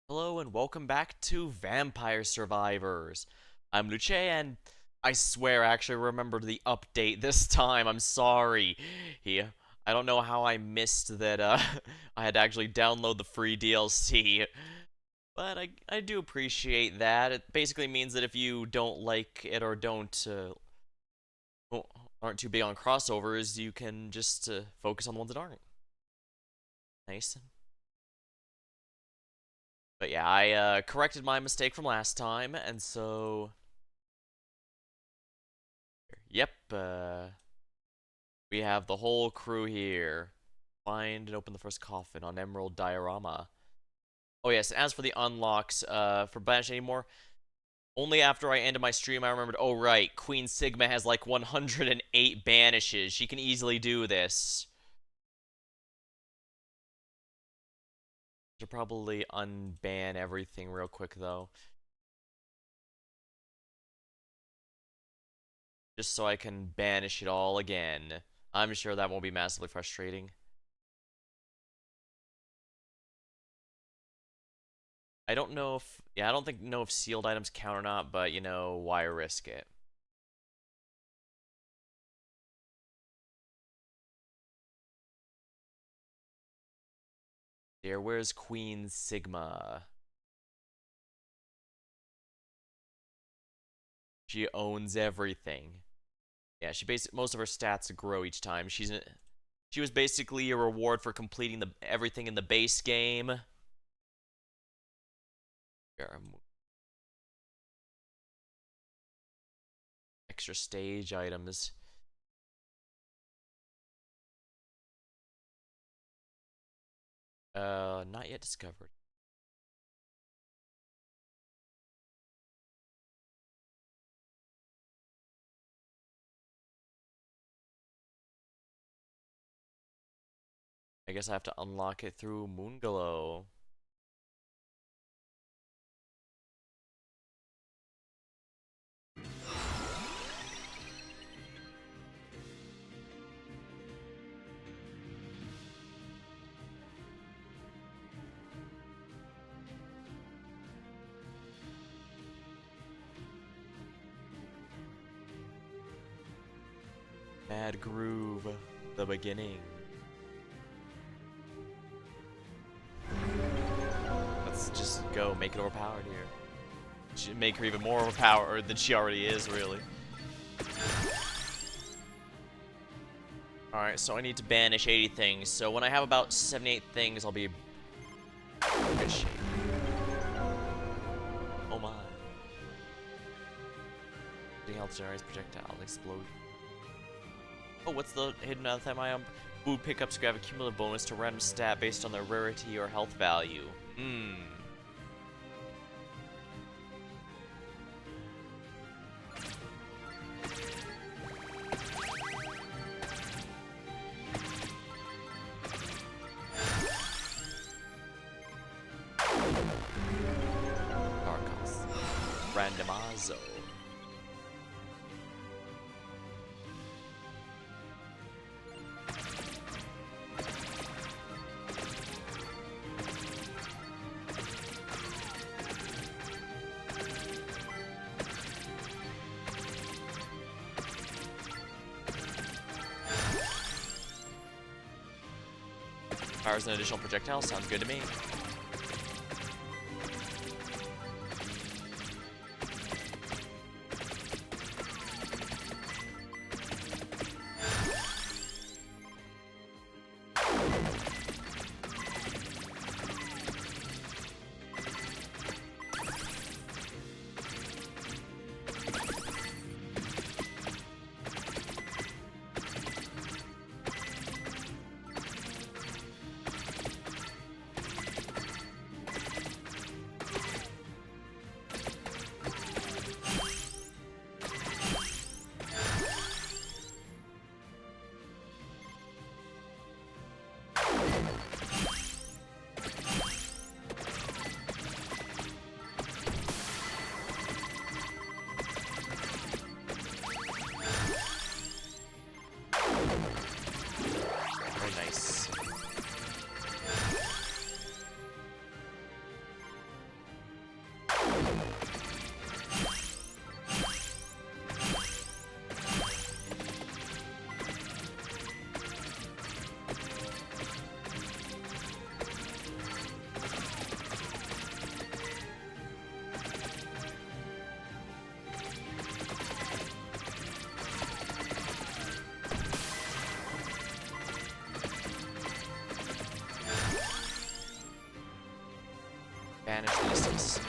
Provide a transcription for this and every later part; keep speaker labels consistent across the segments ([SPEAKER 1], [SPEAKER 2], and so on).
[SPEAKER 1] Hello and welcome back to Vampire Survivors. I'm Luce and I swear I actually remembered the update this time. I'm sorry. Yeah, I don't know how I missed that I had to actually download the free DLC. But I do appreciate that. It basically means that if you don't like it or aren't too big on crossovers, you can just focus on the ones that aren't. Nice. But yeah, I corrected my mistake from last time, and so yep, we have the whole crew here. Find and open the first coffin on Emerald Diarama. Oh yes, as for the unlocks, for Banish anymore, only after I ended my stream I remembered, oh right, Queen Sigma has like 108 banishes. She can easily do this. Should probably unban everything real quick though. Just so I can banish it all again. I'm sure that won't be massively frustrating. I don't know if, yeah, I don't know if sealed items count or not, but you know, why risk it? There, where's Queen Sigma? She owns everything. Yeah, she basically most of her stats grow each time. She was basically a reward for completing the everything in the base game. Extra stage items. Not yet discovered. I guess I have to unlock it through Moonglow. Bad Groove, the beginning. Let's just go, make it overpowered here. Should make her even more overpowered than she already is, really. Alright, so I need to banish 80 things, so when I have about 78 things, I'll be in good shape. Oh my. Getting health generates projectile explosion. Oh, what's the hidden item I am? Food pickups grab a cumulative bonus to random stat based on their rarity or health value. Hmm. Arcos. Randomazo. Fires an additional projectile, sounds good to me. banish this.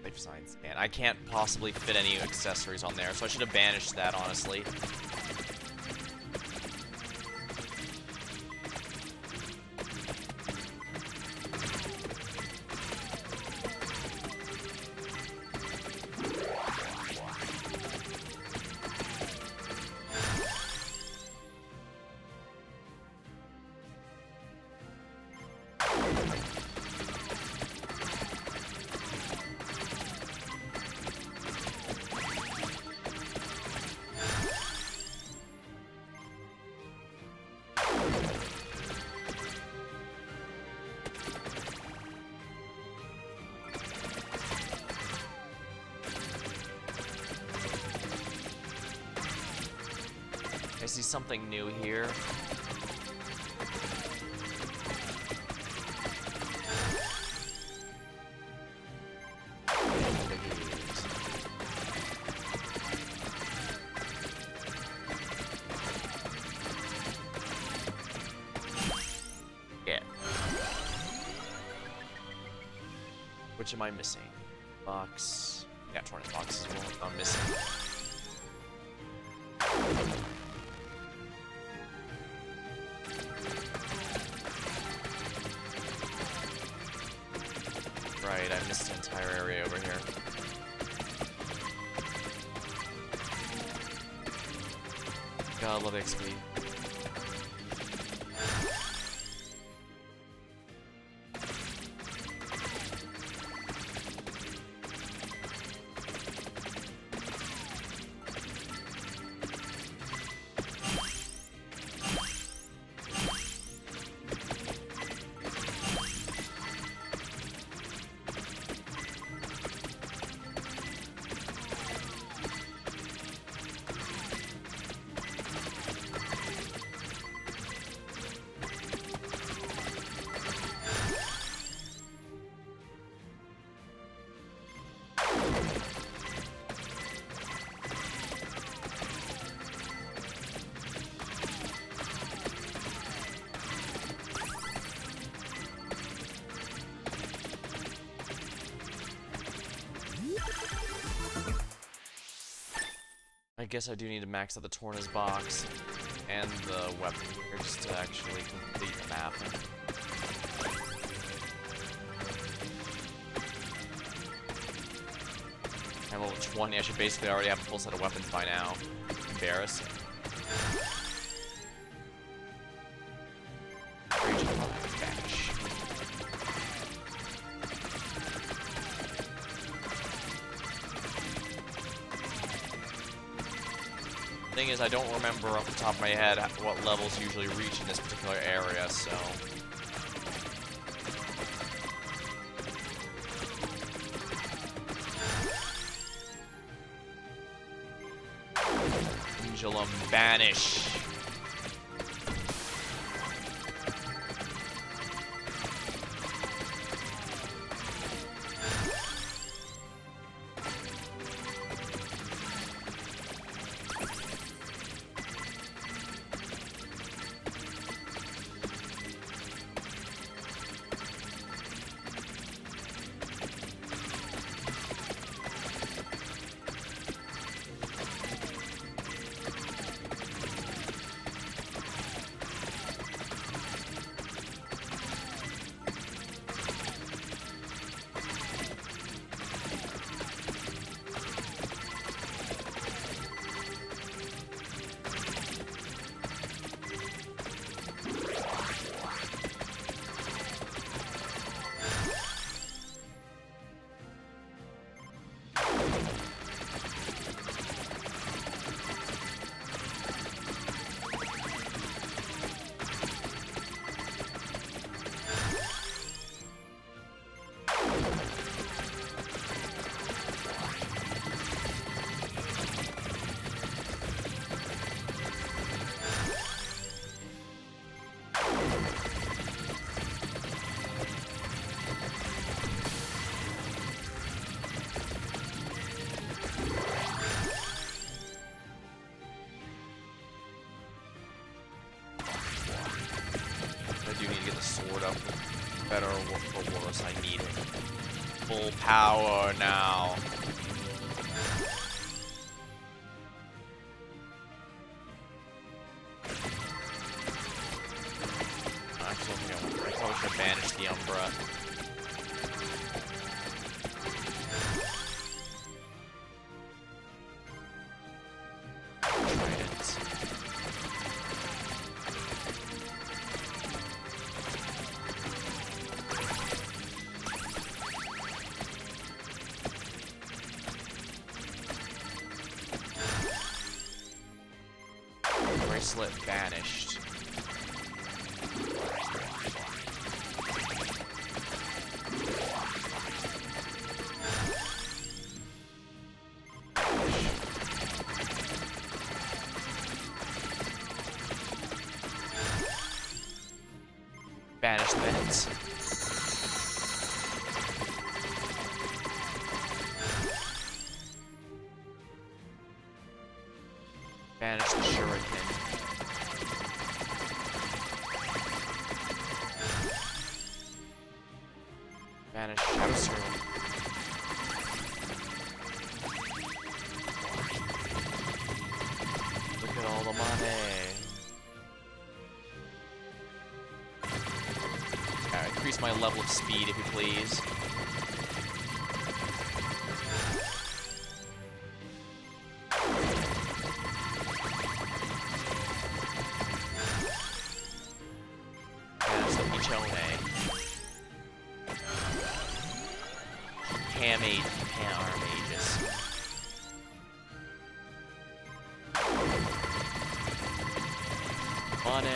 [SPEAKER 1] Life science, man. I can't possibly fit any accessories on there, so I should have banished that, honestly. I see something new here. Yeah. Which am I missing? Box. Yeah, Tornus box is what I'm missing. Right, I missed the entire area over here. God, I love XP. I guess I do need to max out the Tornus box and the weapon here just to actually complete the map. I'm level 20, I should basically already have a full set of weapons by now. Embarrassing. Thing is, I don't remember off the top of my head what levels usually reach in this particular area, so... Pendulum Banish. better or worse, I need it. Full power now. Actually, I probably should banish the Umbra. Bracelet banished. Banish the vents. Banish the shuriken. Banish Shadow Serum. Look at all the money. Increase my level of speed, if you please. Banish the Michone. Ham mages. Money.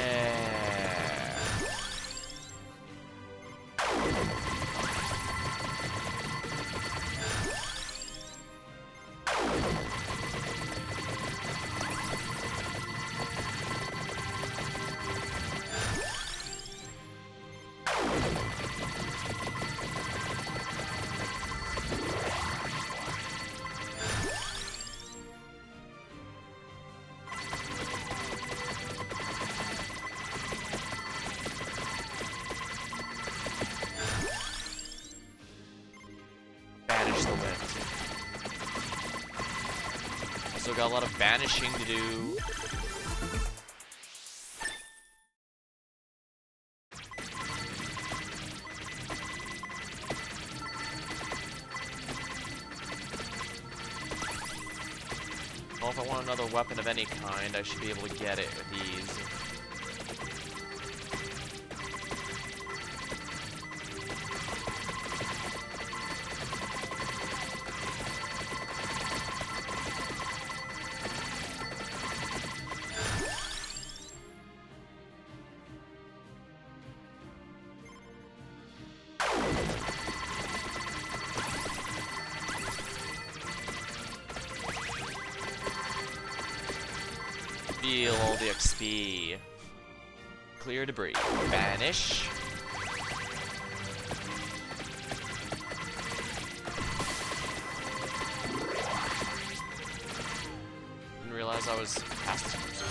[SPEAKER 1] Banish the wind. Still got a lot of banishing to do. Well, if I want another weapon of any kind, I should be able to get it with ease. Feel all the XP. Clear debris. Banish. Didn't realize I was past this person.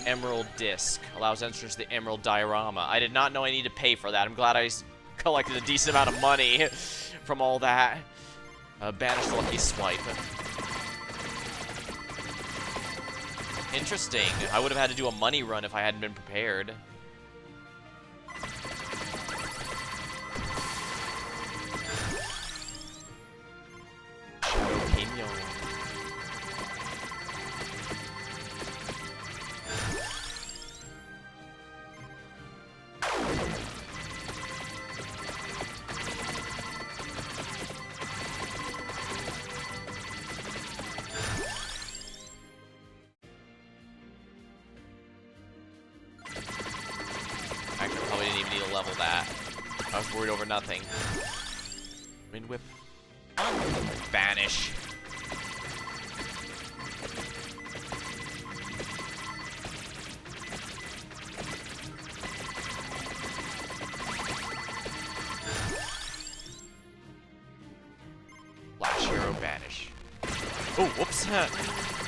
[SPEAKER 1] Emerald Disc. Allows entrance to the Emerald Diarama. I did not know I needed to pay for that. I'm glad I collected a decent amount of money from all that. Banish the Lucky Swipe. Interesting. I would have had to do a money run if I hadn't been prepared. Shadow Pinion. Actually, I probably didn't even need to level that. I was worried over nothing. Wind Whip. Banish. Flash Arrow Banish. Oh, whoops. I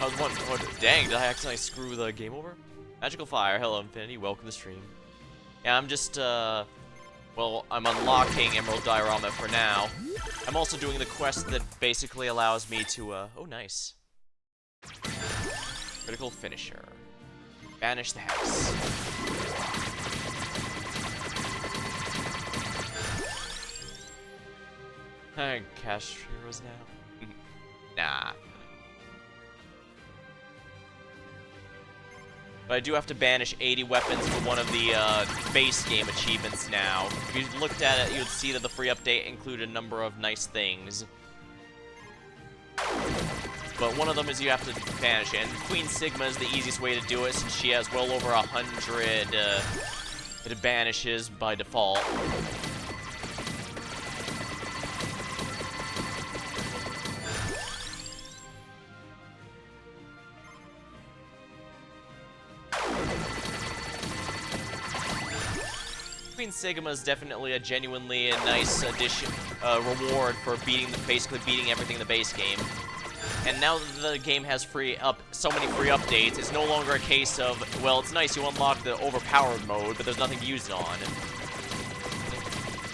[SPEAKER 1] was wondering, dang, did I accidentally screw the game over? Magical Fire, hello Infinity, welcome to the stream. Yeah, I'm just, Well, I'm unlocking Emerald Diorama for now. I'm also doing the quest that basically allows me to, oh, nice. Critical Finisher. Banish the Hex. Cash heroes now? Nah. But I do have to banish 80 weapons for one of the base game achievements now. If you looked at it, you would see that the free update included a number of nice things. But one of them is you have to banish it. And Queen Sigma is the easiest way to do it since she has well over 100 it banishes by default. Queen Sigma is definitely a genuinely nice addition, reward for basically beating everything in the base game. And now that the game has so many free updates, it's no longer a case of, well, it's nice you unlock the overpowered mode, but there's nothing to use it on.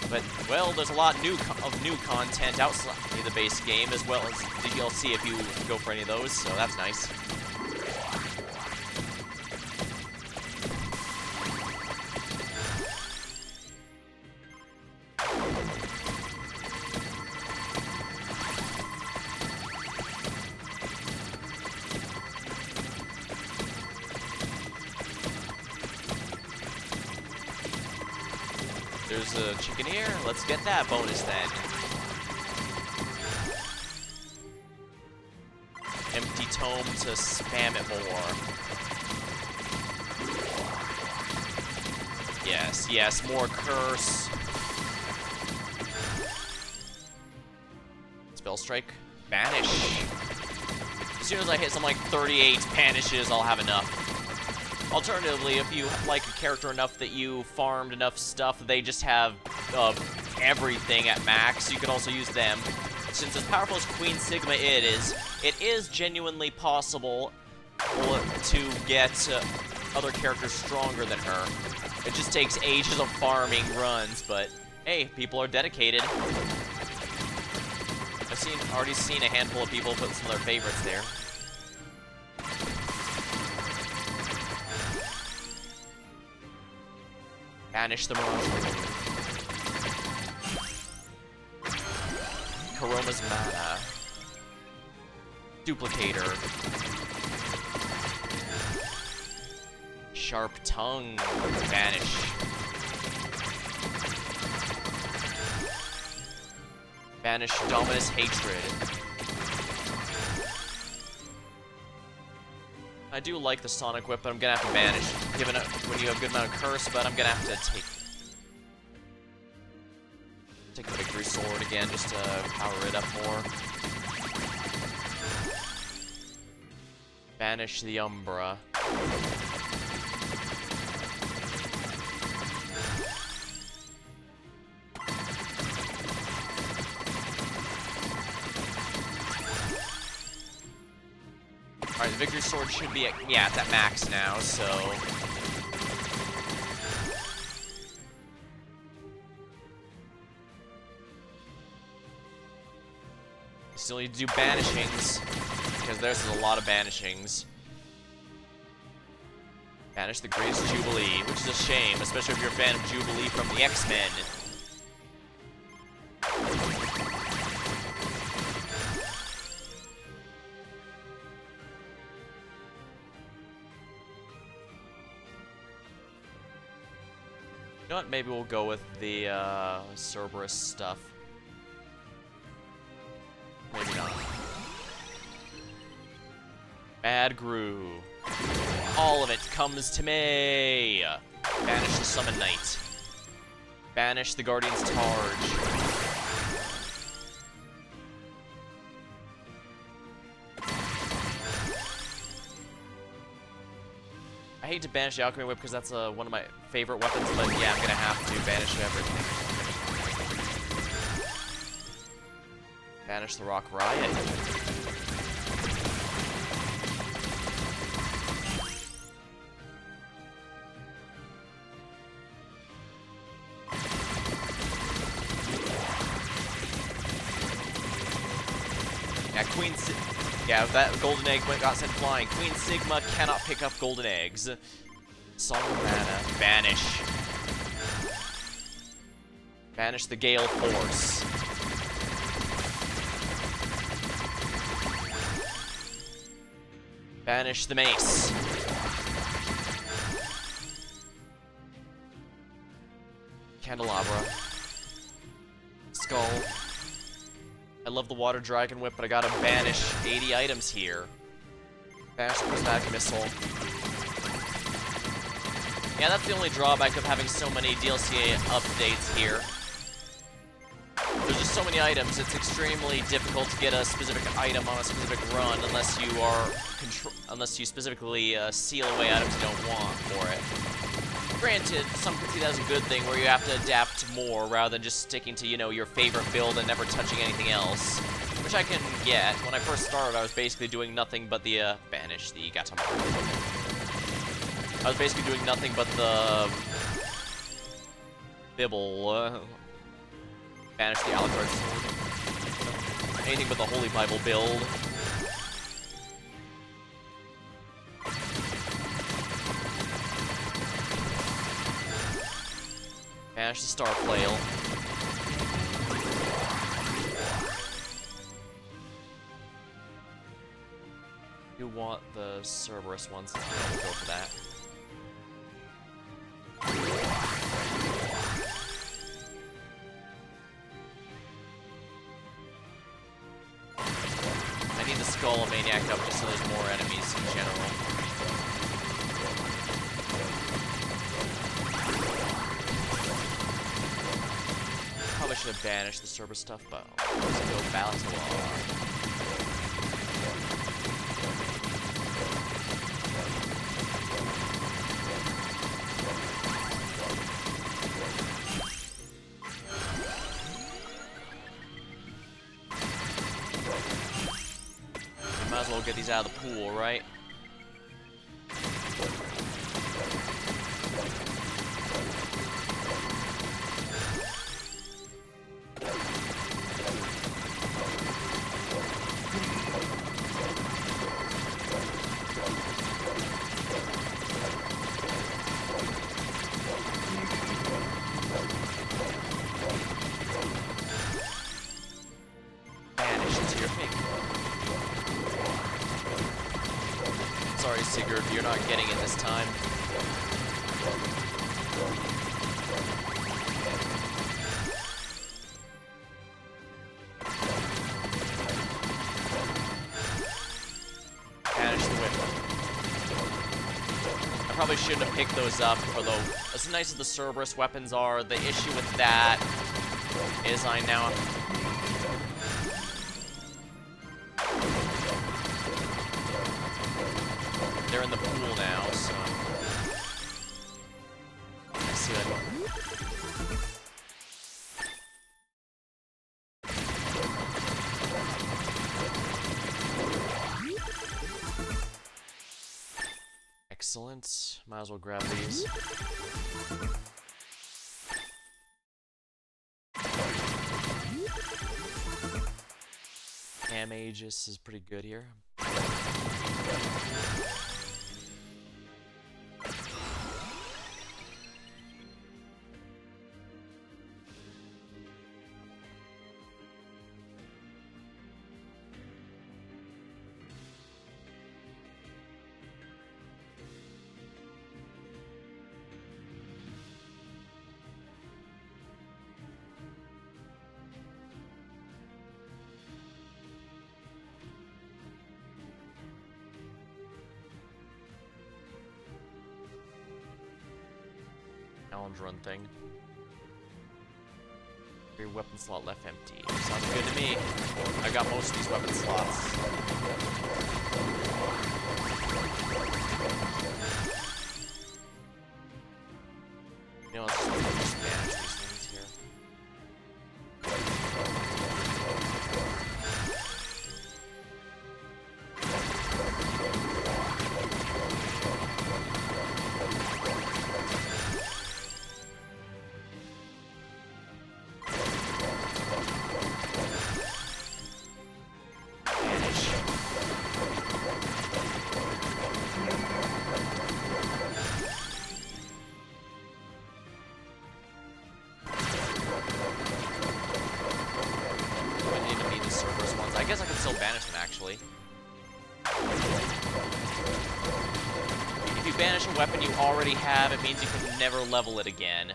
[SPEAKER 1] But, well, there's a lot of new content outside the base game, as well as the DLC if you go for any of those, so that's nice. There's a chicken here. Let's get that bonus then. Empty tome to spam it more. Yes, yes, more curse. Spell strike. Banish. As soon as I hit some like 38 banishes, I'll have enough. Alternatively, if you like a character enough that you farmed enough stuff, they just have everything at max, you can also use them. Since as powerful as Queen Sigma it is genuinely possible to get other characters stronger than her. It just takes ages of farming runs, but hey, people are dedicated. I've already seen a handful of people put some of their favorites there. Banish the Mirage. Karoma's Mana. Duplicator. Sharp Tongue. Banish. Banish Dominus Hatred. I do like the Sonic Whip, but I'm gonna have to banish, given when you have a good amount of curse, but I'm gonna have to take the Victory Sword again, just to power it up more. Banish the Umbra. Alright, the Victory Sword should be at, yeah, it's at max now, so... Still need to do banishings, because there's a lot of banishings. Banish the Greatest Jubilee, which is a shame, especially if you're a fan of Jubilee from the X-Men. You know what? Maybe we'll go with the Cerberus stuff. Maybe not. Bad Gru. All of it comes to me. Banish the Summon Knight. Banish the Guardian's Targe. I hate to banish the Alchemy Whip because that's one of my favorite weapons, but yeah, I'm gonna have to banish everything. Banish the Rock Riot. Yeah, yeah, that golden egg got sent flying. Queen Sigma cannot pick up golden eggs. Song of Mana. Banish. Banish the Gale Force. Banish the Mace. Candelabra. Skull. I love the Water Dragon Whip, but I gotta banish 80 items here. Banish the Prismatic Missile. Yeah, that's the only drawback of having so many DLC updates here. There's just so many items, it's extremely difficult to get a specific item on a specific run unless you are unless you specifically seal away items you don't want for it. Granted, some could see that as a good thing where you have to adapt more rather than just sticking to, you know, your favorite build and never touching anything else. Which I can get. When I first started, I was basically doing nothing but the, banish the Gatamar. I was basically doing nothing but the Bibble, banish the Alucard Sword. Anything but the Holy Bible build. Banish the Star Flail. You want the Cerberus ones, so we'll go for that. I need the Skull Maniac up just so there's more enemies in general. Probably should have banished the Cerberus stuff, but let's go Balatalon. Might as well get these out of the pool, right? Sorry, Sigurd, you're not getting it this time. Banish the Whip. I probably shouldn't have picked those up, although as nice as the Cerberus weapons are, the issue with that is I now... They're in the pool now, so... Let's see what I Excellent. Might as well grab these. Cam Aegis is pretty good here. Challenge run thing. Your weapon slot left empty. Sounds good to me. I got most of these weapon slots. You know, let's just manage these things here. guess I can still banish them, actually. If you banish a weapon you already have, it means you can never level it again.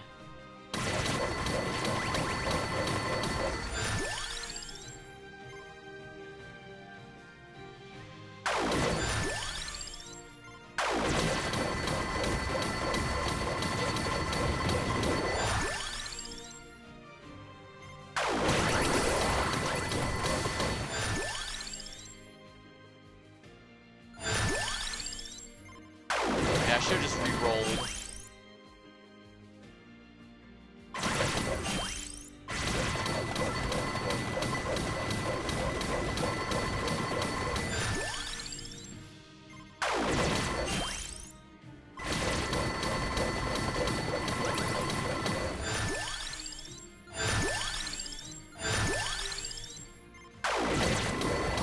[SPEAKER 1] Yeah, I should've just re-rolled.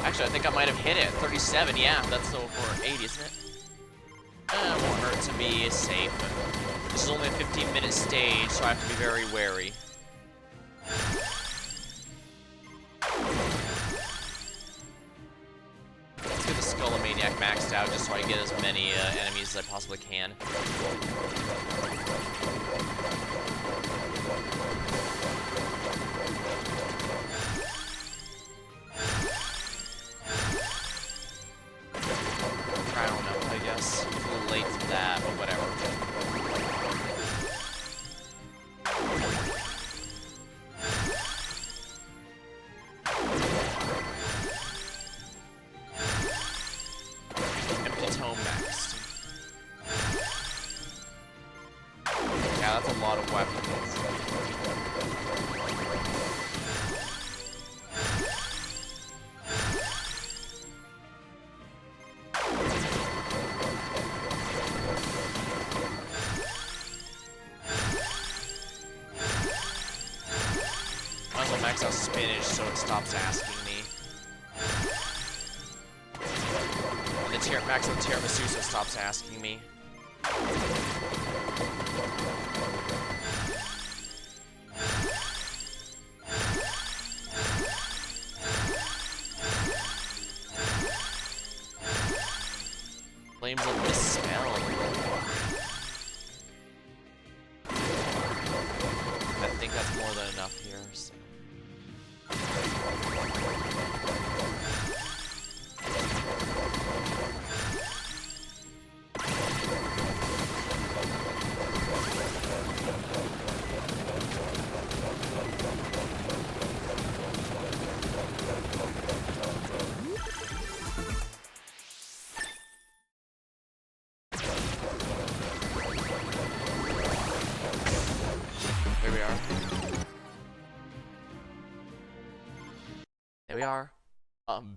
[SPEAKER 1] Actually, I think I might have hit it. 37, yeah, that's over 80, isn't it? It won't hurt to be safe. This is only a 15-minute stage, so I have to be very wary. Let's get the Skullomaniac maxed out just so I get as many enemies as I possibly can. I don't know, I guess. It's a little late for that, but whatever. Empty tome maxed. Yeah, that's a lot of weapons. I also max out spinach so it stops asking me. And the max out tiramisu so it stops asking me. Flames of Misspell. I think that's more than enough here, so. Here we are. There we are.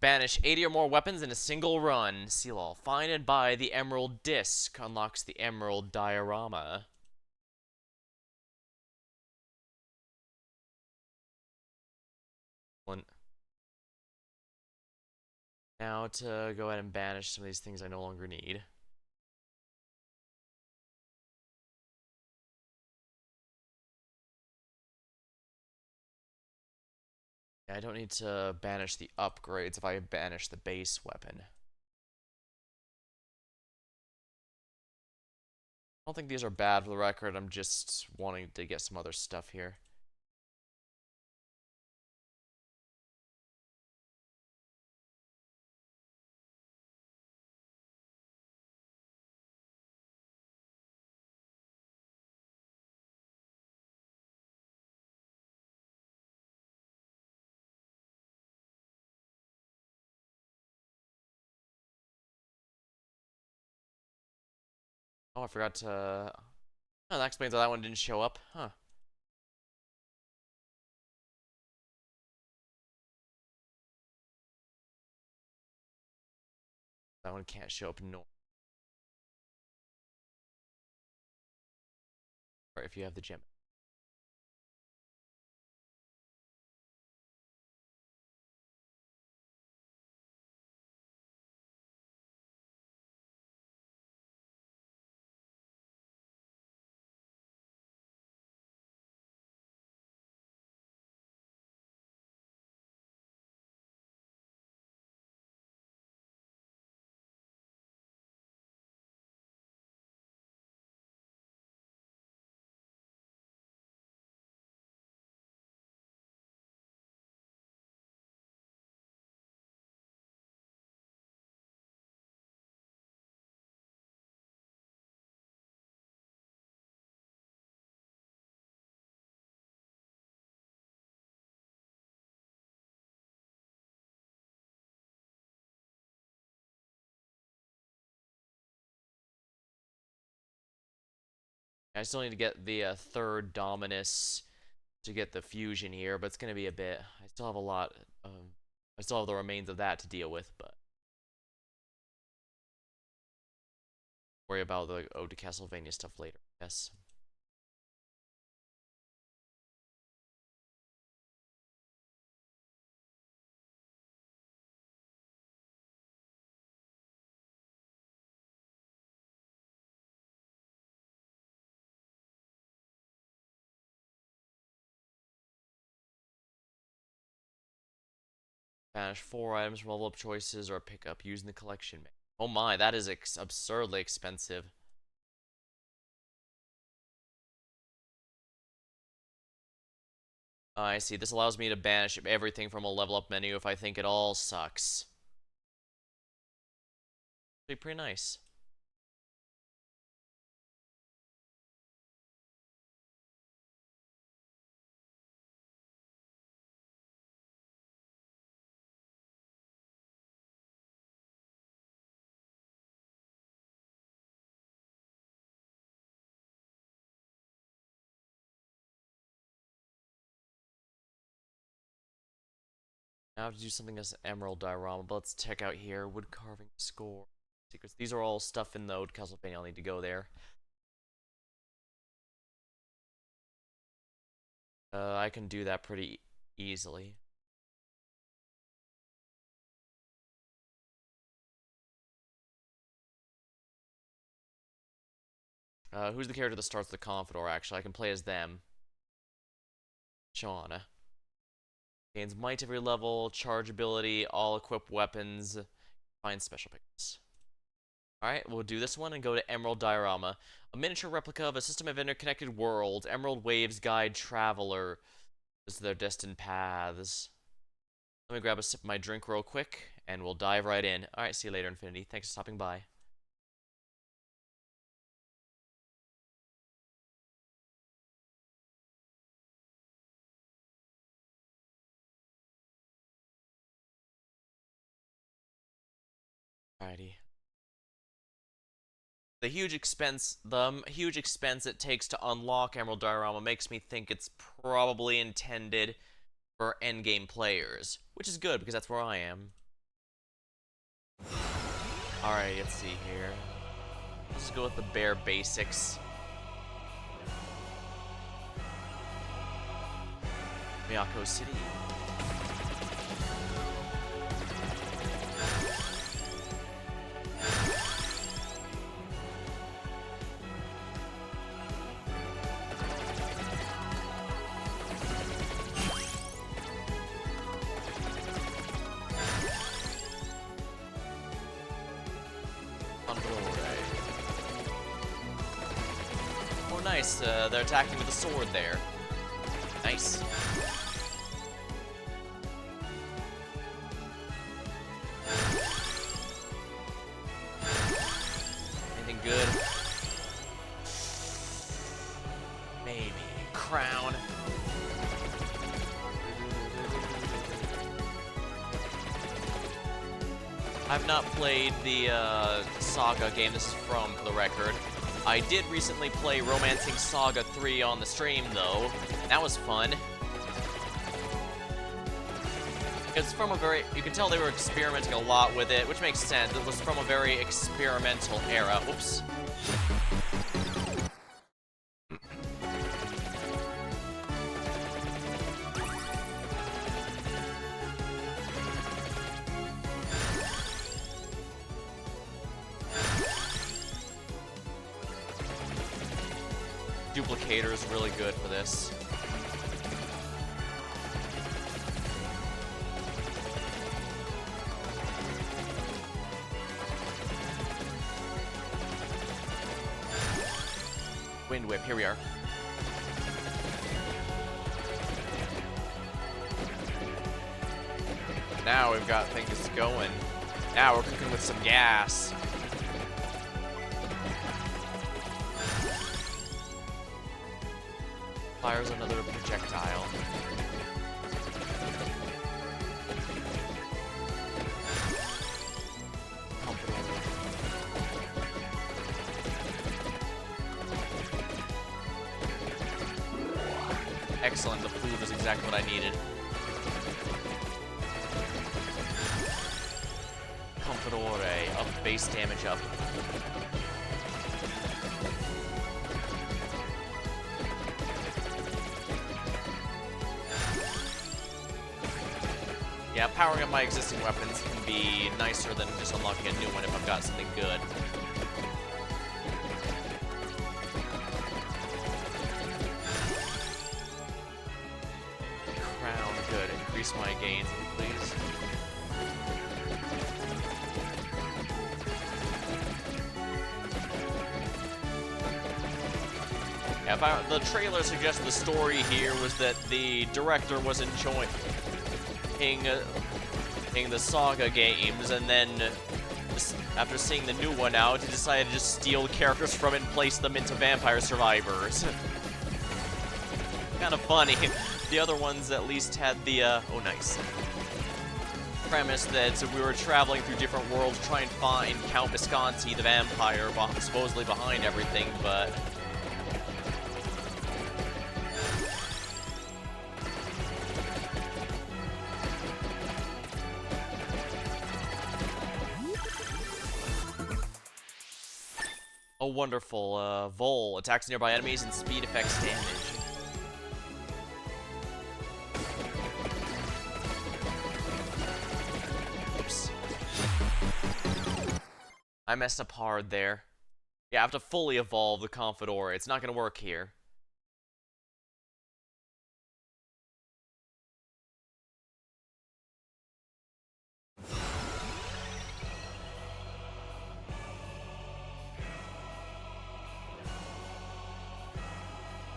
[SPEAKER 1] Banish 80 or more weapons in a single run. Seal all. Find and buy the Emerald Disc. Unlocks the Emerald Diarama. Now to go ahead and banish some of these things I no longer need. I don't need to banish the upgrades if I banish the base weapon. I don't think these are bad for the record, I'm just wanting to get some other stuff here. Oh, I forgot to... Oh, that explains why that one didn't show up. Huh. That one can't show up nor if you have the gem. I still need to get the third Dominus to get the fusion here, but it's gonna be a bit. I still have a lot. I still have the remains of that to deal with, but worry about the Ode to Castlevania stuff later. Yes. Banish 4 items from level up choices or pick up using the collection menu. Oh my, that is absurdly expensive. I see. This allows me to banish everything from a level up menu if I think it all sucks. Be pretty nice. Now I have to do something as Emerald Diorama, but let's check out here. Wood carving score. Secrets. These are all stuff in the Ode Castlevania. I'll need to go there. I can do that pretty easily. Who's the character that starts the Confidor, actually? I can play as them. Shauna. Gains might every level, charge ability, all equipped weapons, find special picks. Alright, we'll do this one and go to Emerald Diorama. A miniature replica of a system of interconnected worlds. Emerald waves guide traveler to their destined paths. Let me grab a sip of my drink real quick, and we'll dive right in. Alright, see you later, Infinity. Thanks for stopping by. Alrighty. The huge expense it takes to unlock Emerald Diorama makes me think it's probably intended for endgame players, which is good because that's where I am. Alright, let's see here. Let's just go with the bare basics. Miyako City. Oh, nice. They're attacking with a sword there. Nice. Anything good? Maybe. Crown. I've not played the Saga game this is from, for the record. I did recently play Romancing Saga 3 on the stream, though. That was fun. It's from a very... You can tell they were experimenting a lot with it, which makes sense. It was from a very experimental era. Oops. Duplicator is really good for this. Wind Whip, here we are. Now we've got things going. Now we're cooking with some gas. Fires another projectile. excellent. The food was exactly what I needed. Confidore, up base damage up. Yeah, powering up my existing weapons can be nicer than just unlocking a new one if I've got something good. Crown, good. Increase my gains, please. Yeah, the trailer suggested the story here was that the director was enjoying the Saga games, and then after seeing the new one out, he decided to just steal characters from it and place them into Vampire Survivors. Kind of funny. The other ones at least had the, oh nice, premise that we were traveling through different worlds trying to find Count Visconti, the vampire, supposedly behind everything, but... Oh, wonderful. Vol attacks nearby enemies and speed effects damage. Oops. I messed up hard there. Yeah, I have to fully evolve the Confidore. It's not gonna work here.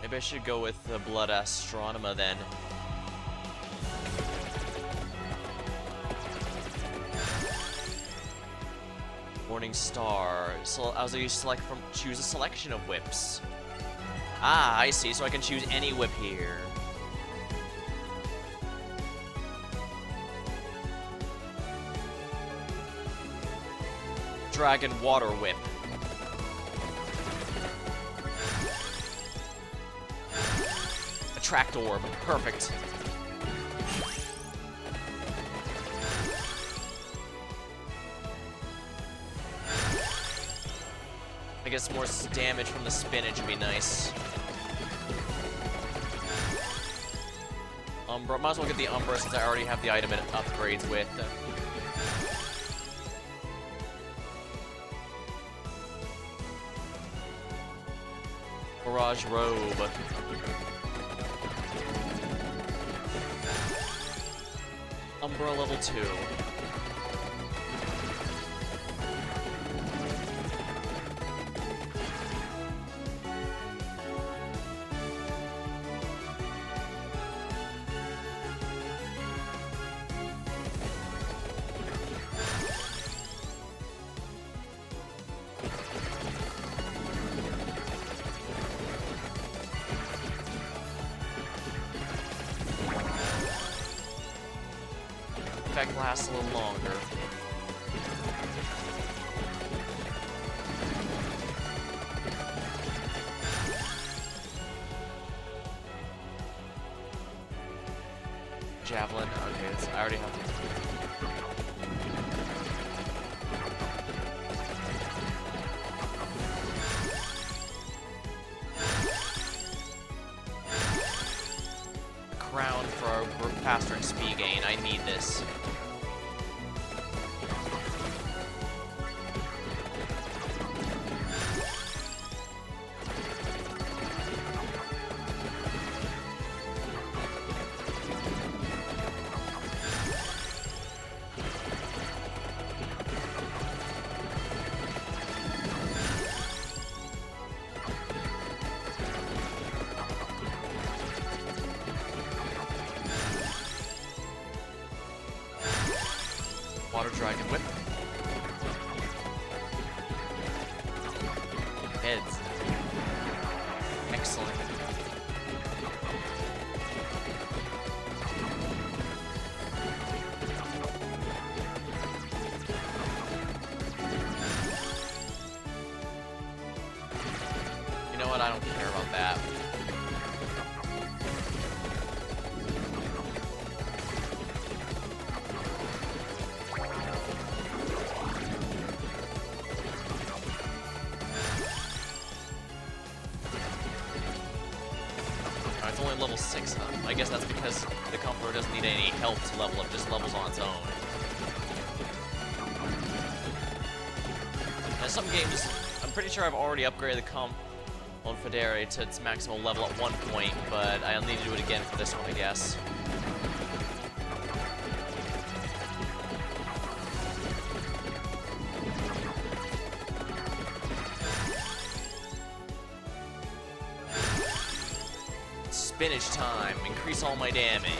[SPEAKER 1] Maybe I should go with the Blood Astronema then. Morning Star. So I was able to choose a selection of whips. Ah, I see. So I can choose any whip here. Dragon Water Whip. Attract Orb. Perfect. I guess more damage from the spinach would be nice. Umbra. Might as well get the Umbra since I already have the item it upgrades with. Mirage Robe. Umbra level 2. Effect lasts a little longer. Javelin. Okay, I already have. Crown for our faster XP gain. I need this. Water Dragon Whip. Heads. Excellent. You know what? I don't care about that. only level 6, huh? I guess that's because the Comforter doesn't need any help to level up, just levels on its own. Now, some games, I'm pretty sure I've already upgraded the Confedere to its maximum level at one point, but I'll need to do it again for this one, I guess. Spinach time. Increase all my damage.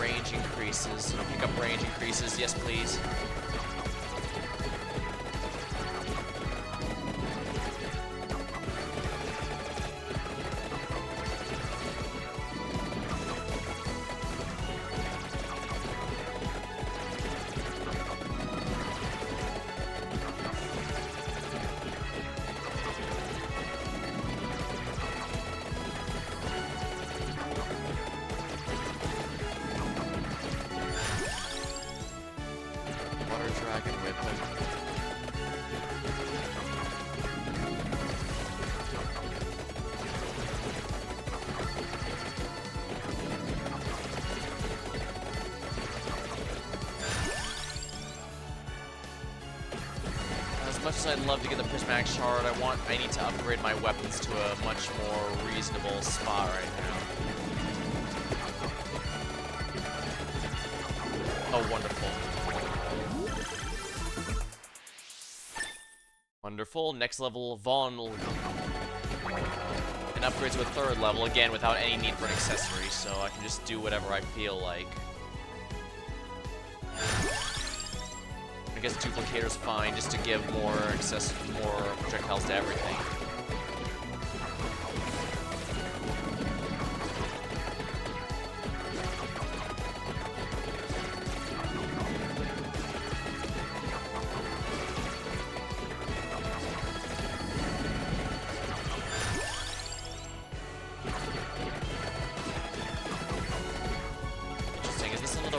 [SPEAKER 1] Range increases. Pick up range increases. Yes, please. Dragon Whip him. As much as I'd love to get the Prismatic Shard, I need to upgrade my weapons to a much more reasonable spot right now. Oh, wonderful. Wonderful. Next level, Vaughn will... and upgrade to a 3rd level, again, without any need for an accessory, so I can just do whatever I feel like. I guess Duplicator's fine, just to give more projectiles to everything.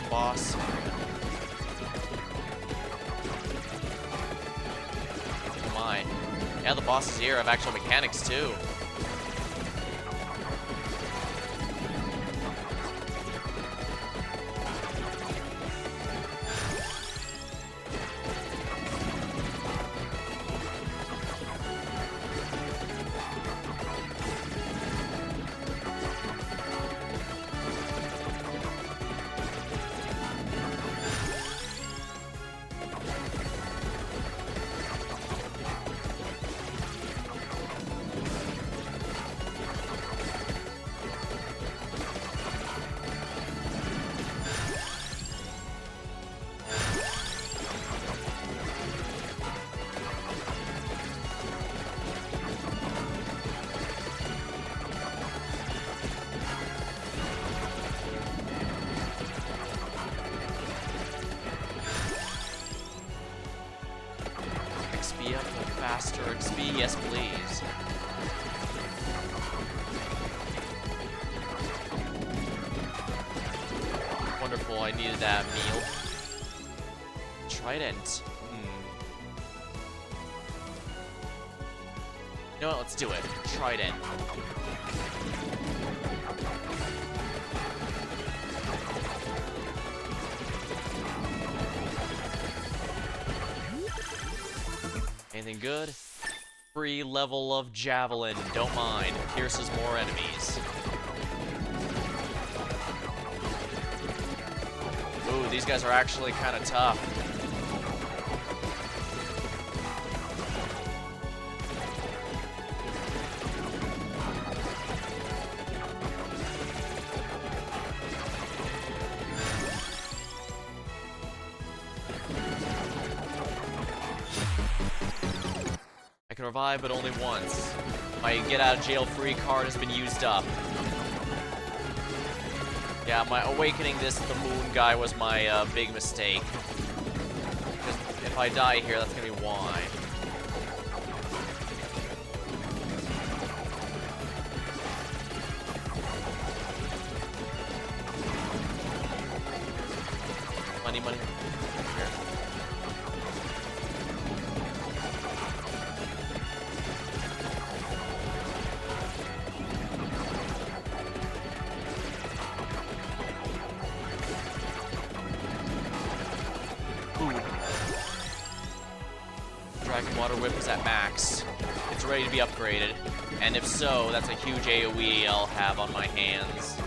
[SPEAKER 1] Boss. Oh my. Yeah, the bosses here have actual mechanics too. XP up faster. XP, yes please. Wonderful, I needed that meal. Trident. You know what, let's do it. Trident. Anything good? Free level of Javelin, don't mind. Pierces more enemies. Ooh, these guys are actually kind of tough. I can revive, but only once. My get out of jail free card has been used up. Yeah, my awakening the moon guy was my big mistake. Because if I die here, that's gonna be why. Money, money. Here. Ooh. Dragon Water Whip is at max. It's ready to be upgraded. And if so, that's a huge AoE I'll have on my hands.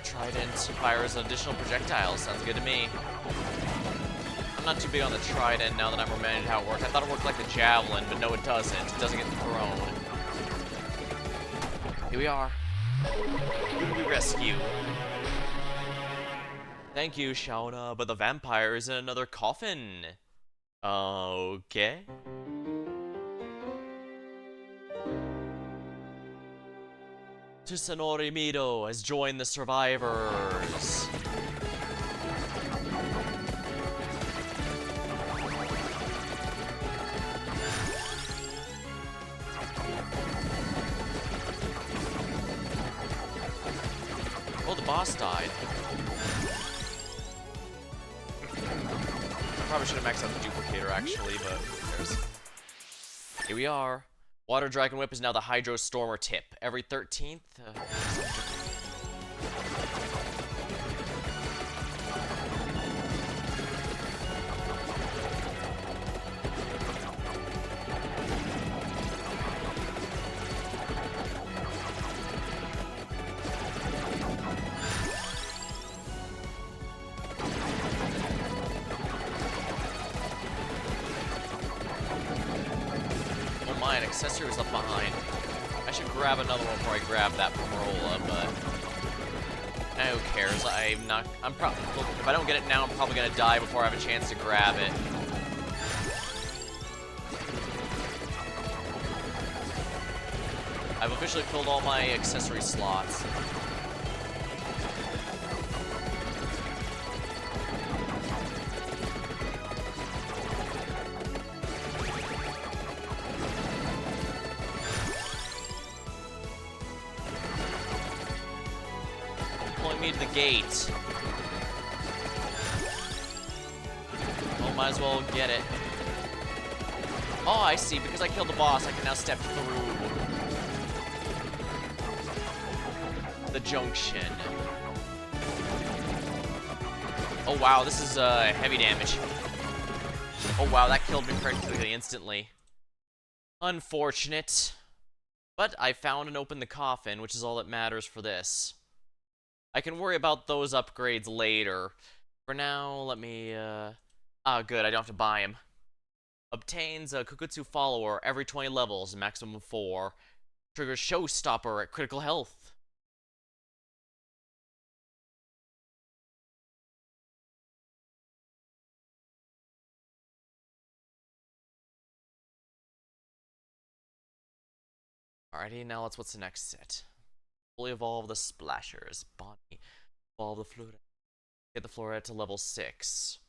[SPEAKER 1] Trident fires additional projectiles. Sounds good to me. I'm not too big on the Trident now that I'm reminded how it works. I thought it worked like the Javelin, but no, it doesn't. It doesn't get thrown. Here we are. Who do we rescue? Thank you, Shauna, but the vampire is in another coffin. Okay. Tsusanori Mido has joined the survivors. Oh, the boss died. Probably should have maxed out the duplicator actually, but who cares? Here we are. Water Dragon Whip is now the Hydro Stormer tip. Every 13th. An accessory was left behind. I should grab another one before I grab that Pomerola, but who cares? I'm probably, if I don't get it now, I'm probably gonna die before I have a chance to grab it. I've officially filled all my accessory slots. Me to the gate. Oh, might as well get it. Oh, I see. Because I killed the boss, I can now step through the junction. Oh, wow. This is heavy damage. Oh, wow. That killed me practically instantly. Unfortunate. But I found and opened the coffin, which is all that matters for this. I can worry about those upgrades later. For now, let me, good, I don't have to buy him. Obtains a Kukutsu follower every 20 levels, maximum of 4. Triggers Showstopper at critical health. Alrighty, now what's the next set? Fully evolve the Splashers. Bonnie. Evolve the Floret. Get the Floret to level 6.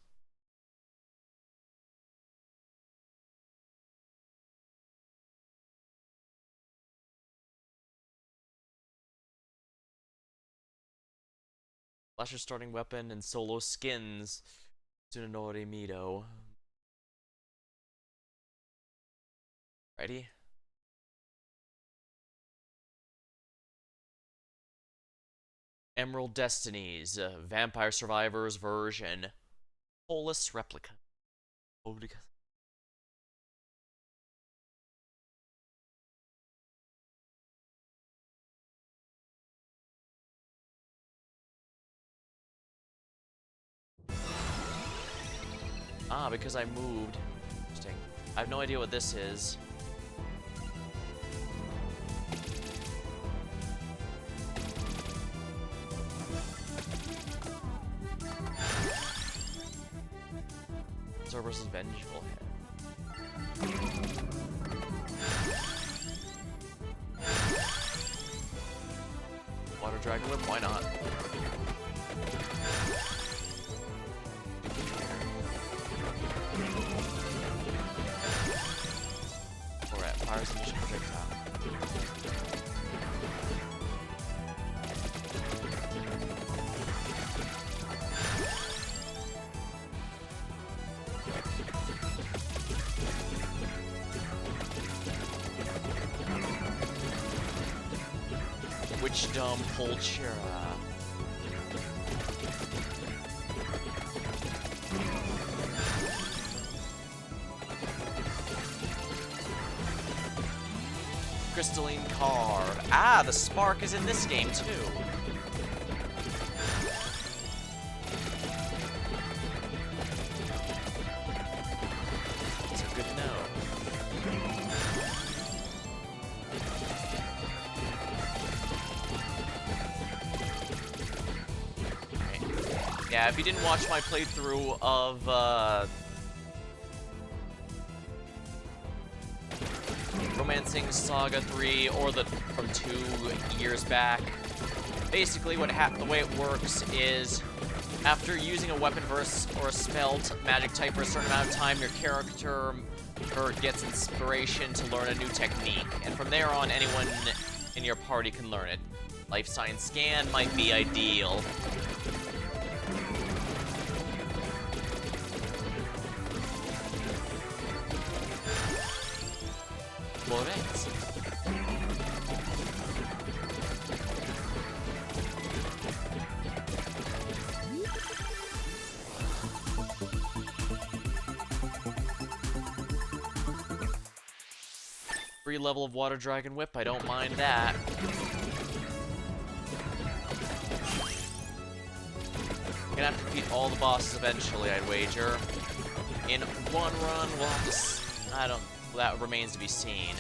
[SPEAKER 1] Splasher's starting weapon and solo skins. Tsunonori Mido. Ready? Emerald Destinies, Vampire Survivors version. Polus Replica. Ah, because I moved. Interesting. I have no idea what this is. Versus Vengeful Head. Water Dragon Whip, why not? Witchdom Pulchera. Crystalline card. Ah, the spark is in this game too. So good to know. Okay. Yeah, if you didn't watch my playthrough of Romancing Saga 3 or from 2 years back. Basically, the way it works is after using a weapon verse or a spell magic type for a certain amount of time, your character gets inspiration to learn a new technique, and from there on, anyone in your party can learn it. Life Science Scan might be ideal. Florence. Free level of Water Dragon Whip, I don't mind that. Gonna have to defeat all the bosses eventually, I'd wager. In one run, we'll have to that remains to be seen.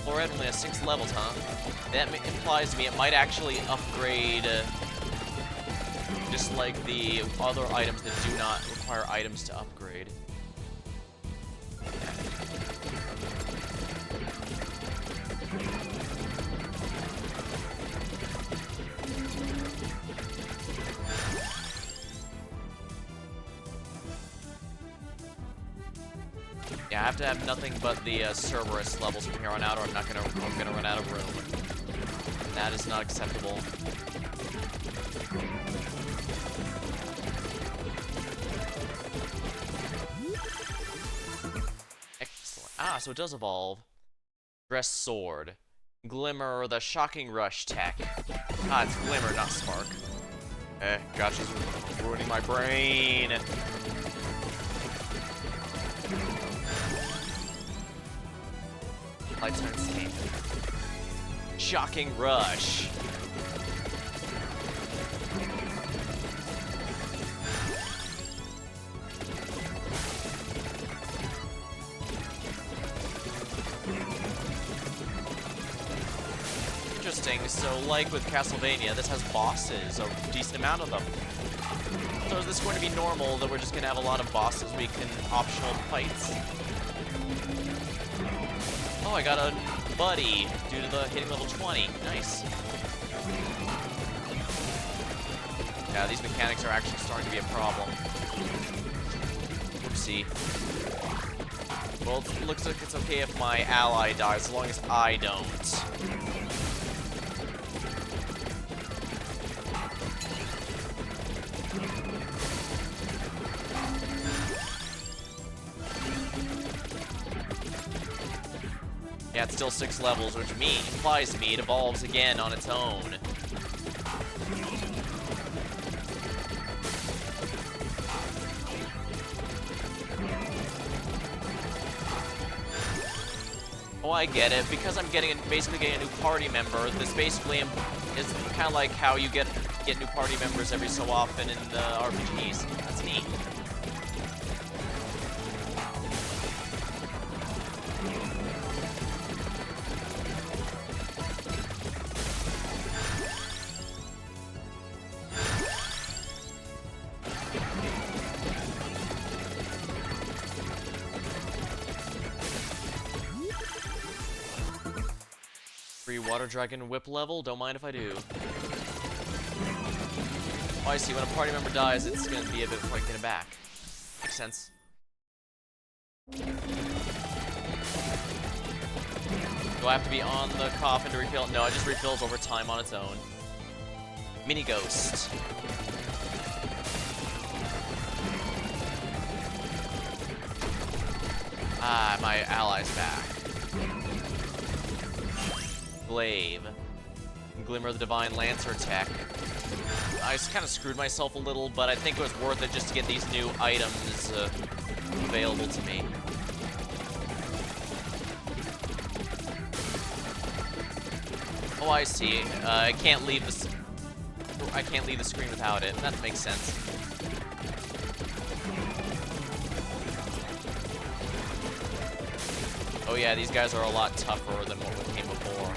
[SPEAKER 1] Floret only has 6 levels, huh? That implies to me it might actually upgrade just like the other items that do not require items to upgrade. Yeah, I have to have nothing but the Cerberus levels from here on out, or I'm gonna run out of room. And that is not acceptable. Excellent. Ah, so it does evolve. Dress Sword. Glimmer, the Shocking Rush tech. Ah, it's Glimmer, not Spark. Gosh, it's ruining my brain. Lifetime Scan. Shocking Rush. Interesting, so like with Castlevania, this has bosses, a decent amount of them. So is this going to be normal, that we're just going to have a lot of bosses we can optional fights? Oh, I got a buddy due to the hitting level 20. Nice. Yeah, these mechanics are actually starting to be a problem. Oopsie. Well, it looks like it's okay if my ally dies, as long as I don't. Yeah, it's still 6 levels, which implies to me it evolves again on its own. Oh, I get it. Because I'm basically getting a new party member, this basically is kind of like how you get new party members every so often in the RPGs. That's neat. Free Water Dragon Whip level? Don't mind if I do. Oh, I see. When a party member dies, it's going to be a bit like getting it back. Makes sense. Do I have to be on the coffin to refill it? No, it just refills over time on its own. Mini Ghost. Ah, my ally's back. Glaive. Glimmer of the Divine Lancer tech. I kind of screwed myself a little, but I think it was worth it just to get these new items available to me. Oh, I see. I can't leave the screen without it. That makes sense. Oh yeah, these guys are a lot tougher than what came before.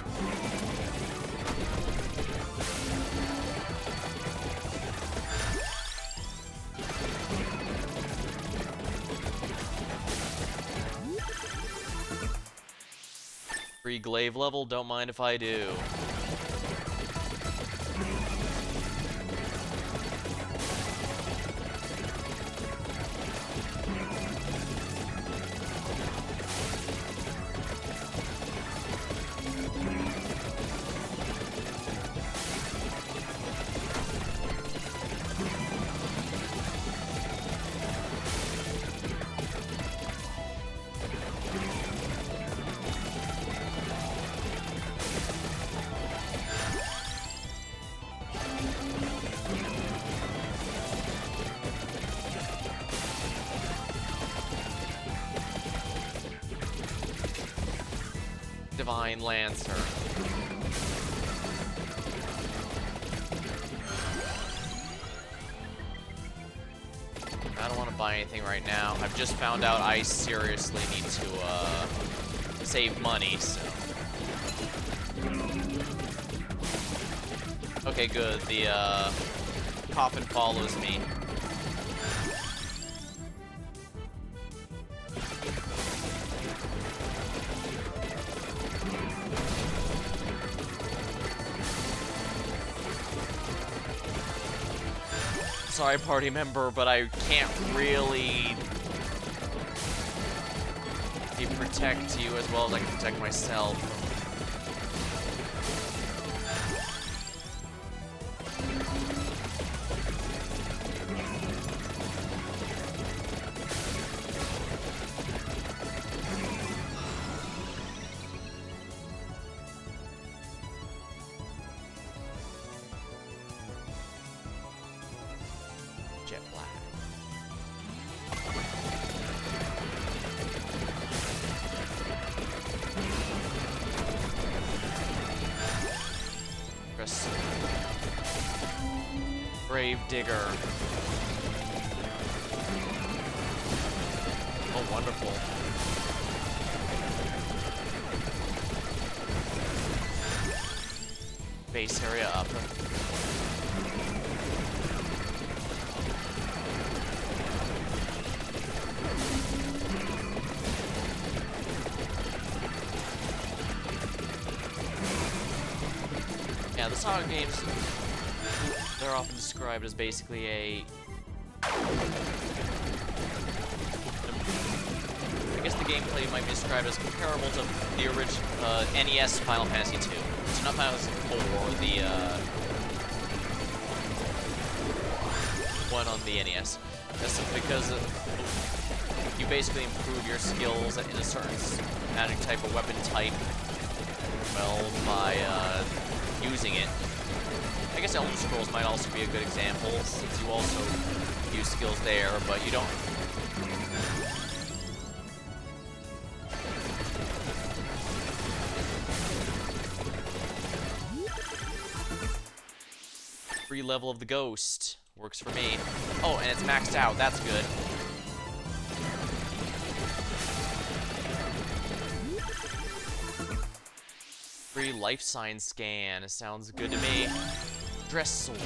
[SPEAKER 1] Free glaive level, don't mind if I do. Divine Lancer. I don't want to buy anything right now. I've just found out I seriously need to save money, so. Okay, good. The coffin follows me. Sorry, party member, but I can't really protect you as well as I can protect myself. Jet black. Press. Grave digger. Oh, wonderful. Base area up. Yeah, the Sonic games, they're often described as basically I guess the gameplay might be described as comparable to the original NES Final Fantasy II. So not Final Fantasy IV, the one on the NES. That's because you basically improve your skills in a certain magic type or weapon type, well, by using it. I guess Elder Scrolls might also be a good example, since you also use skills there, but you don't. Free level of the Ghost. Works for me. Oh, and it's maxed out. That's good. Free life sign scan. Sounds good to me. Dress sword.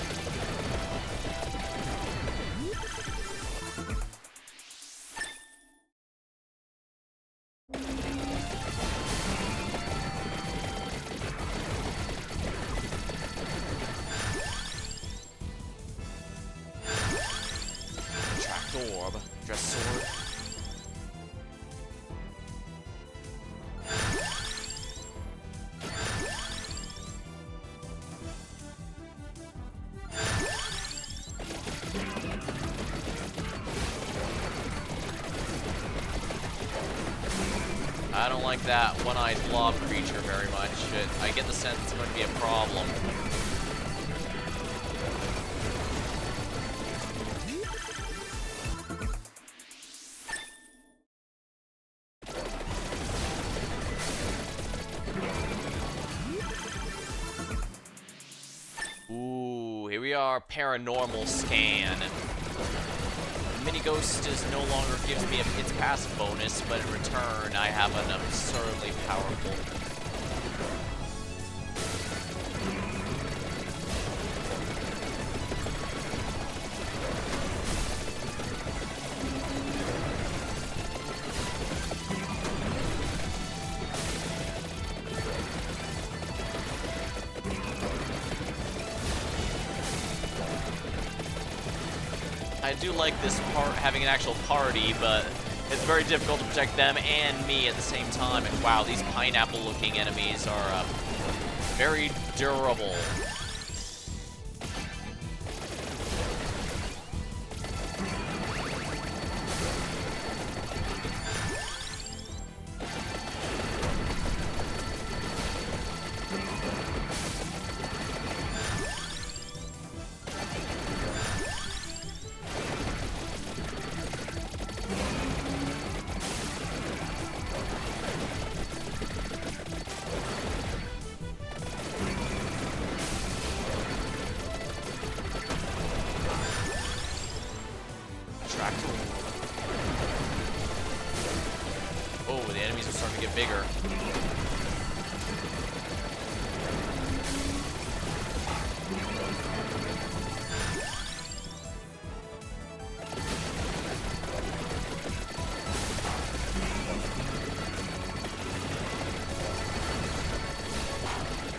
[SPEAKER 1] Tracked orb. Dress sword. I don't like that one-eyed blob creature very much. I get the sense it's going to be a problem. Ooh, here we are, paranormal scan. Mini Ghost is no longer gives me its passive bonus, but in return, I have an absurdly powerful. I do like this part, having an actual party, but it's very difficult to protect them and me at the same time. And wow, these pineapple-looking enemies are very durable. Oh, the enemies are starting to get bigger.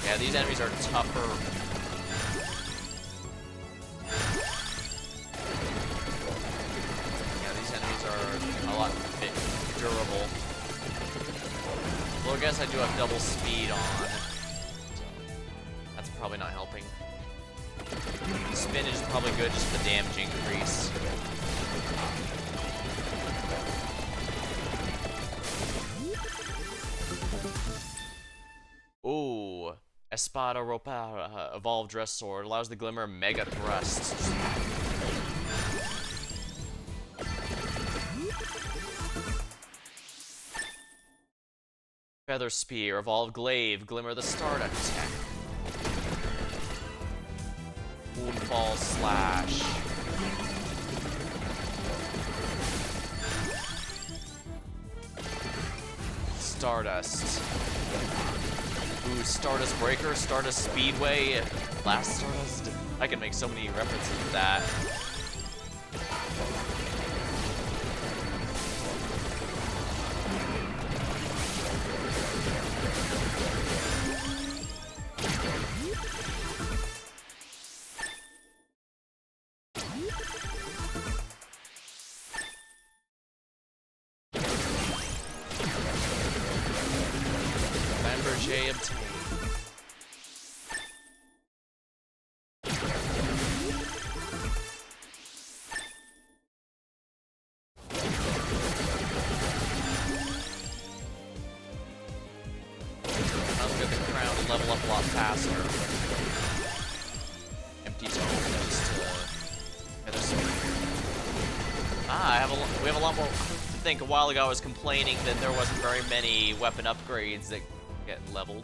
[SPEAKER 1] Yeah, these enemies are tougher. A lot durable. Well, I guess I do have double speed on, so that's probably not helping. Spinach is probably good just for the damage increase. Ooh, Espada Ropa, Evolved Dress Sword, allows the Glimmer Mega Thrust. Feather Spear, Evolved Glaive, Glimmer the Start attack. Moonfall Slash. Stardust. Ooh, Stardust Breaker, Stardust Speedway, Last Stardust. I can make so many references to that. J obtained. I'll get the crown to level up a lot faster. Empty tome just get us. We have a lot more. I think a while ago I was complaining that there wasn't very many weapon upgrades that get leveled.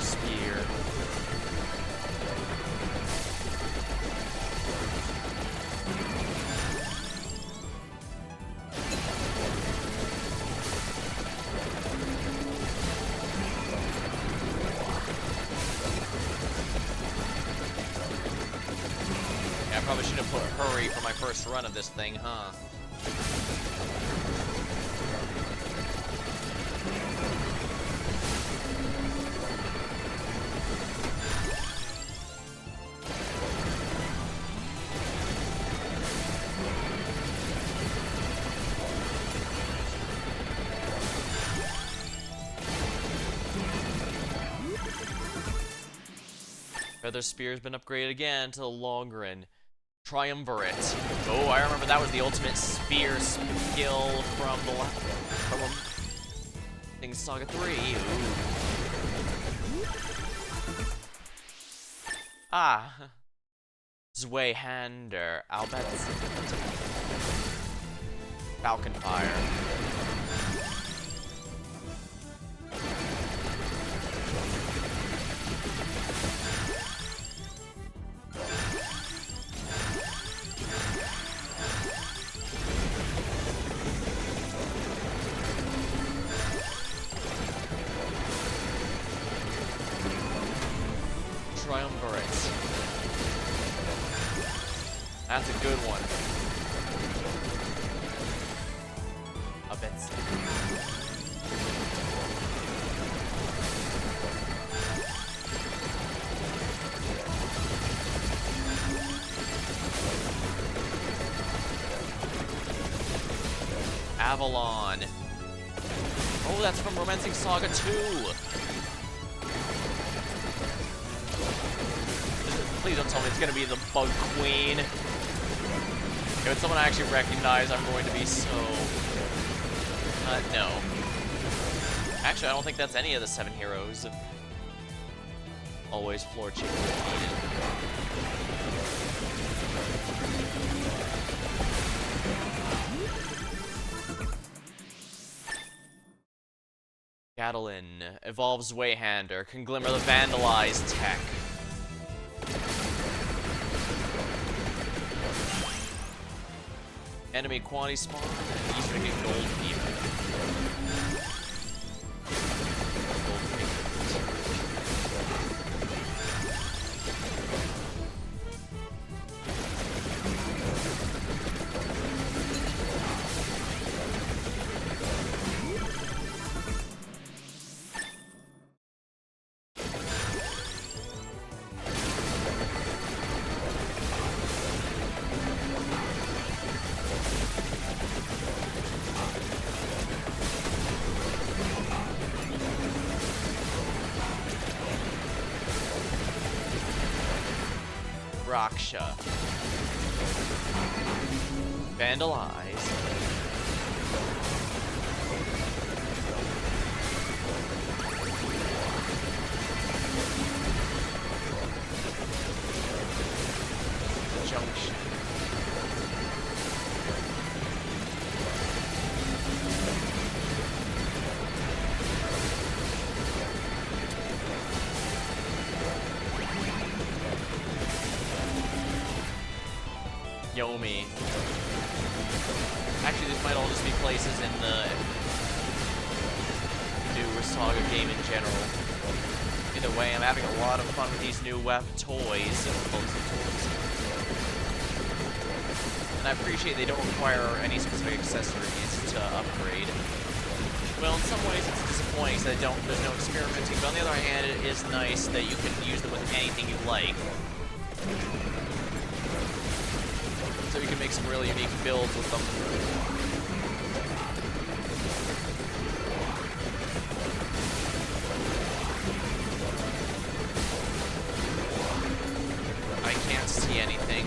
[SPEAKER 1] Spear. I probably should have put hurry for my first run of this thing, huh? Feather Spear's been upgraded again to the Longren. Triumvirate. Oh, I remember that was the ultimate spear skill from the from Saga 3. Ooh. Ah. Zweihander. Albets. Falcon Fire. Triumvirate. That's a good one. A bit. Avalon. Oh, that's from Romancing Saga 2. Please don't tell me it's gonna be the Bug Queen. If it's someone I actually recognize, I'm going to be so... no. Actually, I don't think that's any of the 7 heroes. Always floor chicken needed. Gadolin evolves Wayhander, can glimmer the Vandalize tech. Enemy quantity spawn, and he's gonna get gold fever. Gold fever. Raksha. Vandalize. Junction. Yomi. Actually, these might all just be places in the new Saga game in general. Either way, I'm having a lot of fun with these new toys. And I appreciate they don't require any specific accessories to upgrade. Well, in some ways it's disappointing that there's no experimenting, but on the other hand, it is nice that you can use them with anything you like. So you can make some really unique builds with them. I can't see anything.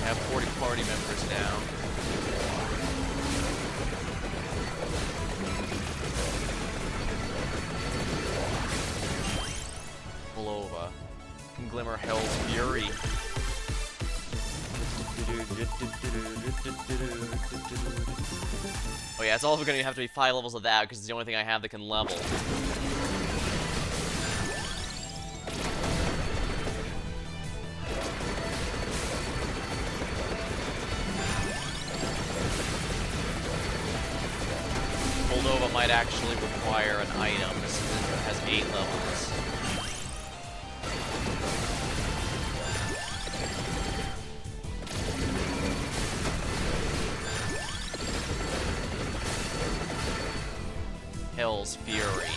[SPEAKER 1] I have 40 party members now. Glimmer Hell's Fury. Oh yeah, it's also gonna have to be 5 levels of that because it's the only thing I have that can level. Moldova might actually require an item since it has 8 levels. Hell's Fury.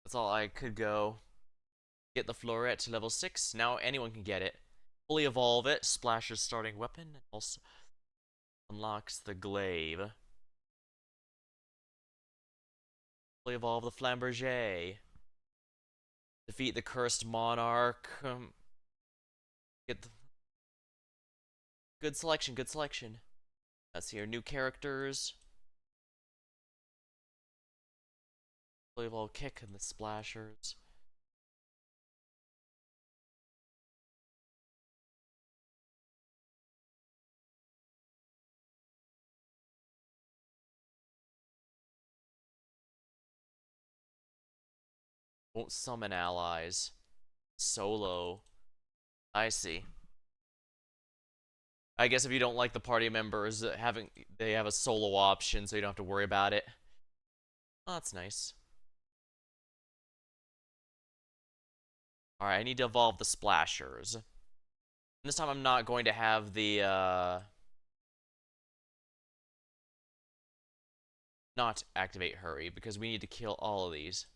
[SPEAKER 1] That's all I could go. Get the floret to level 6. Now anyone can get it. Fully evolve it. Splasher's starting weapon. And also unlocks the glaive. Fully evolve the Flamberger. Defeat the cursed monarch. Get the... Good selection, good selection. Let's see here. New characters. Fully evolve kick and the splashers. Won't summon allies. Solo. I see. I guess if you don't like the party members they have a solo option, so you don't have to worry about it. Oh, that's nice. Alright, I need to evolve the splashers. And this time I'm not going to have the, not activate hurry, because we need to kill all of these.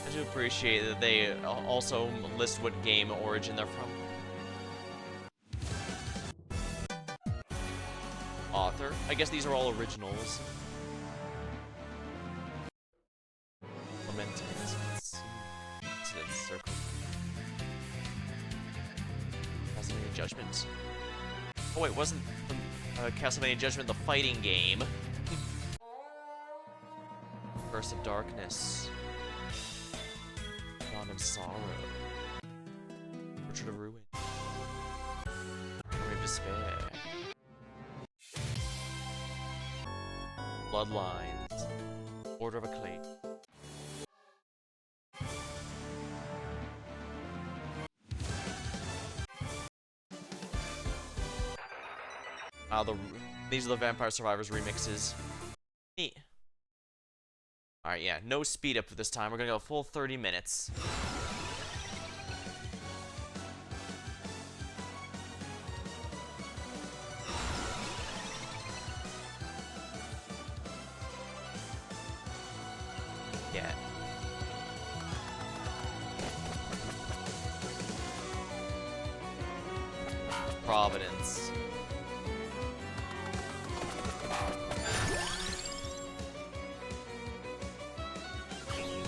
[SPEAKER 1] I do appreciate that they also list what game origin they're from. Author. I guess these are all originals. Lamented Incidents Circle. Castlevania Judgment. Oh wait, wasn't the Castlevania Judgment the fighting game? Curse of Darkness. Dawn of Sorrow. Portrait of Ruin. Memory of Despair. Bloodlines. Order of Acclaim. These are the Vampire Survivors remixes. Neat. Alright, yeah, no speed up this time. We're gonna go full 30 minutes. Yeah. Providence.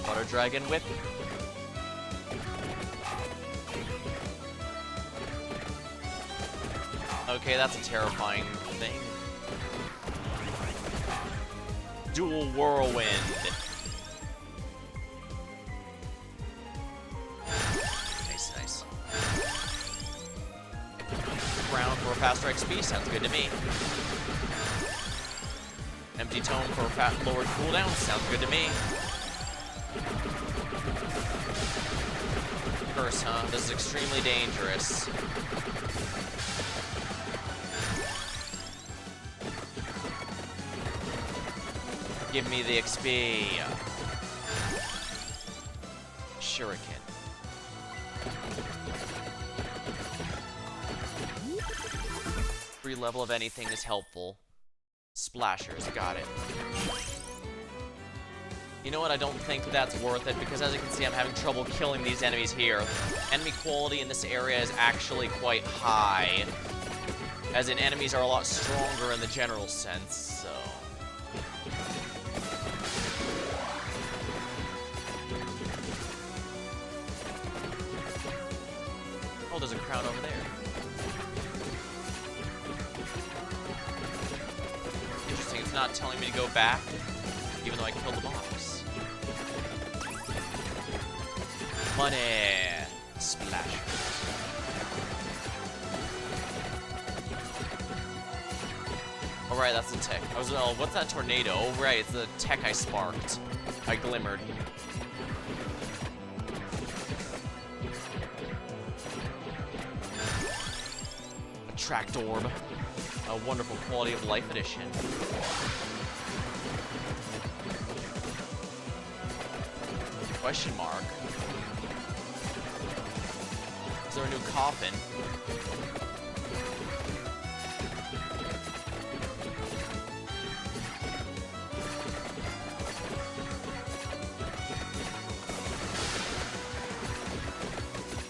[SPEAKER 1] Water Dragon Whip. Okay, that's a terrifying thing. Dual Whirlwind. Nice, nice. Ground for a faster XP, sounds good to me. Empty Tome for a lowered cooldown, sounds good to me. Curse, huh? This is extremely dangerous. Give me the XP. Shuriken. Free level of anything is helpful. Splashers, got it. You know what, I don't think that's worth it, because as you can see, I'm having trouble killing these enemies here. Enemy quality in this area is actually quite high. As in, enemies are a lot stronger in the general sense, so... Oh, there's a crown over there. Interesting, it's not telling me to go back, even though I killed the boss. Money! Splash. Alright, that's the tech. Oh, what's that tornado? Oh, right, it's the tech I sparked. I glimmered. Tracked orb. A wonderful quality of life edition. Question mark. Is there a new coffin?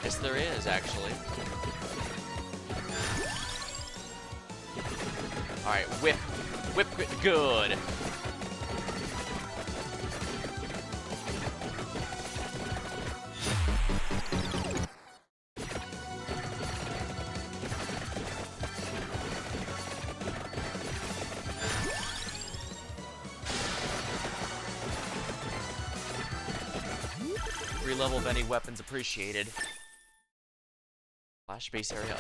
[SPEAKER 1] Yes, there is, actually. Alright, whip. Whip it good. Re-level of any weapons appreciated. Flash base area.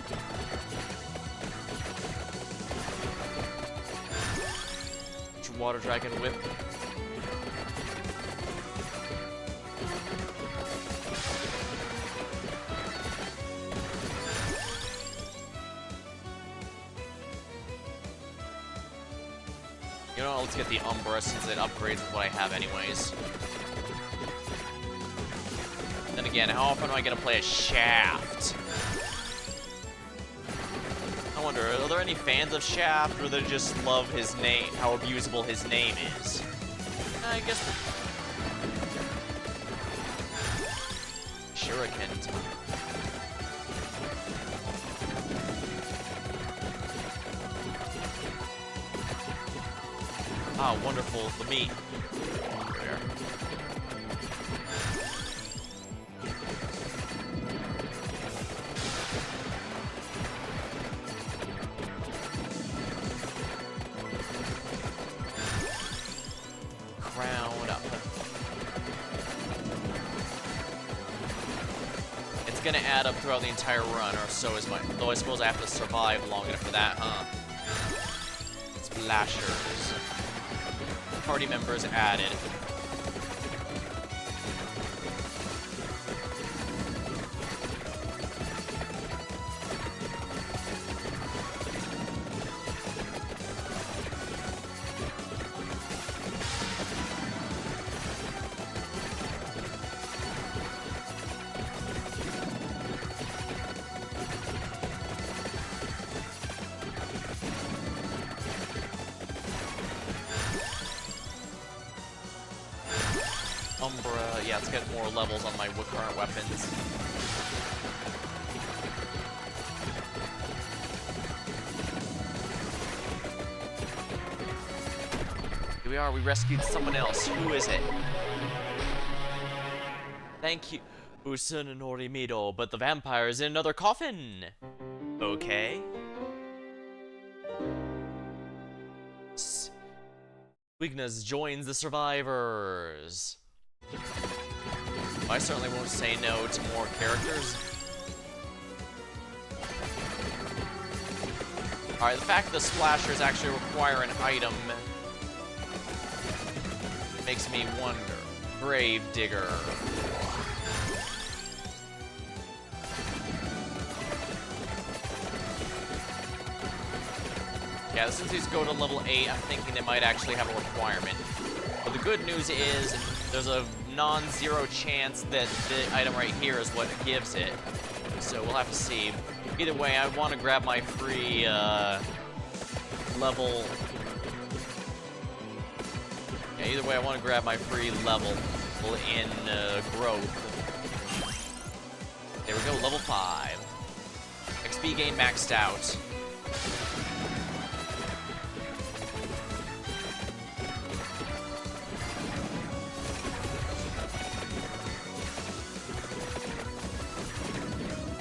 [SPEAKER 1] Water dragon whip. You know, let's get the Umbra since it upgrades with what I have anyways. Then again, how often am I gonna play a Shaft? I wonder, are there any fans of Shaft, or they just love his name, how abusable his name is? I guess... Shuriken. Ah, wonderful, the meat. There. Crown up. It's gonna add up throughout the entire run, or so is mine. Though I suppose I have to survive long enough for that, huh? Splashers. Party members added. Umbra, yeah, let's get more levels on my current weapons. Here we are, we rescued someone else. Who is it? Thank you, Usun and Orimido, but the vampire is in another coffin. Okay. Wignas joins the survivors. I certainly won't say no to more characters. Alright, the fact that the splashers actually require an item makes me wonder. Grave Digger. Yeah, since these go to level 8, I'm thinking they might actually have a requirement. But the good news is, there's a non-zero chance that the item right here is what gives it. So we'll have to see. Either way, I want to grab my free level. Yeah, either way, I want to grab my free level in growth. There we go, level 5. XP gain maxed out.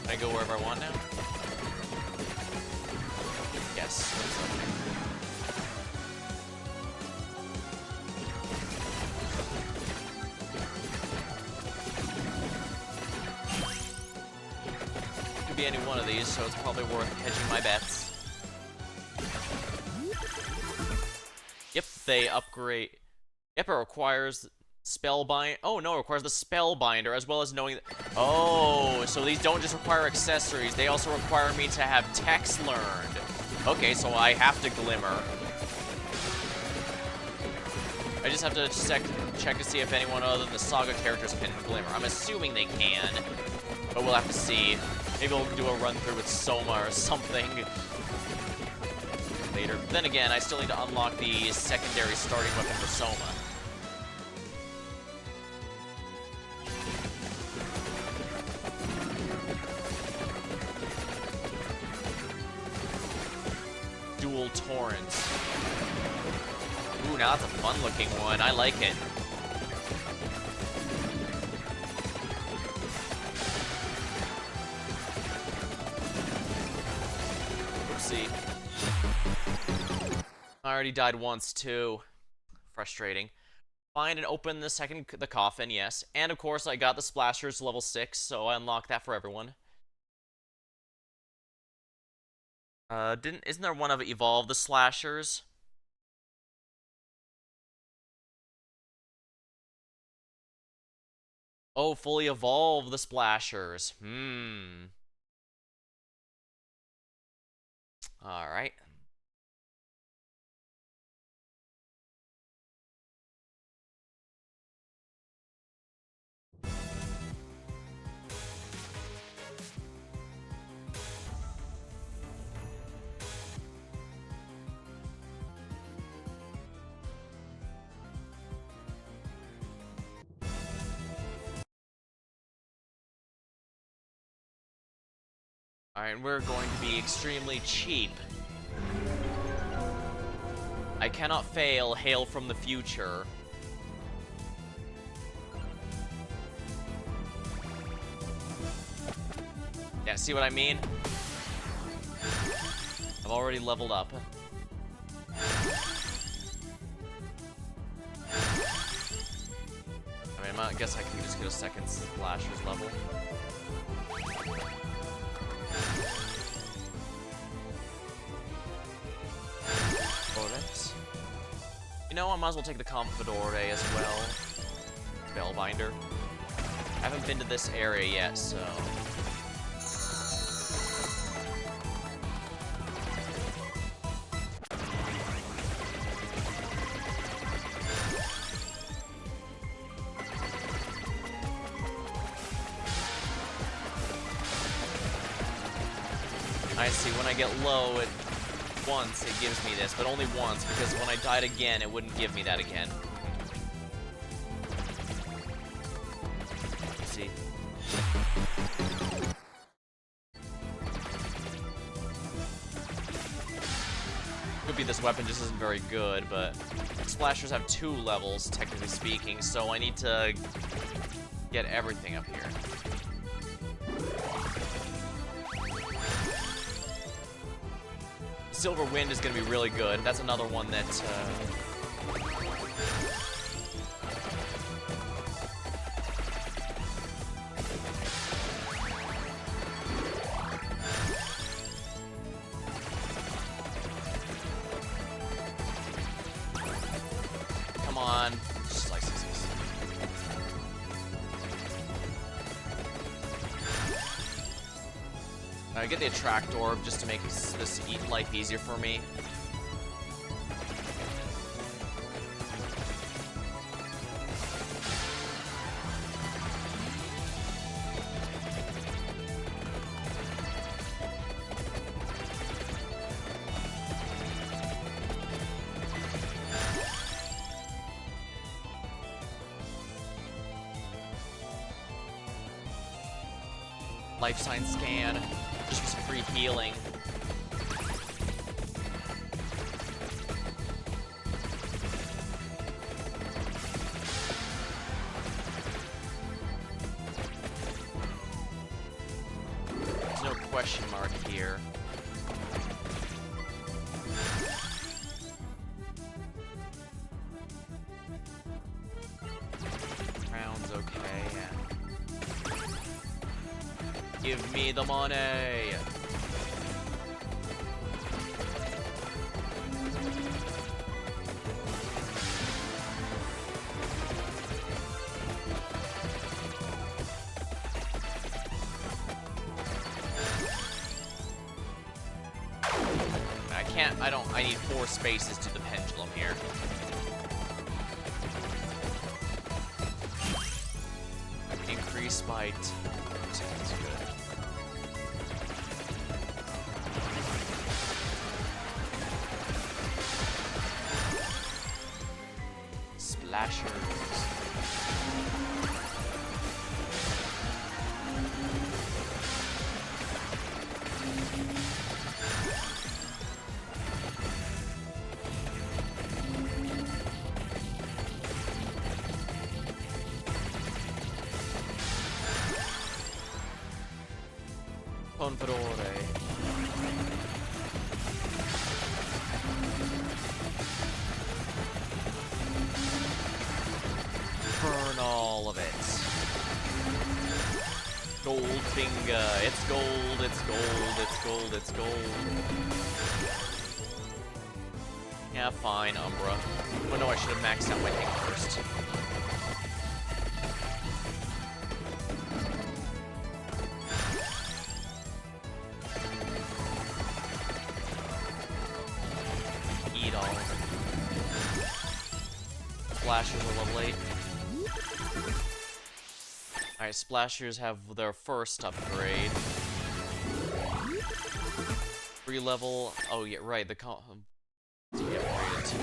[SPEAKER 1] Can I go wherever I want now? Yes. Could be any one of these, so it's probably worth hedging my bets. Yep, they upgrade. Yep, it requires Spellbind. Oh no, it requires the Spellbinder as well as knowing. Oh, so these don't just require accessories; they also require me to have text learned. Okay, so I have to Glimmer. I just have to check to see if anyone other than the Saga characters can Glimmer. I'm assuming they can, but we'll have to see. Maybe we'll do a run through with Soma or something later. Then again, I still need to unlock the secondary starting weapon for Soma. Dual Torrents. Ooh, now that's a fun-looking one. I like it. Oopsie. I already died once, too. Frustrating. Find and open the coffin, yes. And, of course, I got the Splashers level 6, so I unlocked that for everyone. Isn't there one of Evolve the Slashers? Oh, fully evolve the Splashers. Alright. Alright, we're going to be extremely cheap. I cannot fail, hail from the future. Yeah, see what I mean? I've already leveled up. I mean, I guess I can just get a second Slasher's level. You know, I might as well take the Confidore as well. Spellbinder. I haven't been to this area yet, so... I see, when I get low, once it gives me this, but only once, because when I died again, it wouldn't give me that again. See? Could be this weapon just isn't very good, but Splashers have 2 levels, technically speaking, so I need to get everything up here. Silver Wind is going to be really good. That's another one that, Come on. Just like sixes. I get the Attract Orb just to make this life easier for me. Life Sign Scan, just for some free healing. There's no question mark here. Round's okay, yeah. Give me the money! can't, I need 4 spaces to the pendulum here. Increase by 2. That's good. Splashers. Confadore. Burn all of it. Gold finger. It's gold, it's gold, it's gold, it's gold. Yeah, fine, Umbra. Oh no, I should have maxed out my thing first. Eat all. Splashers are level 8. Alright, Splashers have their first upgrade. 3 level. Oh, yeah, right. The to be upgraded too.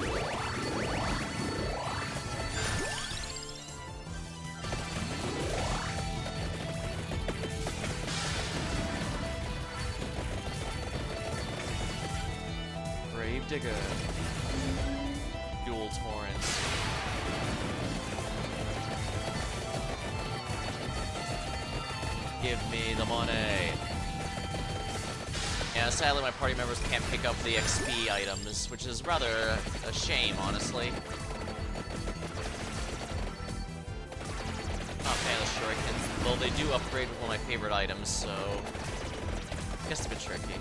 [SPEAKER 1] Gravedigger. Dual Torrents. Give me the money. Yeah, sadly my party members can't pick up the XP items, which is rather a shame, honestly. Not a fan of the shurikens, though they do upgrade with one of my favorite items, so I guess it's a bit tricky.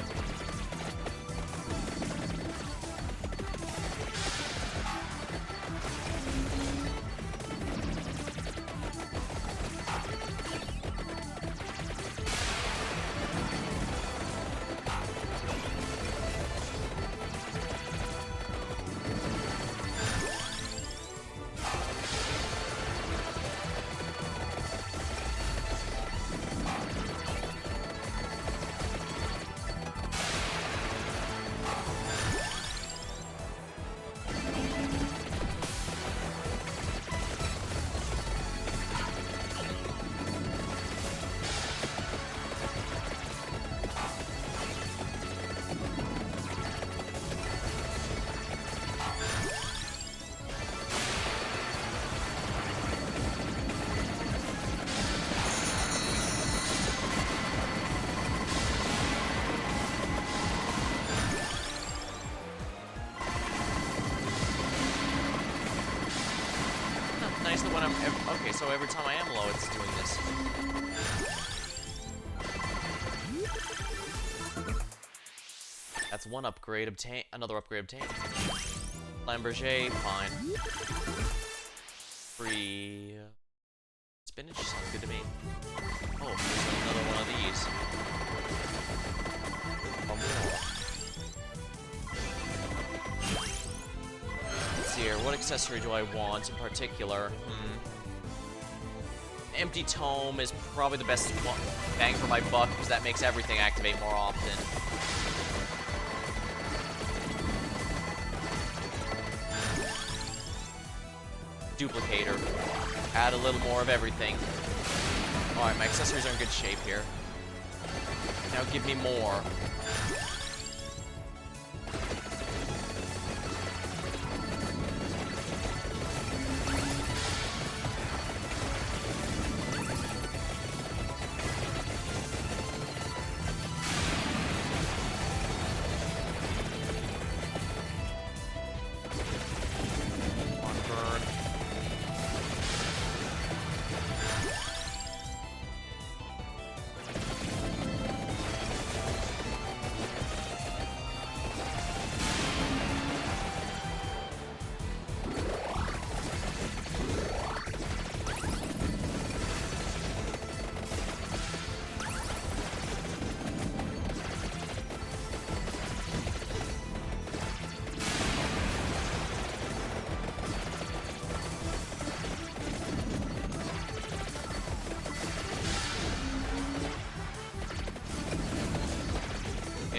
[SPEAKER 1] Nice that when I'm... Okay, so every time I am low, it's doing this. That's one upgrade obtained. Another upgrade obtained. Lamberger, fine. Free... spinach? Sounds good to me. Oh, there's another one of these. One more. Here, what accessory do I want in particular? Empty Tome is probably the best bang for my buck because that makes everything activate more often. Duplicator. Add a little more of everything. Alright, my accessories are in good shape here. Now give me more.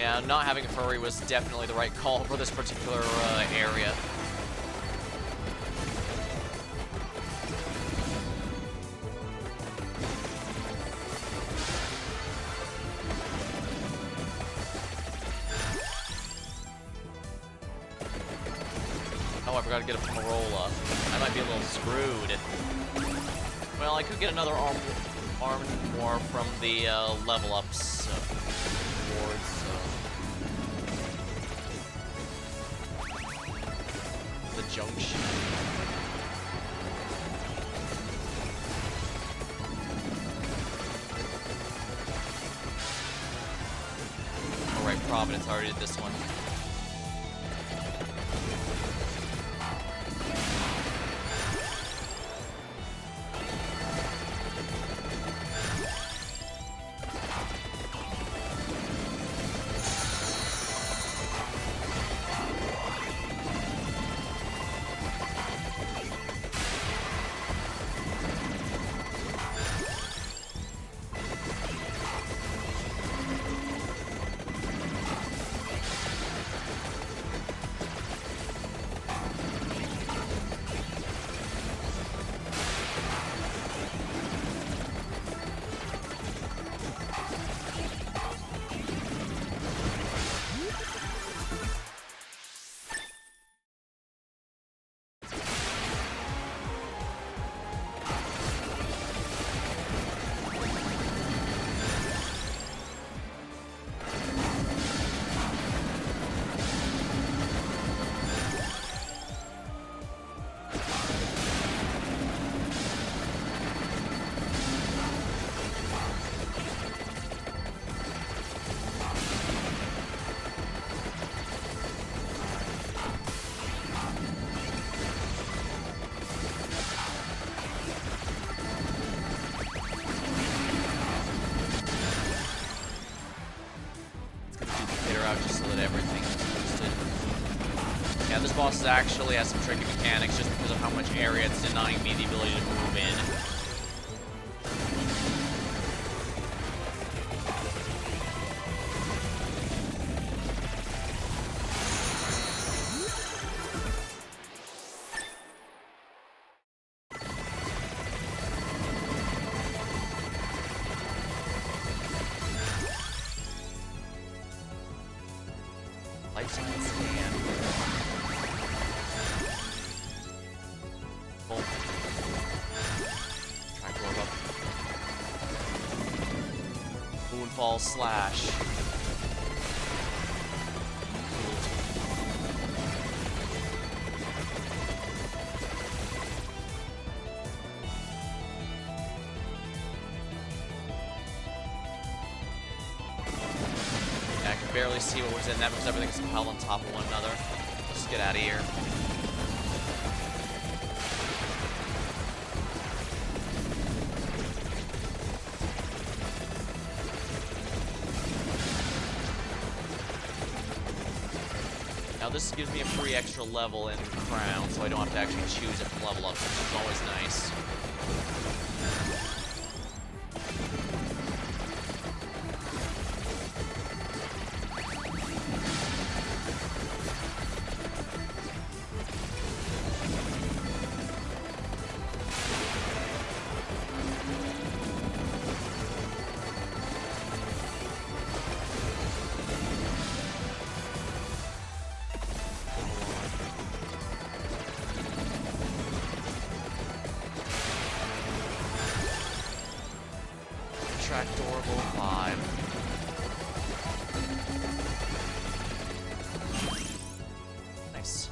[SPEAKER 1] Yeah, not having a furry was definitely the right call for this particular area. Oh, I forgot to get a Morola. I might be a little screwed. Well, I could get another arm more from the level ups rewards. The junction. Alright, Providence already did this one. Just so that everything is boosted. Yeah, this boss actually has some tricky mechanics just because of how much area it's denying me the ability to move in. Life science scan. Bolt. Try to blow up. Moonfall slash. I can barely see what was in that because everything's piled on top of one another. Let's just get out of here. Now this gives me a free extra level in Crown, so I don't have to actually choose it from level ups, which is always nice. Tractorable 5. Nice.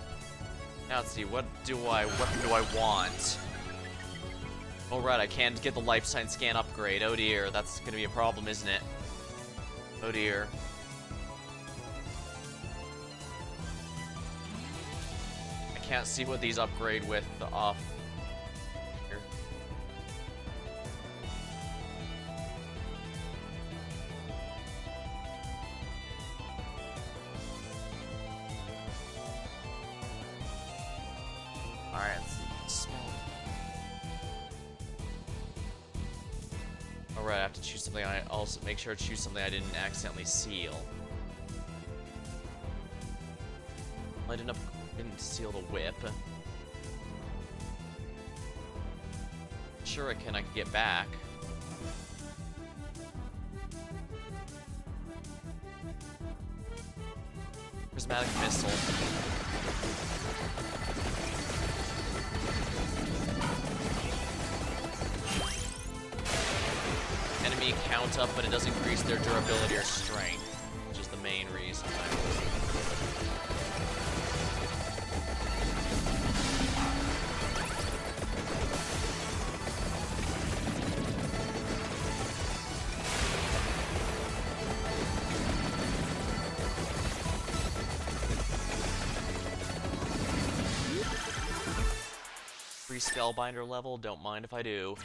[SPEAKER 1] Now let's see, what weapon do I want? Oh right, I can't get the life science scan upgrade. Oh dear, that's gonna be a problem, isn't it? Oh dear. I can't see what these upgrade with off. Alright, let's see. Alright, I have to choose something. I also make sure to choose something I didn't accidentally seal. didn't steal the whip. Shuriken I could get back. Prismatic missile. Enemy count up, but it does increase their durability or strength, which is the main reason. Free Spellbinder level, don't mind if I do.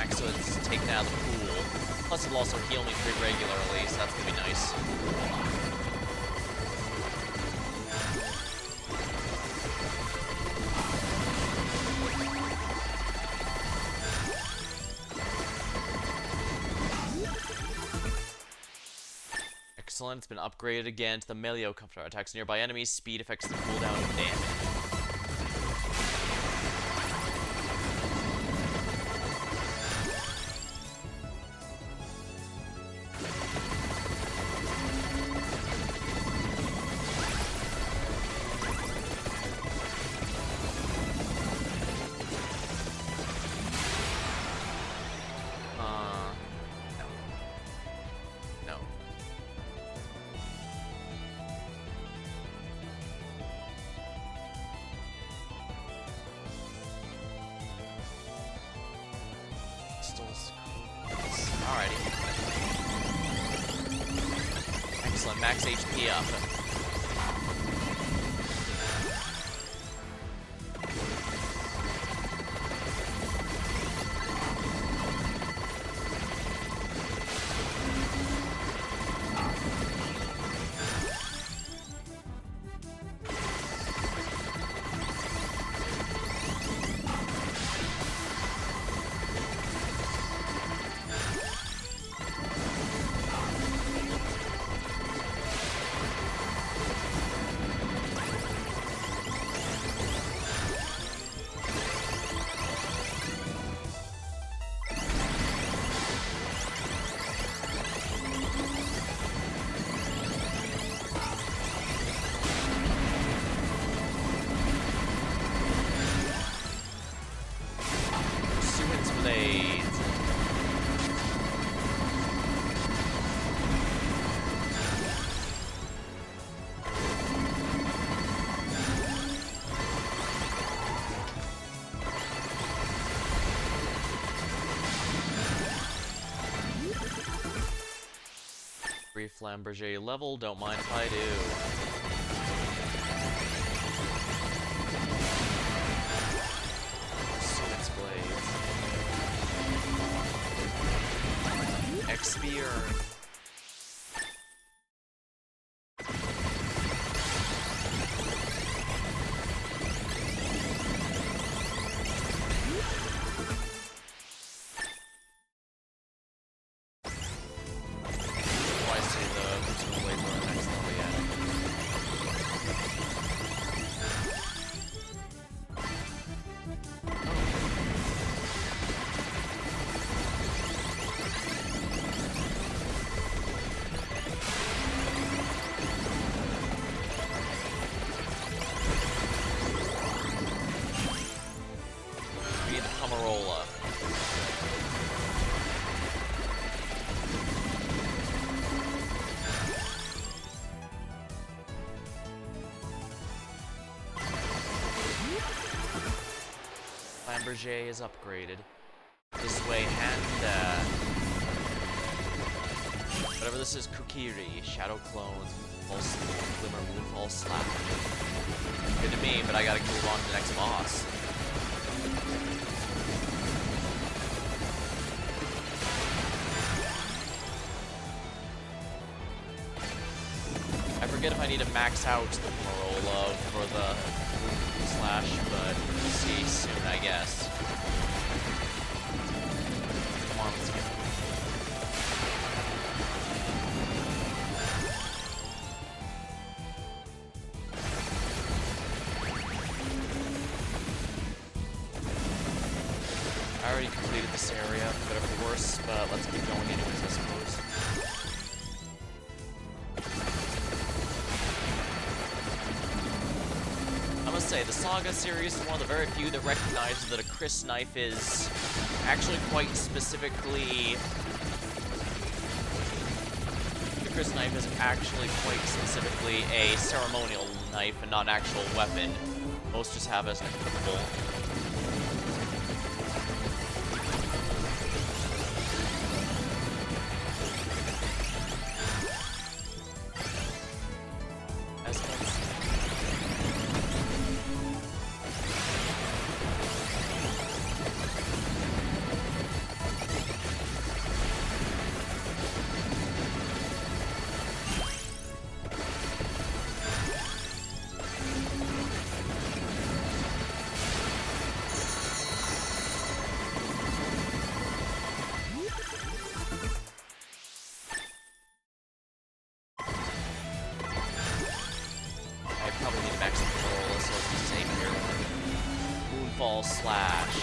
[SPEAKER 1] So it's taken out of the pool. Plus it'll also heal me pretty regularly, so that's gonna be nice. Excellent, it's been upgraded again to the melee comfort. Attacks nearby enemies, speed affects the cooldown of damage. Alrighty. Excellent, max HP up. Free Flamberger level, don't mind if I do. Suet's Blade. X-Spear. Amarola. Lamberger is upgraded. This way, hand, whatever this is, Kukiri, Shadow Clones, Pulse, Glimmer, Moonfall, Slap. Good to me, but I gotta move on to the next boss. I forget if I need to max out the Marola for the slash, but we'll see soon, I guess. Come on, let's get it. I already completed this area, whatever the worst, but let's keep going anyways, I suppose. I must say, the Saga series is one of the very few that recognizes that a Chris knife is actually quite specifically... The Chris knife is actually quite specifically a ceremonial knife and not an actual weapon. Most just have as an equipable. Moonfall Slash.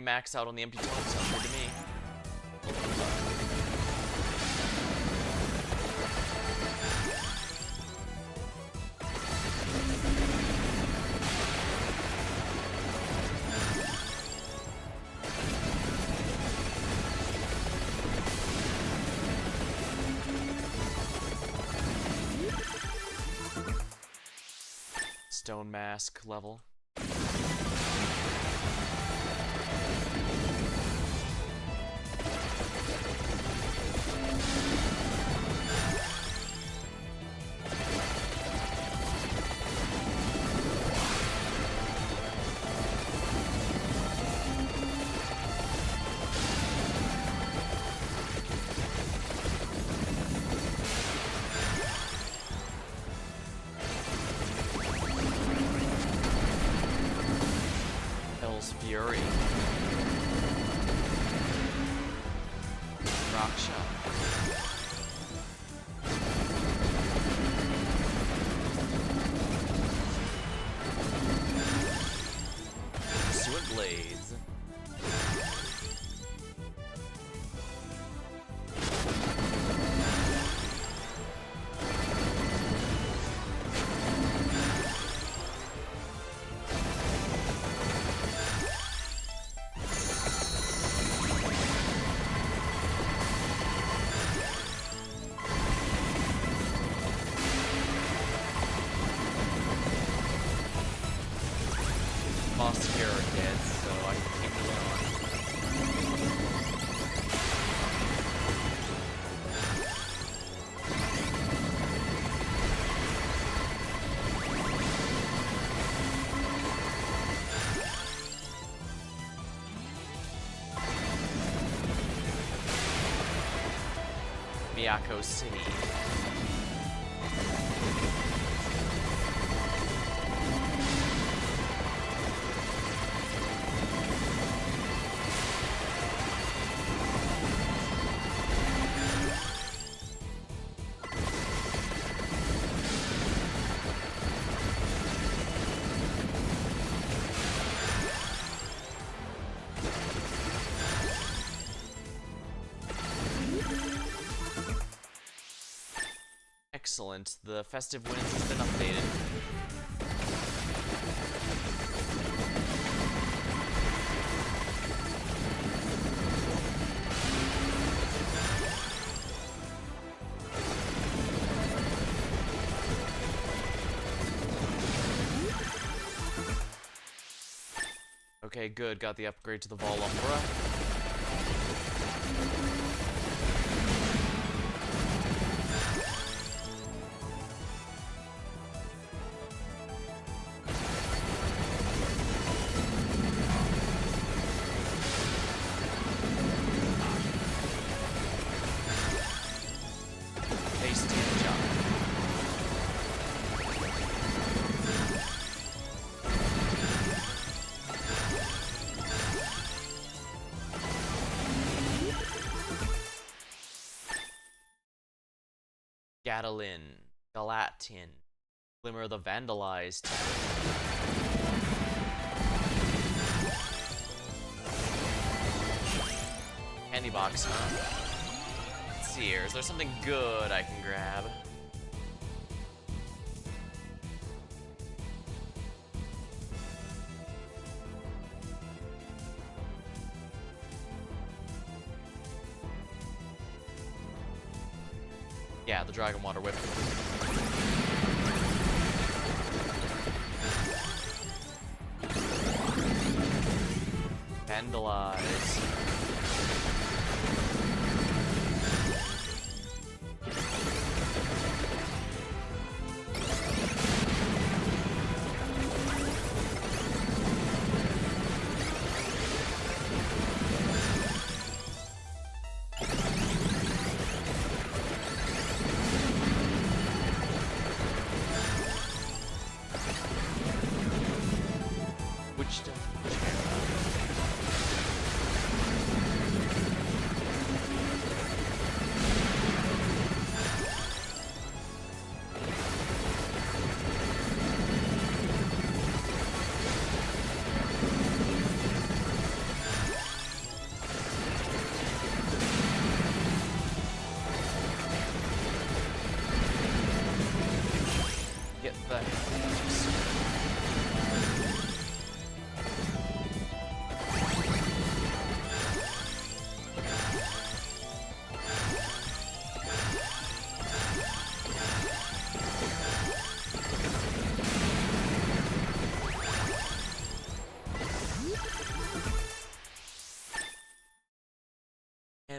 [SPEAKER 1] Max out on the empty tome, sounds good to me. Stone Mask level. Fury. Rock Shot. Pursuant Blades. Miyako City. Excellent. The festive winds has been updated. Okay, good. Got the upgrade to the Volumbra. Gatalin, Galatin, Glimmer the Vandalized. Candy box, huh? Let's see here, is there something good I can grab? Yeah, the Dragon Water Whip. Vandalize.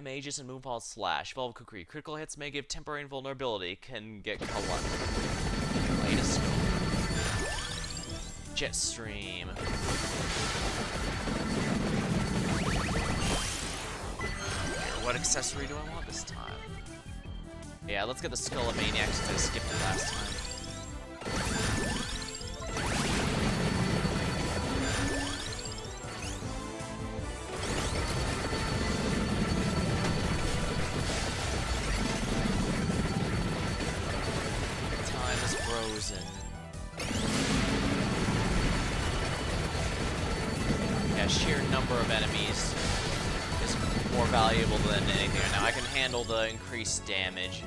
[SPEAKER 1] Aegis and Moonfall Slash. Evolve Kukri. Critical hits may give temporary invulnerability. Can get Kaleidoscope. Jetstream. What accessory do I want this time? Yeah, let's get the Skull of Maniacs since I skipped it last time. Yeah, sheer number of enemies is more valuable than anything right now. I can handle the increased damage.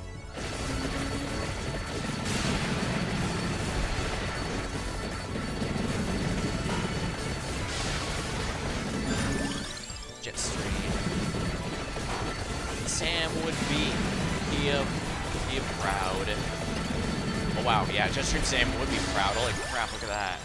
[SPEAKER 1] Jetstream. Sam would be proud. Oh wow, yeah, Jetstream Sam would be proud. Holy crap, look at that.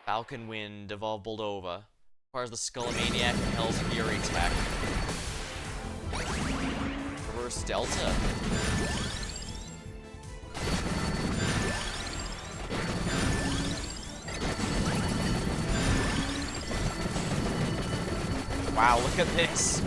[SPEAKER 1] Falcon Wind, Evolve Moldova. Requires the Skull of Maniac and Hell's Fury tech. boost Delta. Wow, look at this.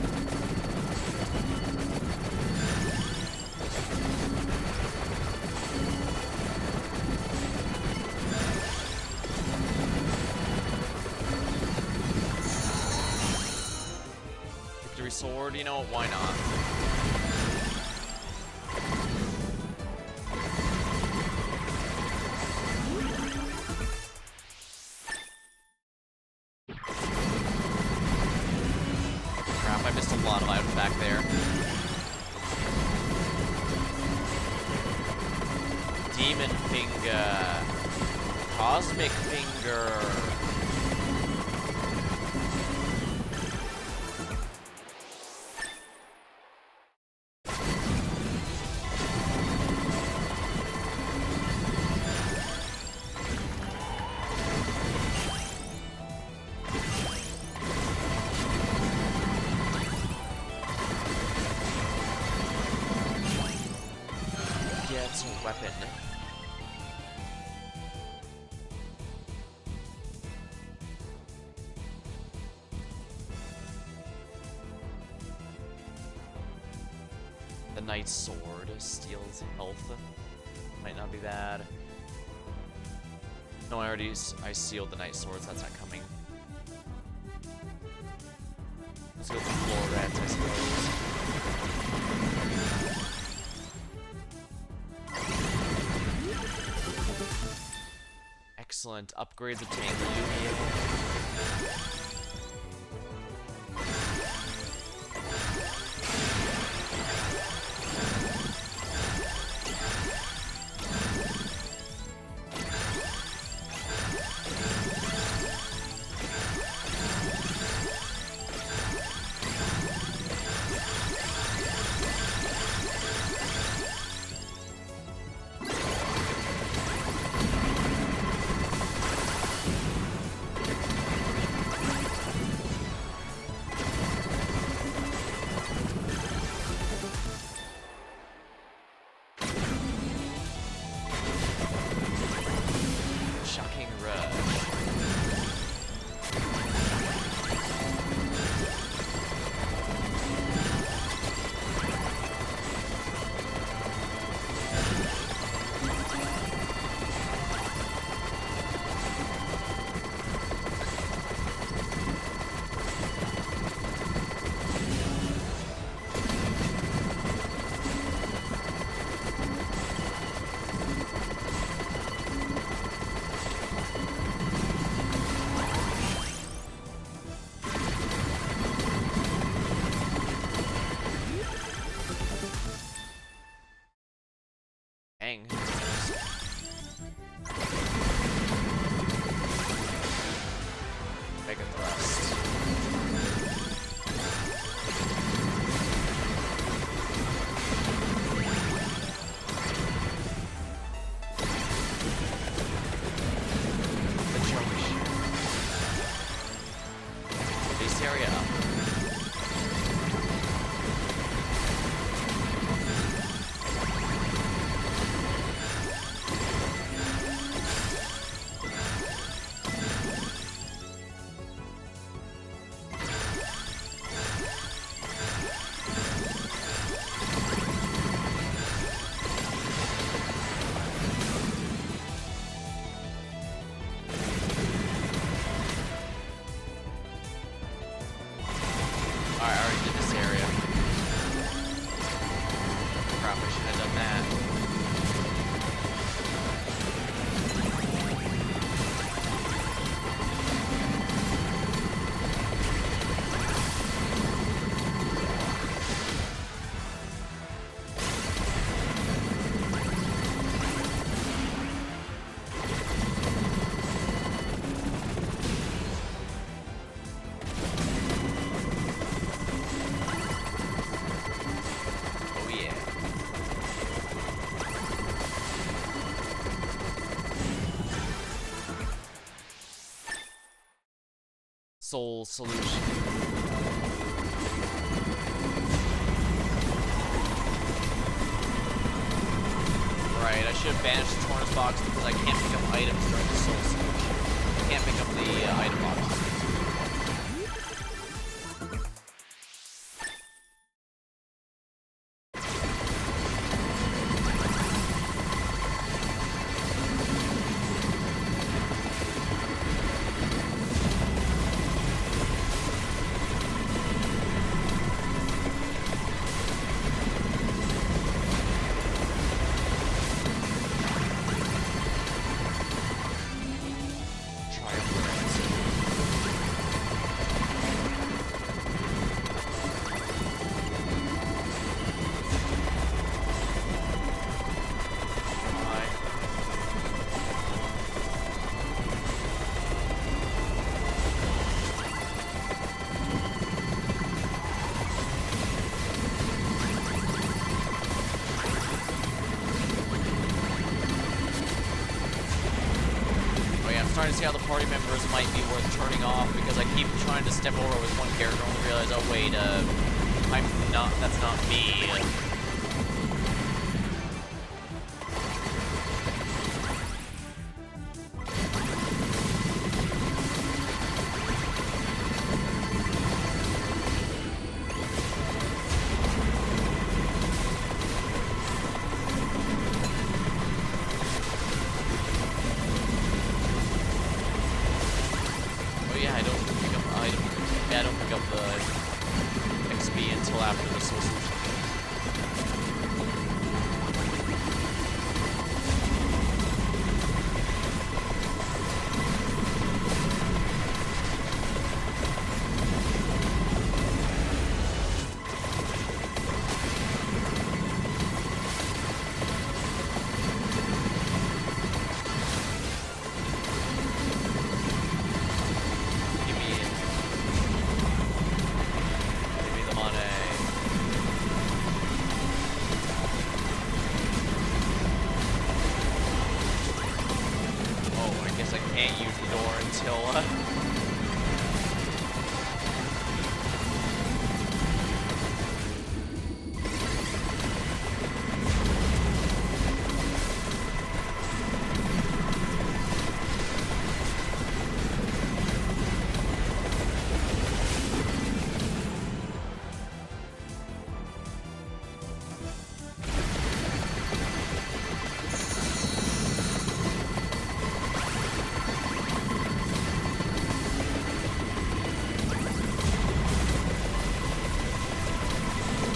[SPEAKER 1] Victory sword, you know what, why not? Crap, I missed a lot of items back there. Demon Finger. Cosmic Finger. Get a weapon. The Knight's Sword steals health. Might not be bad. No, I sealed the Knight's Sword, so that's not coming. Let's go with the floor rats, I suppose. Excellent. Upgrades obtained. Shocking Rush. Dang. Mega Thrust. The Church. Base area up. Alright, I already did this area. Crap, I should have done that. Soul Solution. banish the Tornus box because I can't pick up items during the soul switch. I can't pick up the item boxes. Trying to see how the party members might be worth turning off because I keep trying to step over with one character and realize, oh wait, that's not me. I don't pick up the XP until after the soul switch.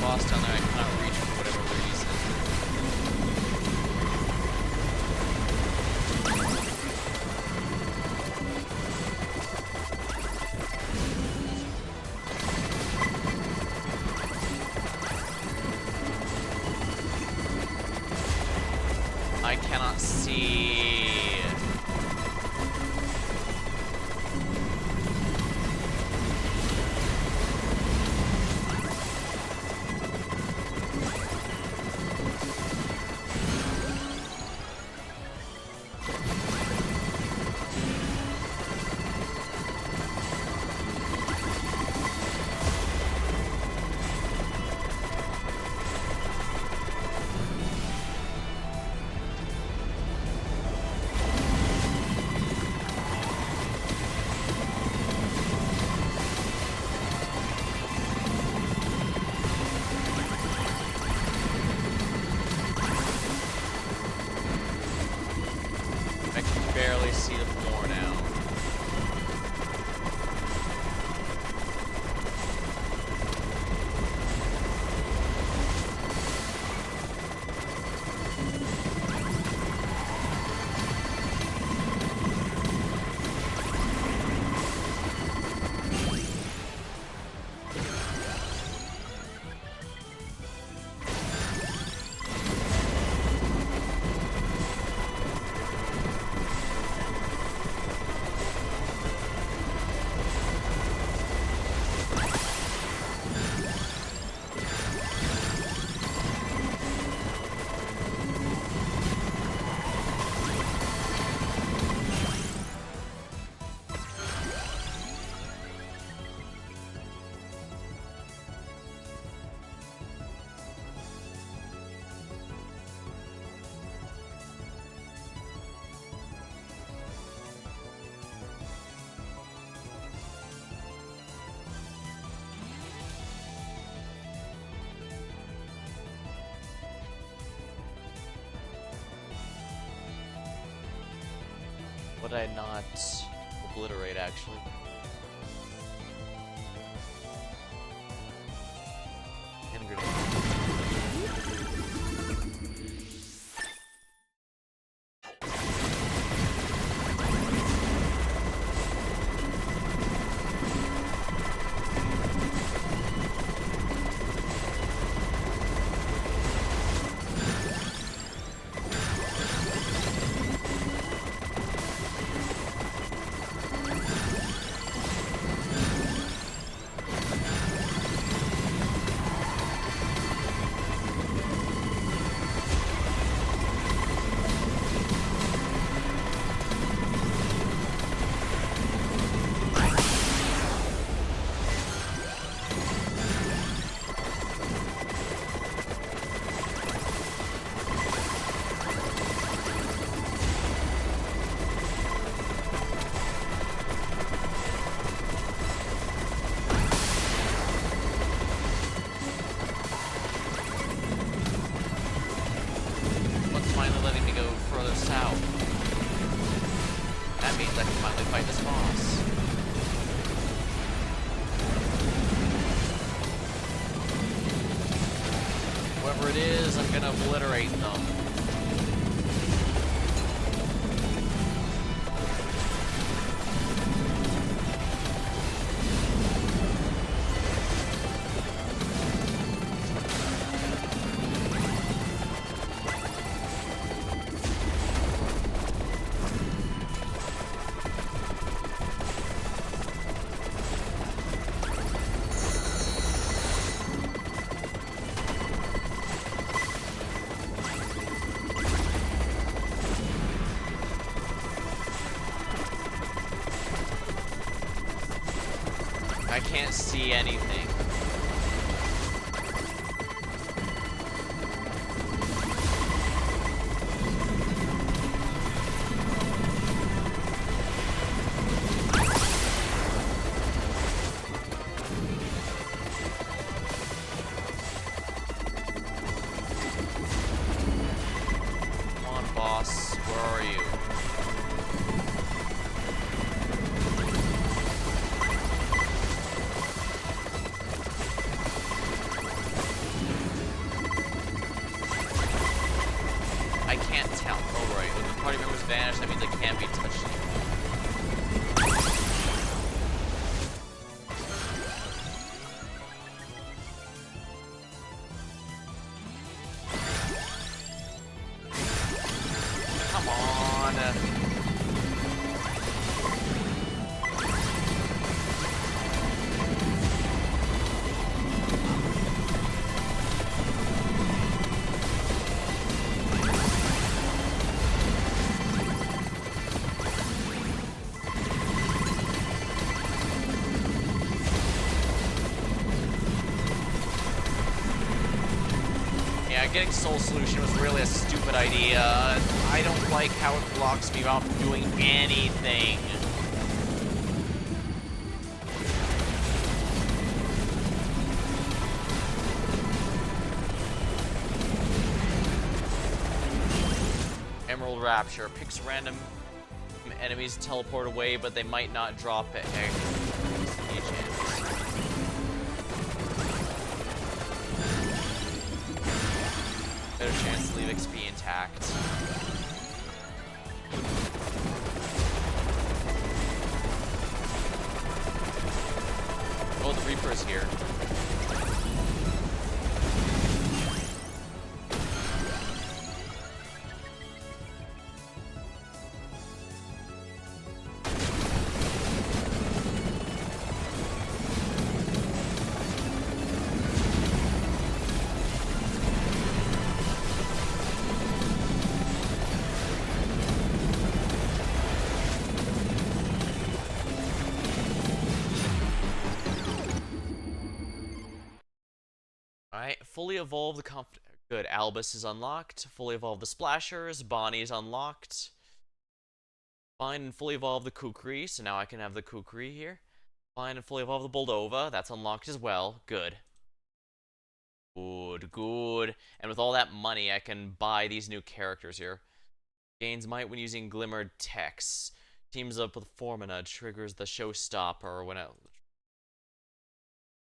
[SPEAKER 1] Boss down there I cannot reach for whatever reason. I cannot see. What did I not obliterate, actually? Hand grenade. Finally letting me go further south. That means I can finally fight this boss. Whoever it is, I'm gonna obliterate them. I can't see anything. Come on, boss. Where are you? I can't tell. Oh, right. When the party members vanish, that means they can't be touched anymore. Come on. Yeah, getting Soul Solution was really a stupid idea. I don't like how it blocks me off from doing anything. Emerald Rapture picks random enemies teleport away, but they might not drop it. Better chance to leave XP intact. Oh, the Reaper is here. Alright, fully evolve the Good, Albus is unlocked. Fully evolve the Splashers. Bonnie is unlocked. Find and fully evolve the Kukri, so now I can have the Kukri here. Find and fully evolve the Boldova, that's unlocked as well. Good. Good, good. And with all that money, I can buy these new characters here. Gains might when using Glimmered Text. Teams up with Formina, triggers the showstopper when it.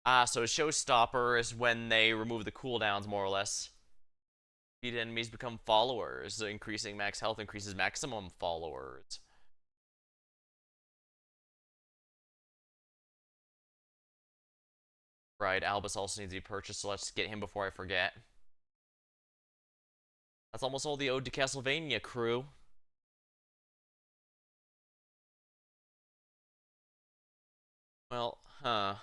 [SPEAKER 1] So showstopper is when they remove the cooldowns, more or less. Defeated enemies become followers. Increasing max health increases maximum followers. Right, Albus also needs to be purchased, so let's get him before I forget. That's almost all the Ode to Castlevania crew. Well, huh.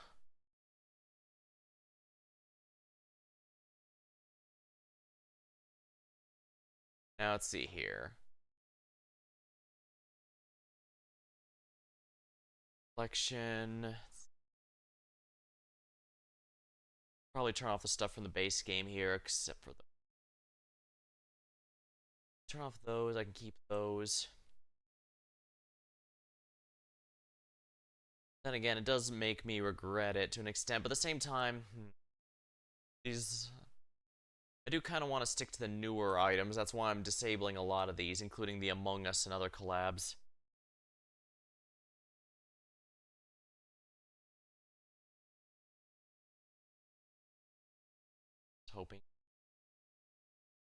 [SPEAKER 1] Now let's see here. Collection. Probably turn off the stuff from the base game here, except for the. Turn off those, I can keep those. Then again, it does make me regret it to an extent, but at the same time, these. I do kind of want to stick to the newer items, that's why I'm disabling a lot of these, including the Among Us and other collabs. Hoping.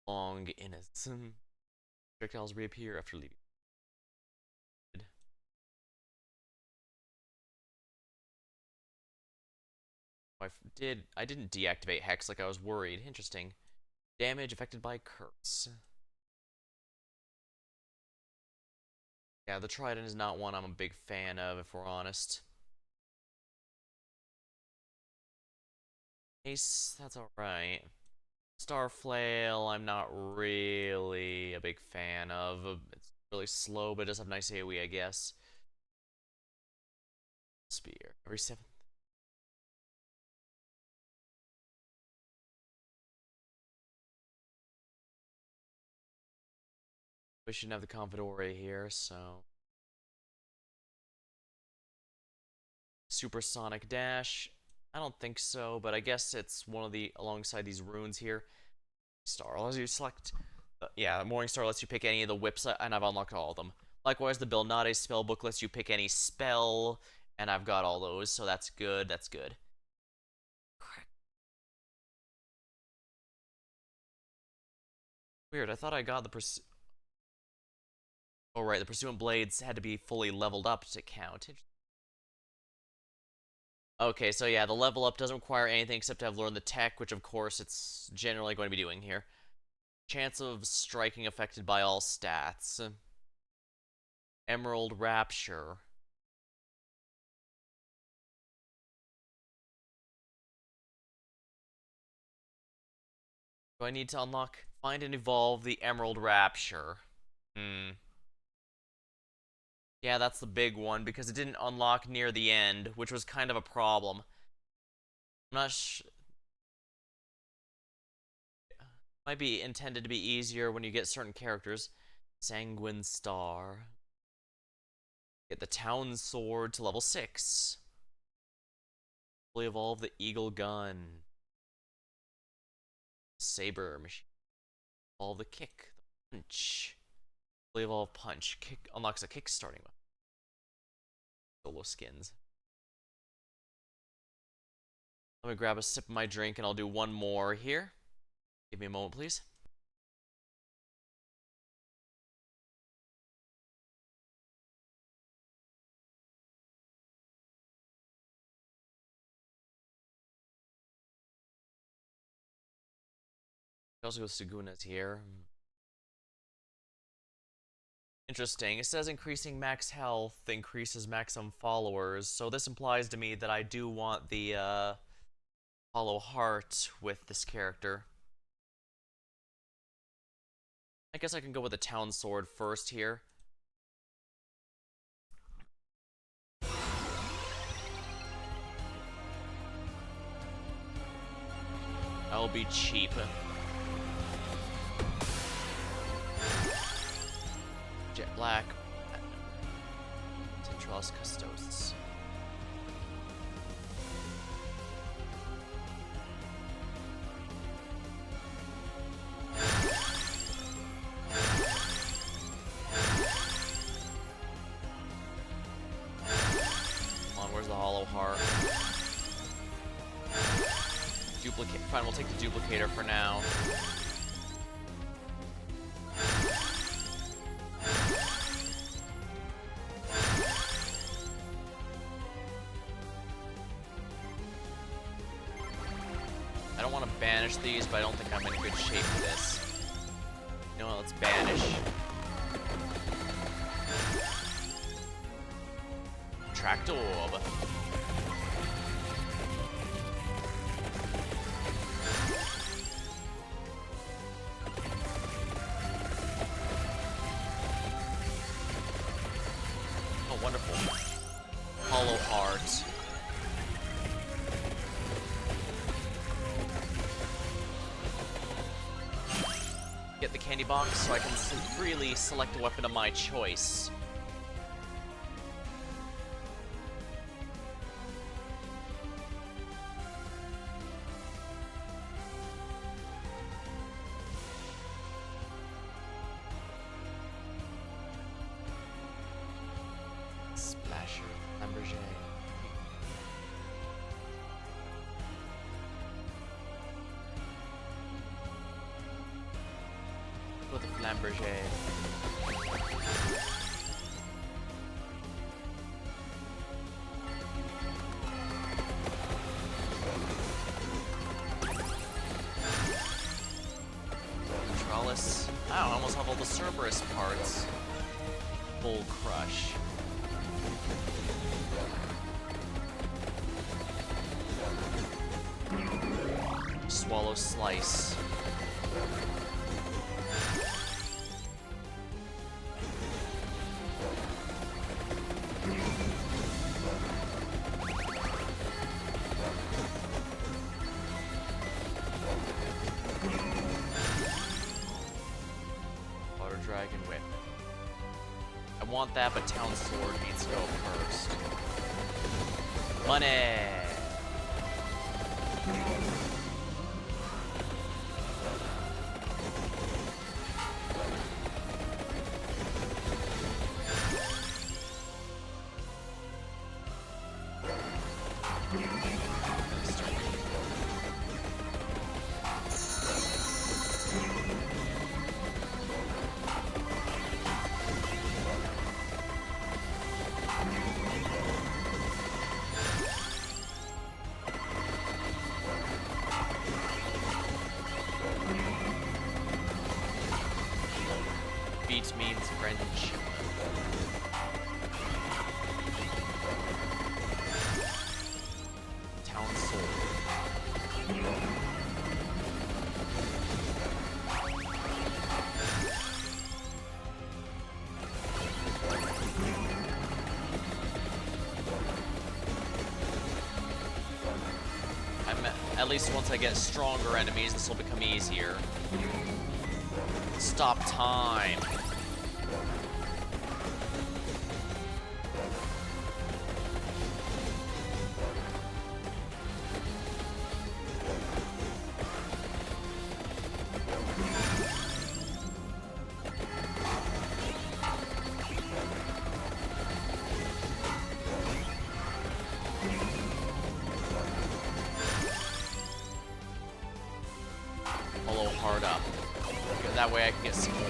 [SPEAKER 1] Long innocent. Projectiles reappear after leaving. I didn't deactivate Hex like I was worried. Interesting. Damage affected by curse. Yeah, the Trident is not one I'm a big fan of, if we're honest. Ace, that's alright. Starflail, I'm not really a big fan of. It's really slow, but it does have nice AoE, I guess. Spear. Every 7th. We shouldn't have the Confidore here, so. Supersonic Dash. I don't think so, but I guess it's one of the alongside these runes here. Star allows you to select. Yeah, Morningstar lets you pick any of the whips, and I've unlocked all of them. Likewise, the Bilnade spellbook lets you pick any spell, and I've got all those, so that's good. That's good. Weird. I thought I got the Oh right, the Pursuant Blades had to be fully leveled up to count. Okay, so yeah, the level up doesn't require anything except to have learned the tech, which of course it's generally going to be doing here. Chance of striking affected by all stats. Emerald Rapture. Do I need to unlock? Find and evolve the Emerald Rapture. Hmm. Yeah, that's the big one, because it didn't unlock near the end, which was kind of a problem. I'm not sure. Might be intended to be easier when you get certain characters. Sanguine Star. Get the Town Sword to level 6. Fully evolve the Eagle Gun. Saber Machine. Evolve the Kick. The Punch. Fully evolve Punch. Kick unlocks a kick starting weapon. Solo skins. Let me grab a sip of my drink and I'll do one more here. Give me a moment, please. Also go Suguna's here. Interesting. It says increasing max health increases maximum followers, so this implies to me that I do want the Hollow Heart with this character. I guess I can go with the Town Sword first here. I'll be cheap. Jet Black. Centralis Custos. duplicator for now. I don't want to banish these, but I don't think I'm in good shape for this. You know what, let's banish. Tracked orb. Oh, wonderful. Hollow heart. Get the candy box so I can freely select a weapon of my choice. Splasher, Lamberger. With the Lamberger. Trellis. Wow, I almost have all the Cerberus parts. Bull Crush. Swallow Slice. Water Dragon Whip. I want that, but Town Sword needs to go first. Money! Beats means friendship. Town Sword. At least once I get stronger enemies, this will become easier. Stop time. A little hard up. That way I can get some more.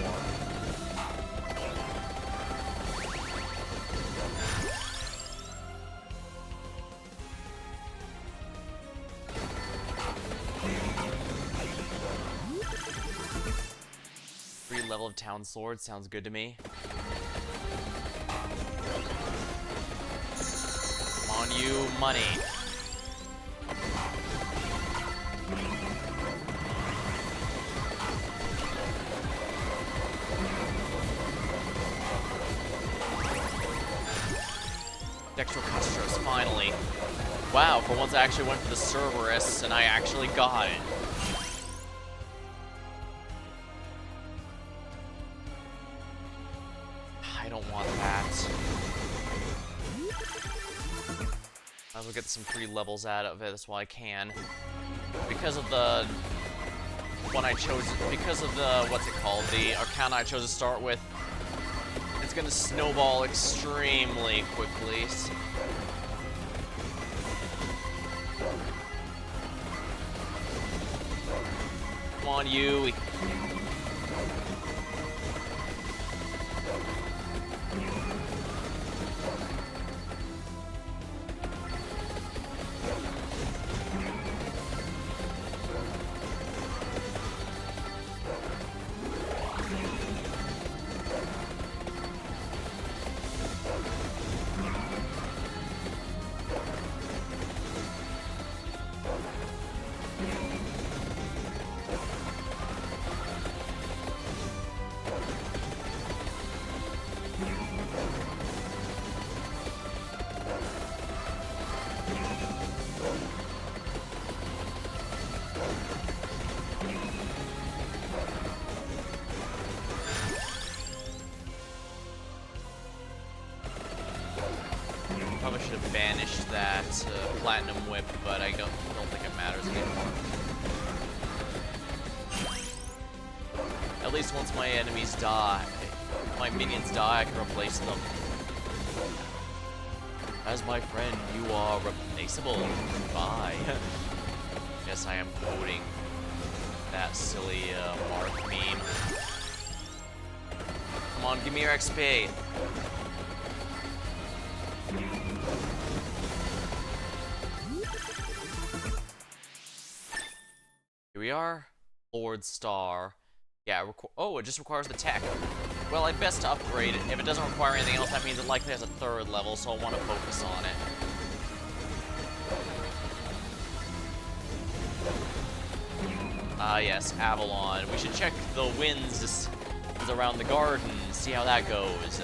[SPEAKER 1] Free level of Town Sword sounds good to me. Come on, you money. Dextrocastros, finally. Wow, for once I actually went for the Cerberus, and I actually got it. I don't want that. I will get some free levels out of it, that's why I can. Because of the one I chose, because of the, what's it called, the account I chose to start with, it's gonna snowball extremely quickly. Come on, you. Probably should have banished that platinum whip, but I don't think it matters anymore. At least once my enemies die, my minions die, I can replace them. As my friend, you are replaceable. Bye. Yes, I am quoting that silly Mark meme. Come on, give me your XP. Here we are. Lord Star. Yeah, oh, it just requires the tech. Well, I'd best to upgrade it. If it doesn't require anything else, that means it likely has a 3rd level, so I'll want to focus on it. Ah, yes, Avalon. We should check the winds around the garden, see how that goes.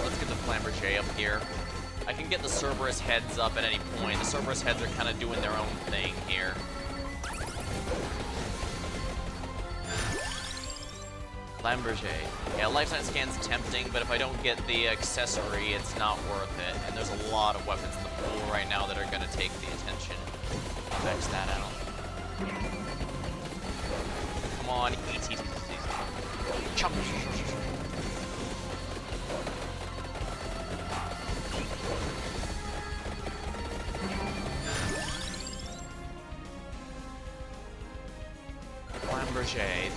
[SPEAKER 1] Let's get the Flamberge up here. I can get the Cerberus heads up at any point. The Cerberus heads are kind of doing their own thing here. Flamberge. Yeah, lifetime scan's tempting, but if I don't get the accessory, it's not worth it. And there's a lot of weapons in the pool right now that are going to take the attention. I'll vex that out. Come on, eat. Chomp.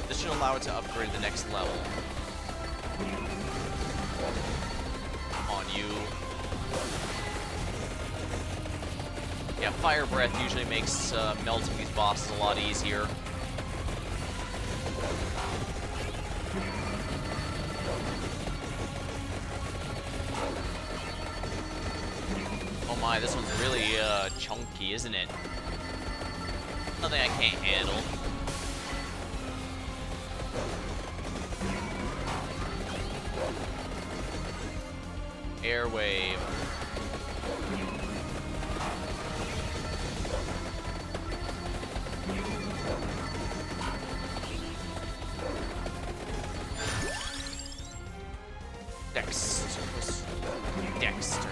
[SPEAKER 1] This should allow it to upgrade the next level. Come on, you. Yeah, Fire Breath usually makes melting these bosses a lot easier. Oh my, this one's really chunky, isn't it? Nothing I can't handle. Airwave. Dexter.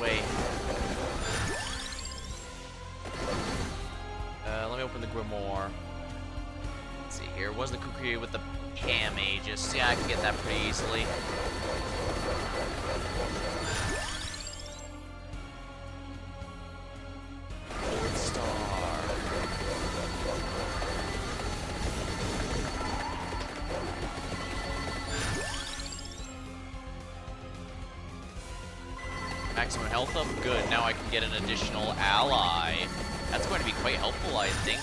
[SPEAKER 1] Way. Let me open the Grimoire. Let's see here. Was the Kukri with the Cam Aegis? Yeah, I can get that pretty easily. Lord Star. Maximum health up? Good. Now I can get an additional ally. That's going to be quite helpful, I think.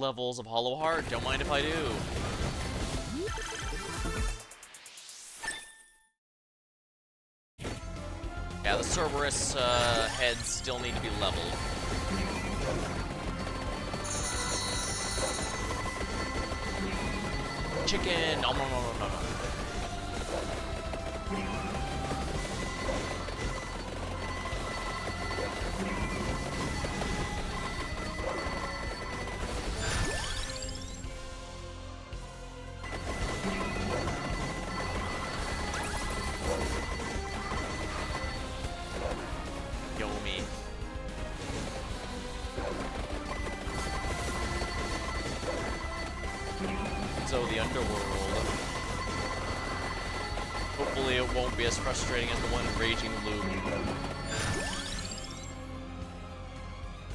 [SPEAKER 1] levels of Hollow Heart. Don't mind if I do. Yeah, the Cerberus heads still need to be leveled. Chicken! No, no, no, no, no, no. Yomi. So the underworld. Hopefully it won't be as frustrating as the one in Raging Loop.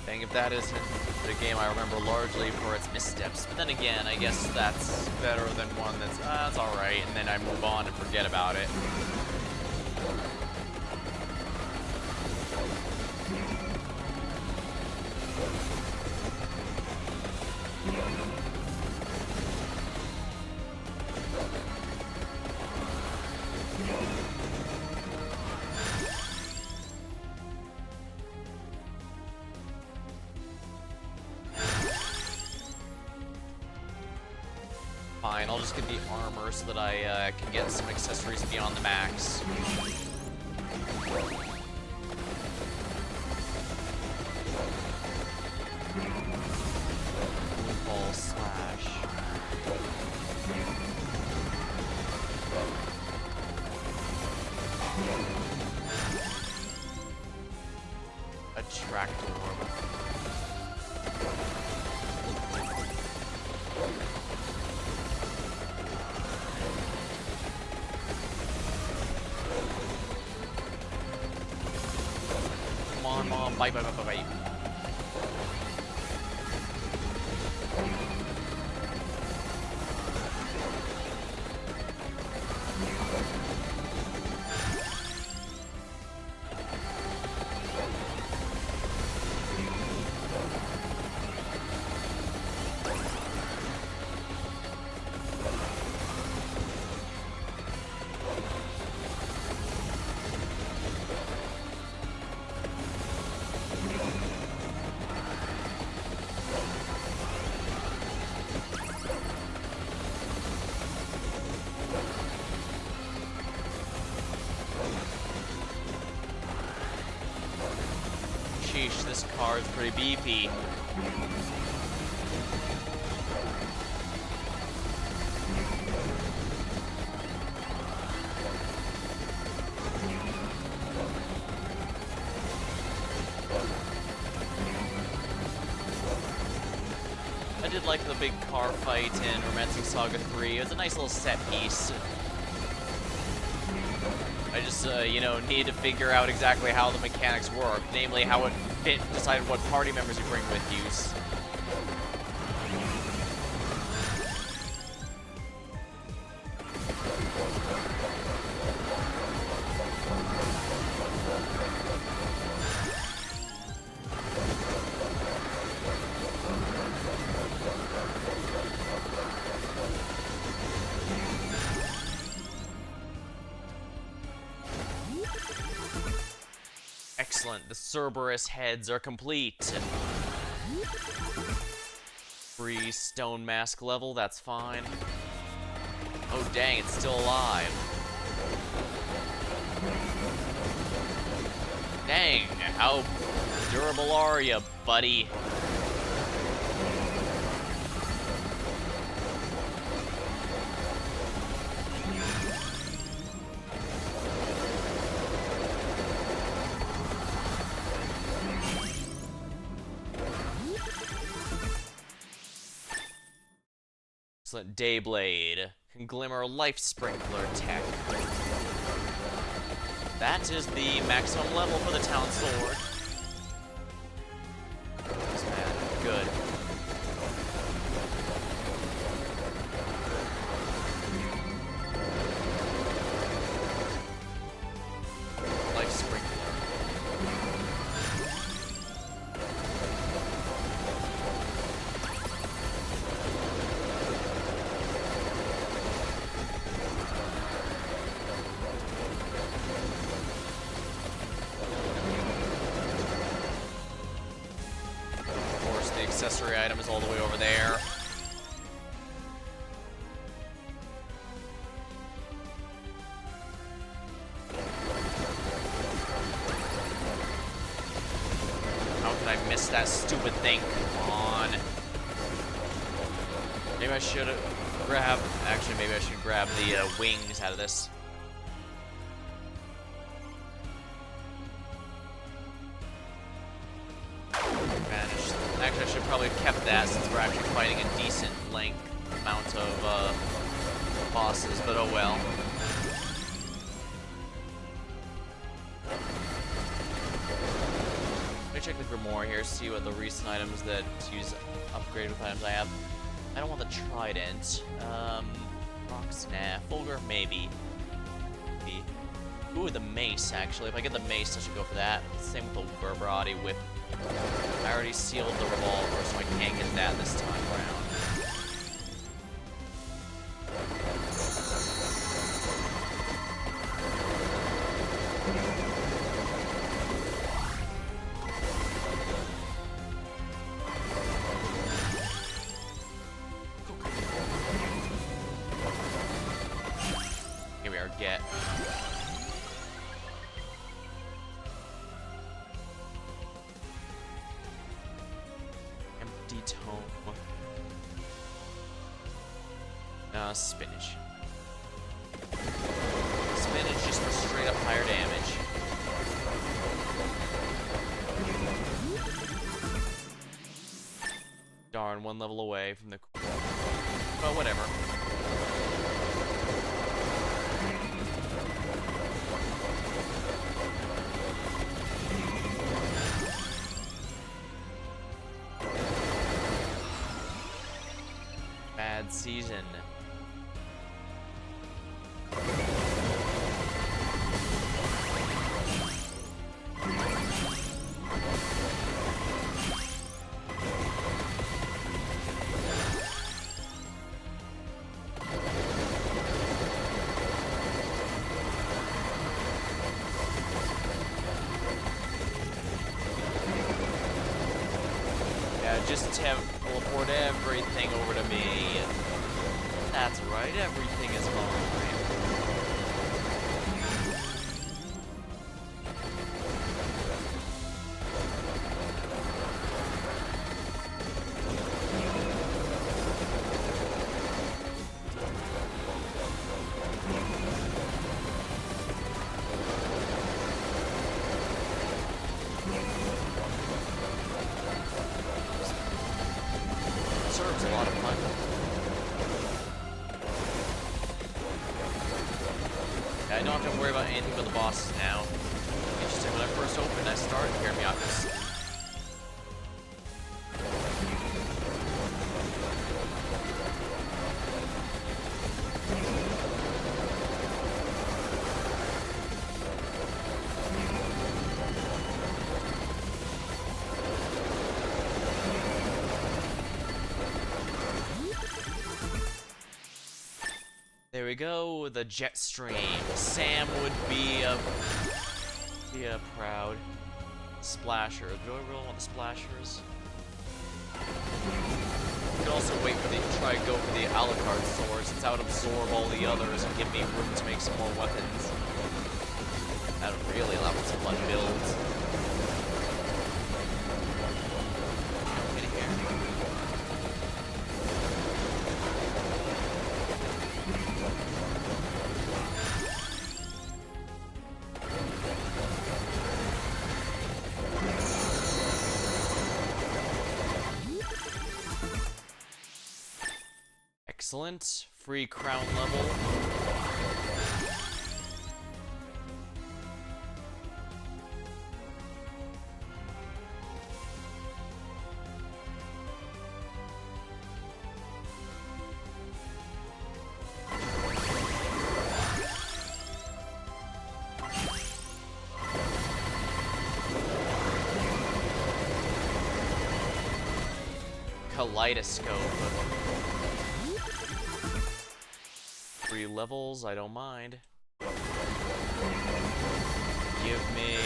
[SPEAKER 1] Dang, if that isn't the game I remember largely for its missteps. But then again, I guess that's better than one that's alright, and then I move on and forget about it. Fine, I'll just get the armor so that I can get some accessories beyond the max. Ball slash. Attract orb. Come on, Mom. Bye, bye, bye, bye, bye. Sheesh, this card's pretty beefy. I did like the big car fight in Romancing Saga 3. It was a nice little set piece. I just, you know, need to figure out exactly how the mechanics work, namely how it decided what party members you bring with you. Excellent, the Cerberus heads are complete. Free stone mask level, that's fine. Oh dang, it's still alive. Dang, how durable are you, buddy? Excellent, Dayblade. Glimmer Life Sprinkler tech. That is the maximum level for the Town Sword. This man, good. Life Sprinkler. accessory item is all the way over there. How could I miss that stupid thing? Come on. Maybe I should grab... Actually, maybe I should grab the wings out of this. Vanished. Actually, I should probably have kept that since we're actually fighting a decent length amount of bosses, but oh well. Let me check the Grimoire here, see what the recent items that use upgrade with items I have. I don't want the Trident. Rocks, nah. Fulgur, maybe. Ooh, the Mace, actually. If I get the Mace, I should go for that. Same with the Verbrati Whip. I already sealed the Revolver, so I can't get that this time around. Here we are, get. Empty tome. Spinach. Spinach just for straight up higher damage. Darn, one level away from the... But whatever. Bad season. Just teleport everything over to me. That's right, everything is mine. Serves a lot of fun. Yeah, I don't have to worry about anything but the bosses now. Interesting, when I first opened, I started Hermiakis. There we go, the jet stream. Sam would be proud. Splashers. Do I really want the splashers? You can also wait for the try and go for the a la carte sword, since that would absorb all the others and give me room to make some more weapons. That would really allow me some fun builds. Excellent. Free crown level. Kaleidoscope. 3 levels, I don't mind. Give me...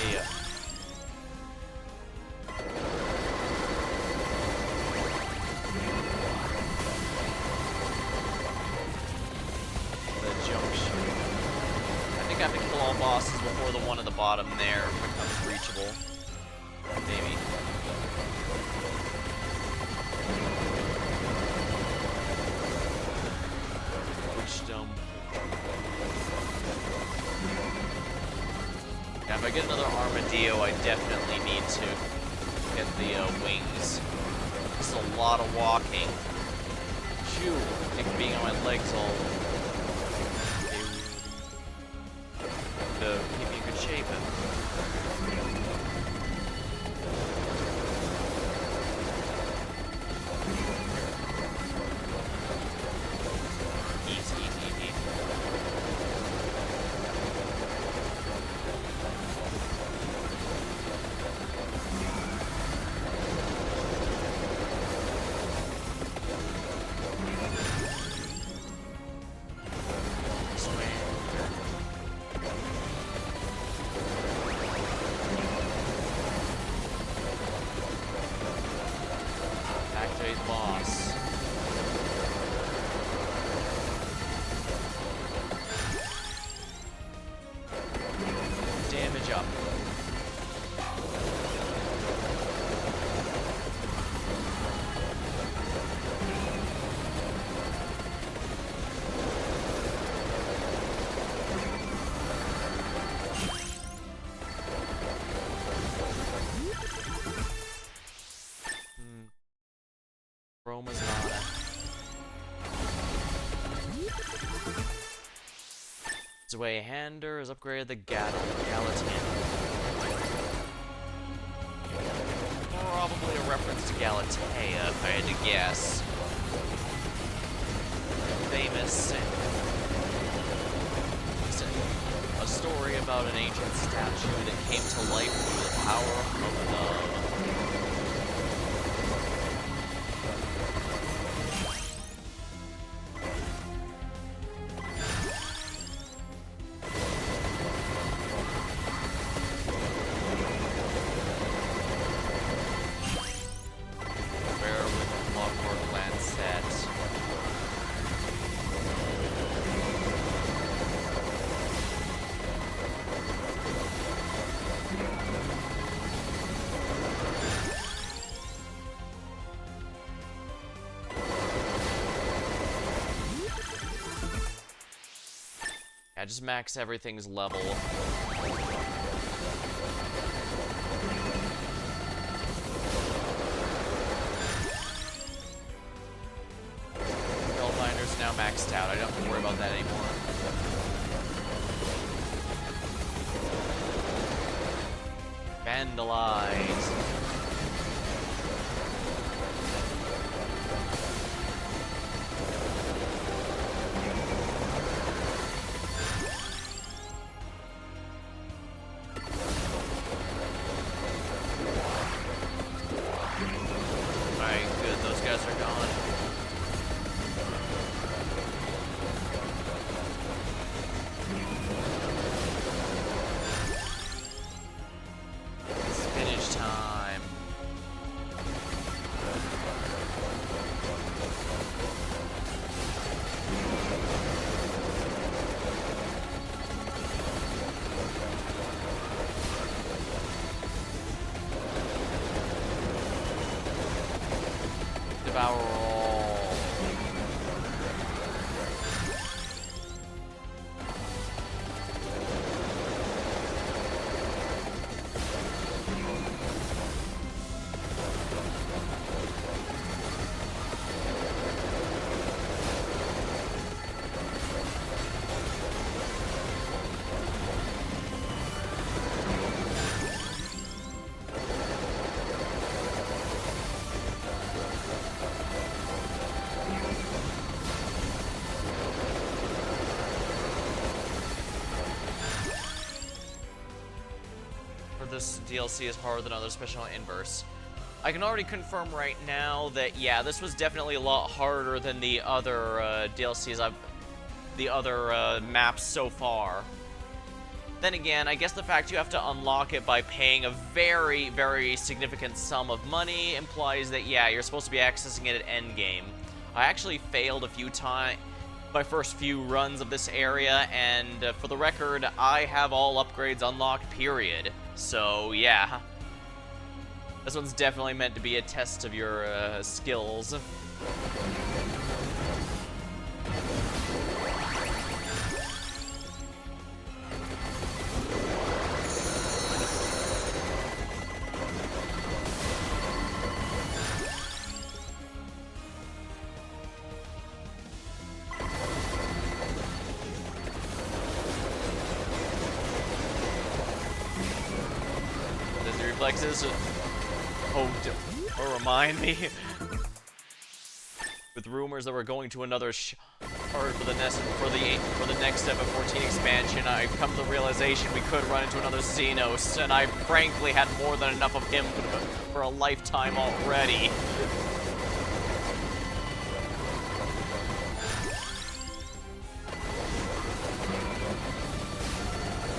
[SPEAKER 1] think I have to kill all bosses before the one at the bottom there becomes reachable. Maybe. Witchdom. Yeah, if I get another Armadillo, I definitely need to get the wings. This is a lot of walking. Phew, I think being on my legs all to keep me in good shape. Eat. Boss. Damage up. Roma's Nana. Zweihander has upgraded the Galatine. Probably a reference to Galatea, if I had to guess. Famous. A story about an ancient statue that came to life through the power of love. Yeah, just max everything's level. Spellbinder's now maxed out. I don't have to worry about that anymore. Vandalize. Devour all. This DLC is harder than other, especially on Inverse. I can already confirm right now that, yeah, this was definitely a lot harder than the other DLCs the other maps so far. Then again, I guess the fact you have to unlock it by paying a very, very significant sum of money implies that, yeah, you're supposed to be accessing it at endgame. I actually failed a few times. my first few runs of this area, and for the record, I have all upgrades unlocked, period. So, yeah. This one's definitely meant to be a test of your skills. Reflexes. Oh, or remind me. With rumors that we're going to another or for the next 714 expansion, I've come to the realization we could run into another Xenos, and I frankly had more than enough of him for a lifetime already.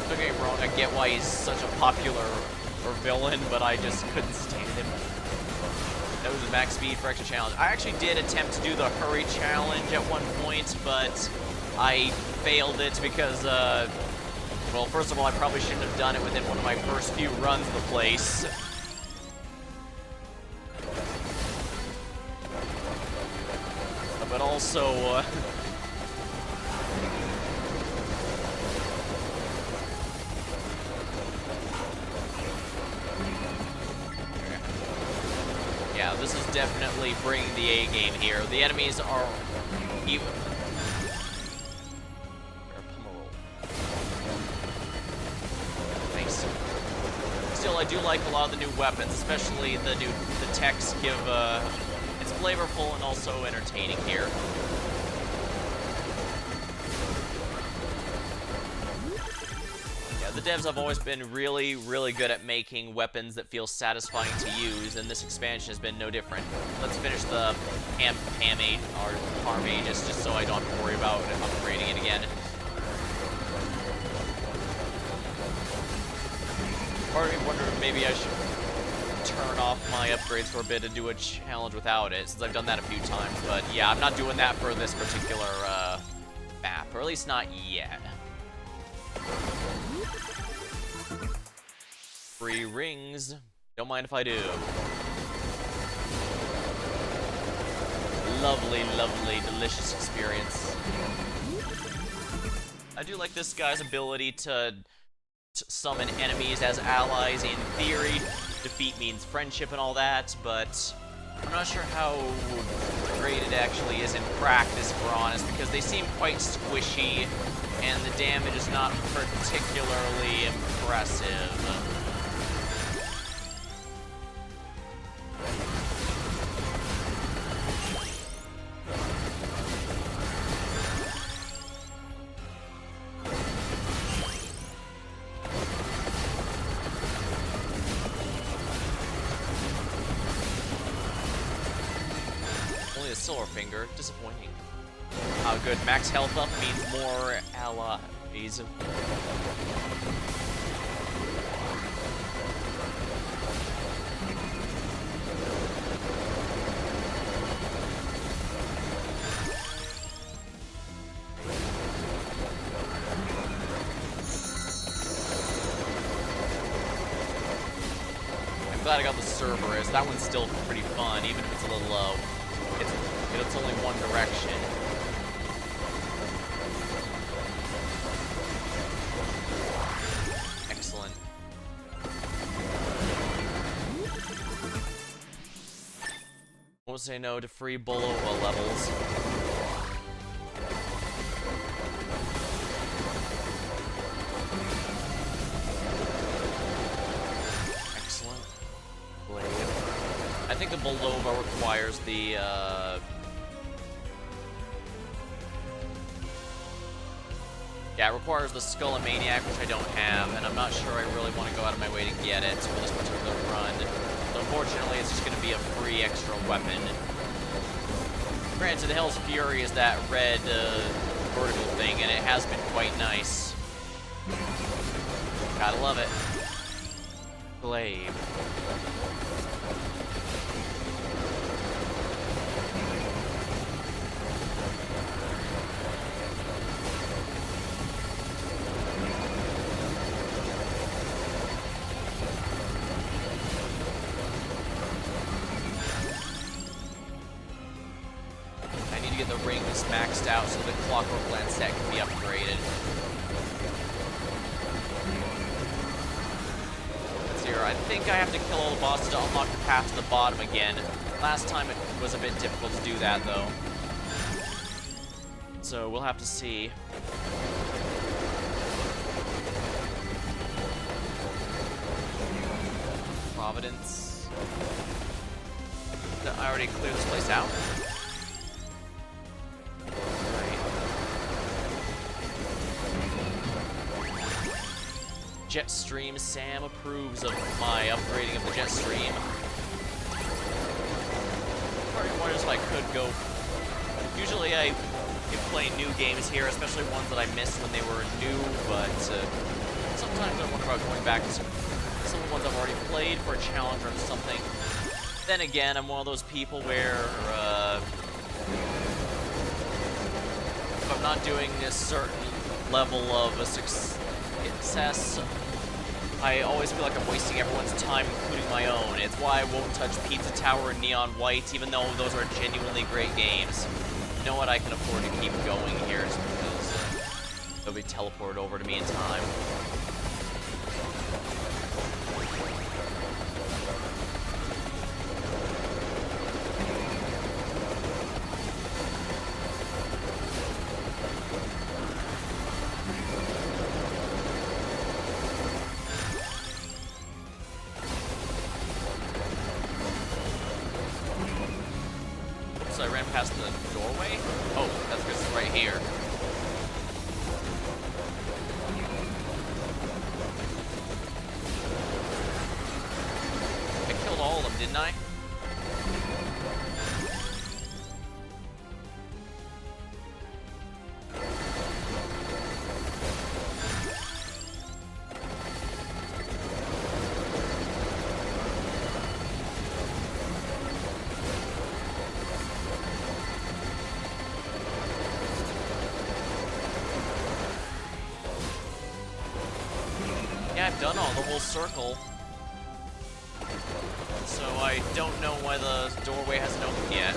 [SPEAKER 1] Don't get me wrong, I get why he's such a popular villain, but I just couldn't stand him. That was a max speed for extra challenge. I actually did attempt to do the hurry challenge at one point, but I failed it because, well, first of all, I probably shouldn't have done it within one of my first few runs of the place. But also, yeah, this is definitely bringing the A game here. The enemies are even. Nice. Still, I do like a lot of the new weapons, especially the techs give. It's flavorful and also entertaining here. The devs have always been really, really good at making weapons that feel satisfying to use, and this expansion has been no different. Let's finish the Harm Aegis, just so I don't have to worry about upgrading it again. Part of me wondered if maybe I should turn off my upgrades for a bit and do a challenge without it, since I've done that a few times, but yeah, I'm not doing that for this particular map, or at least not yet. Free rings. Don't mind if I do. Lovely, lovely, delicious experience. I do like this guy's ability to summon enemies as allies. In theory, defeat means friendship and all that, but I'm not sure how great it actually is in practice, if we're honest, because they seem quite squishy, and the damage is not particularly impressive. Only a silver finger, disappointing. How good. Max health up means more allies. I'm glad I got the Cerberus. That one's still pretty fun, even if it's a little low. It's only one direction. Excellent. Won't say no to free Bolova levels. Excellent. Blade. I think the Bolova requires the, yeah, it requires the Skull and Maniac, which I don't have, and I'm not sure I really want to go out of my way to get it for this particular run. So unfortunately, it's just going to be a free extra weapon. Granted, the Hell's Fury is that red vertical thing, and it has been quite nice. Gotta love it. Glaive. rings maxed out so the Clockwork Lancet can be upgraded. Let's see here. I think I have to kill all the bosses to unlock the path to the bottom again. Last time it was a bit difficult to do that, though. So we'll have to see. Providence. I already cleared this place out. Right. Jetstream. Sam approves of my upgrading of the Jetstream. Part of me wonders if I could go. Usually I play new games here, especially ones that I missed when they were new, but sometimes I wonder about going back to some of the ones I've already played for a challenge or something. Then again, I'm one of those people where if I'm not doing a certain level of a success, I always feel like I'm wasting everyone's time, including my own. It's why I won't touch Pizza Tower and Neon White, even though those are genuinely great games. You know what? I can afford to keep going here just because they'll be teleported over to me in time. So I ran past the doorway? Oh, that's because it's right here. I killed all of them, didn't I? Yeah, I've done all the whole circle. So I don't know why the doorway hasn't opened yet.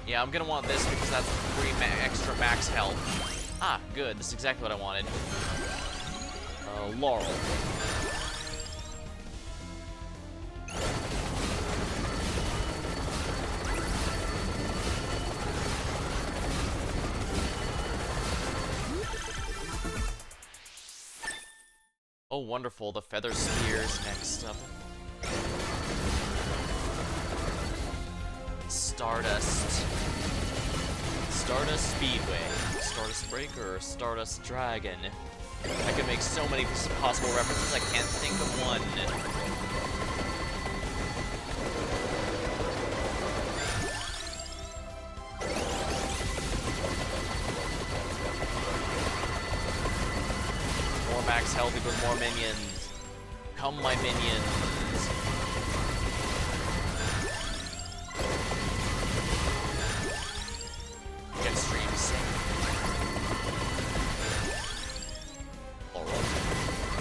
[SPEAKER 1] Yeah, I'm gonna want this because that's 3 extra max health. Ah, good. This is exactly what I wanted. Laurel. Oh, wonderful. The Feather Spears next up. Stardust. Stardust Speedway. Stardust Breaker. Stardust Dragon. I could make so many possible references, I can't think of one. More max health equals more minions. Come, my minions.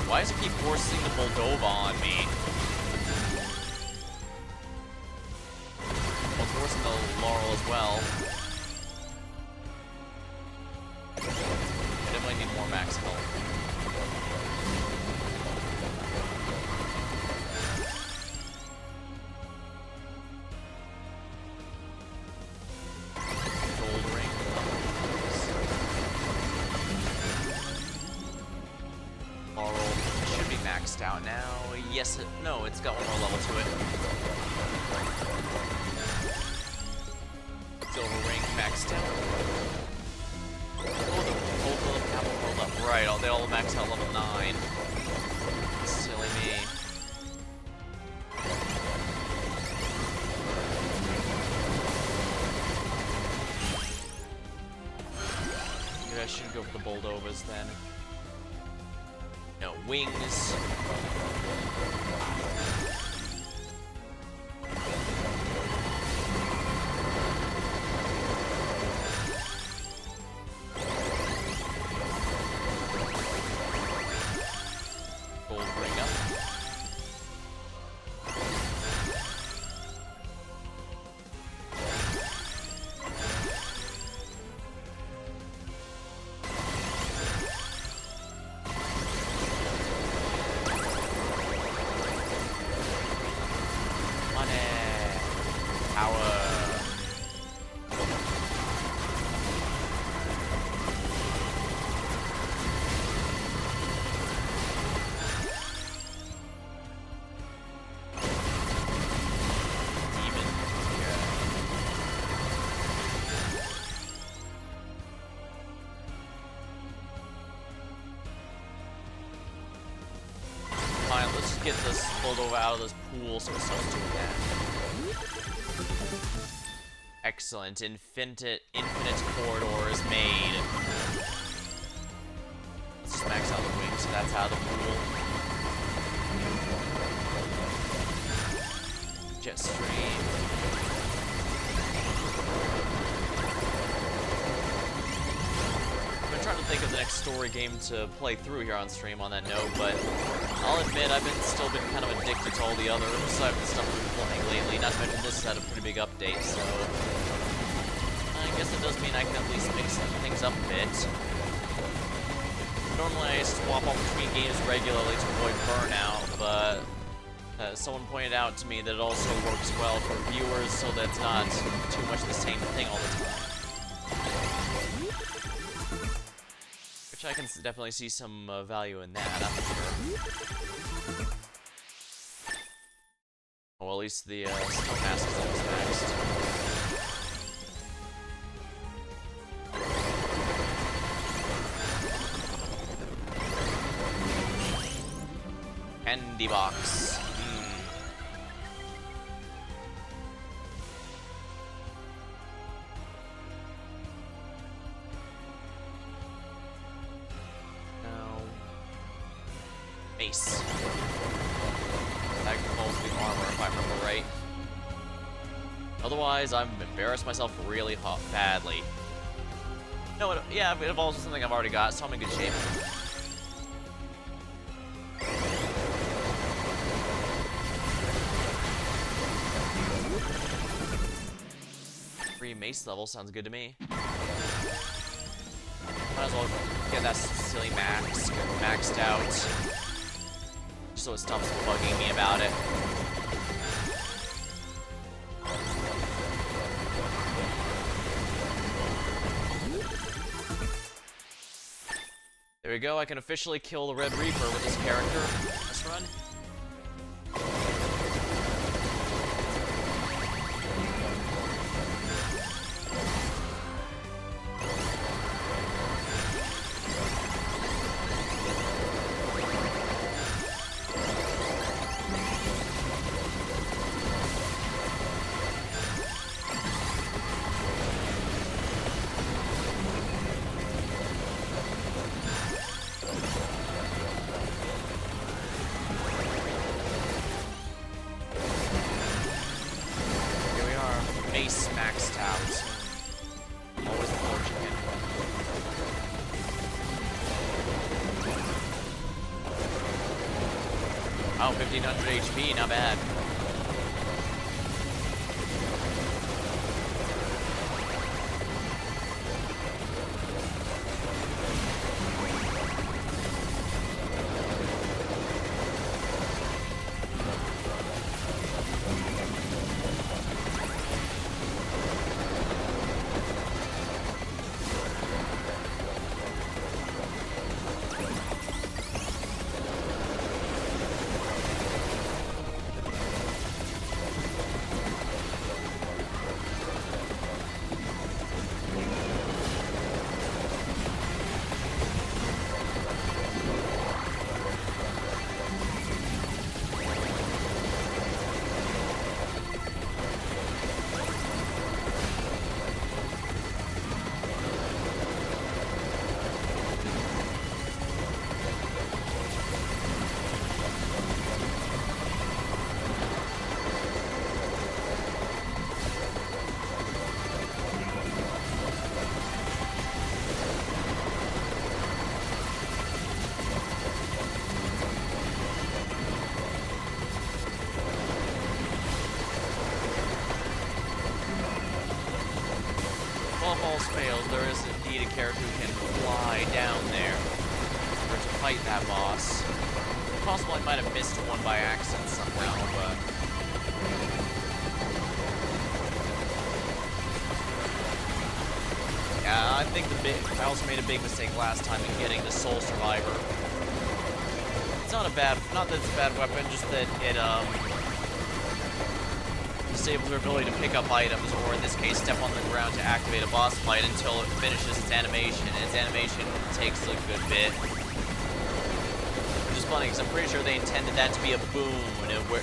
[SPEAKER 1] Why does it keep forcing the Moldova on me? Well, it's forcing the Laurel as well. I definitely need more max health. Gold ring. Laurel should be maxed out now. Yes, no, it's got one more level to it. silver ring maxed out. Oh, both of them have a rolled up. Right, they all maxed out level 9. Silly me. Maybe I should go for the Boldovas then. No, wings. Gold ring up. Fine, let's just get this Moldova out of this pool so it starts doing that. Excellent. Infinite corridor is made. Let's just max out the wings so that's out of the pool. Jet stream. I'm trying to think of the next story game to play through here on stream on that note, but I'll admit I've still been kind of addicted to all the other stuff we've been playing lately, not to mention this has had a pretty big update, so I guess it does mean I can at least mix things up a bit. Normally I swap off between games regularly to avoid burnout, but someone pointed out to me that it also works well for viewers so that it's not too much the same thing all the time. Which I can definitely see some value in that, I'm sure. Well, at least the Stone Mask is almost maxed. Candy box. Mace. That involves the armor, if I remember right. Otherwise, I've embarrassed myself really badly. No, yeah, it involves something I've already got, so I'm in good shape. Free mace level sounds good to me. Might as well get that silly mask maxed out, so it stops bugging me about it. There we go, I can officially kill the Red Reaper with this character. Let's run. Mace maxed out. Always unfortunate. Oh, 1500 HP, not bad. else fails, there is indeed a character who can fly down there for to fight that boss. It's possible I might have missed one by accident somehow, but... Yeah, I think I also made a big mistake last time in getting the Soul Survivor. It's not that it's a bad weapon, just that it, disables your ability to pick up items, or in this case, step on the ground to activate a boss fight until it finishes its animation, and its animation takes a good bit. Which is funny, because I'm pretty sure they intended that to be a boon,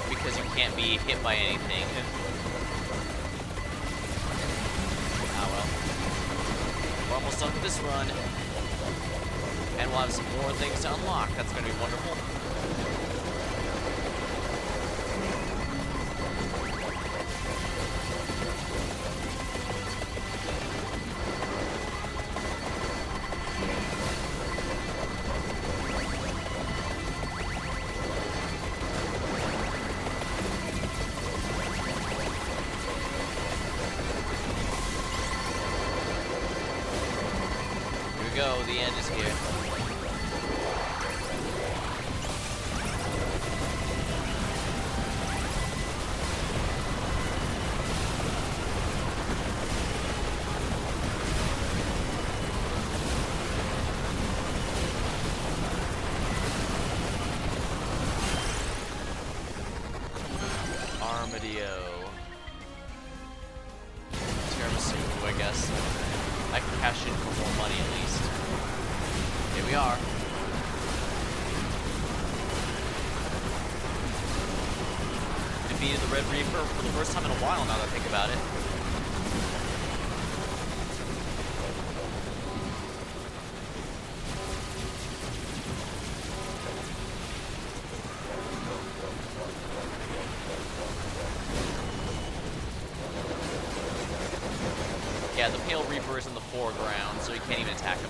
[SPEAKER 1] because you can't be hit by anything. Ah well. We're almost done with this run. And we'll have some more things to unlock. That's going to be wonderful. Go, the end is here. Armadillo. Tiramisu, I guess. I can cash in for more money at least. Here we are. Defeated the Red Reaper for the first time in a while now that I think about it. Yeah, the Pale Reaper is in the foreground, so you can't even attack him.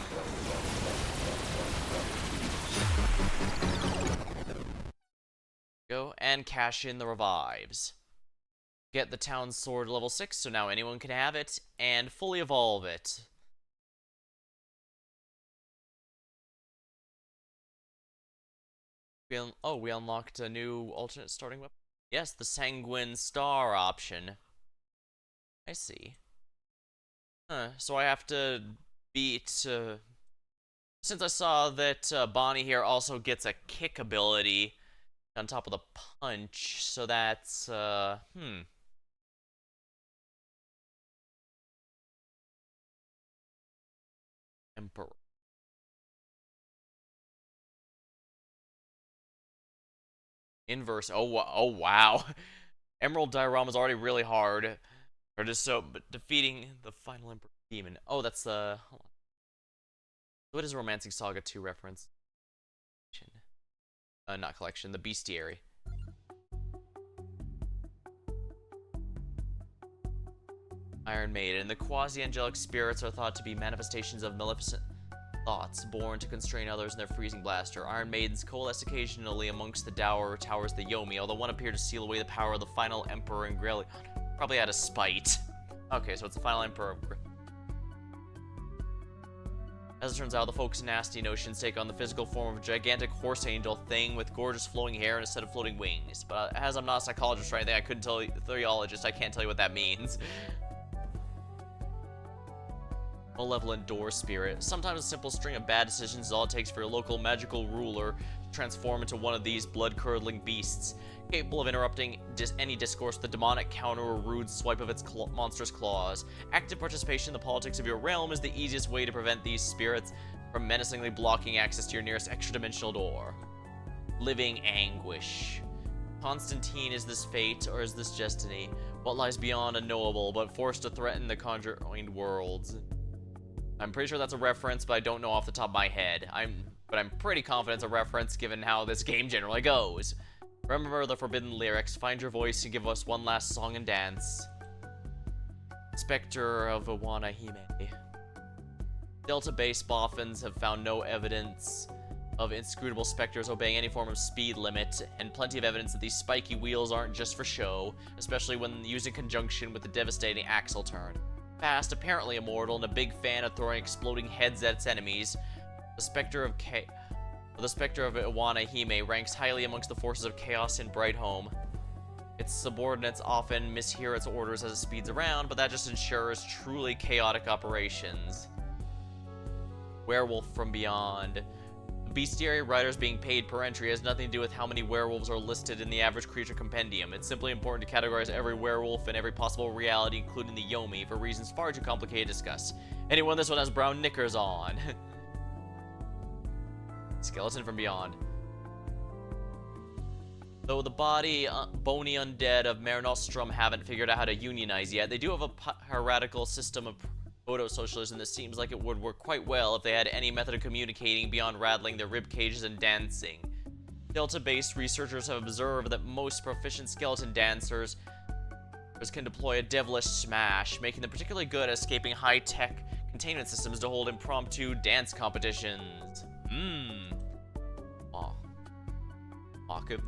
[SPEAKER 1] Go and cash in the revives. Get the town sword level 6, so now anyone can have it, and fully evolve it. We unlocked a new alternate starting weapon. Yes, the Sanguine Star option. I see. So I have to beat, since I saw that Bonnie here also gets a kick ability on top of the punch, so that's, Emperor. Inverse, oh wow. Emerald Diarama is already really hard. Or just so, but defeating the final Emperor Demon. Oh, that's the, hold on. What is Romancing Saga 2 reference? Not collection, the Bestiary. Iron Maiden. The quasi-angelic spirits are thought to be manifestations of maleficent thoughts, born to constrain others in their freezing blaster. Iron Maidens coalesce occasionally amongst the dour towers the Yomi, although one appeared to seal away the power of the final Emperor Ingrelion. Probably out of spite. Okay, so it's the final Emperor. As it turns out, the folks in Nasty Notions take on the physical form of a gigantic horse angel thing with gorgeous flowing hair and a set of floating wings. But as I'm not a psychologist or anything, I couldn't tell you, theologist, I can't tell you what that means. Malevolent door spirit. Sometimes a simple string of bad decisions is all it takes for your local magical ruler to transform into one of these blood-curdling beasts, capable of interrupting any discourse with a demonic counter or rude swipe of its monstrous claws. Active participation in the politics of your realm is the easiest way to prevent these spirits from menacingly blocking access to your nearest extra-dimensional door. Living anguish. Constantine, is this fate, or is this destiny? What lies beyond unknowable, but forced to threaten the conjoined worlds? I'm pretty sure that's a reference, but I don't know off the top of my head. But I'm pretty confident it's a reference given how this game generally goes. Remember the forbidden lyrics, find your voice and give us one last song and dance. Spectre of Iwana Hime. Delta base boffins have found no evidence of inscrutable specters obeying any form of speed limit, and plenty of evidence that these spiky wheels aren't just for show, especially when used in conjunction with the devastating axle turn. fast, apparently immortal, and a big fan of throwing exploding heads at its enemies. The Spectre of Iwana Hime ranks highly amongst the forces of chaos in Brightholm. Its subordinates often mishear its orders as it speeds around, but that just ensures truly chaotic operations. Werewolf from Beyond. The bestiary riders being paid per entry has nothing to do with how many werewolves are listed in the average creature compendium. It's simply important to categorize every werewolf in every possible reality, including the Yomi, for reasons far too complicated to discuss. Anyone, this one has brown knickers on. Skeleton from Beyond. Though the bony undead of Mare Nostrum haven't figured out how to unionize yet, they do have a heretical system of proto-socialism that seems like it would work quite well if they had any method of communicating beyond rattling their rib cages and dancing. Delta-based researchers have observed that most proficient skeleton dancers can deploy a devilish smash, making them particularly good at escaping high-tech containment systems to hold impromptu dance competitions.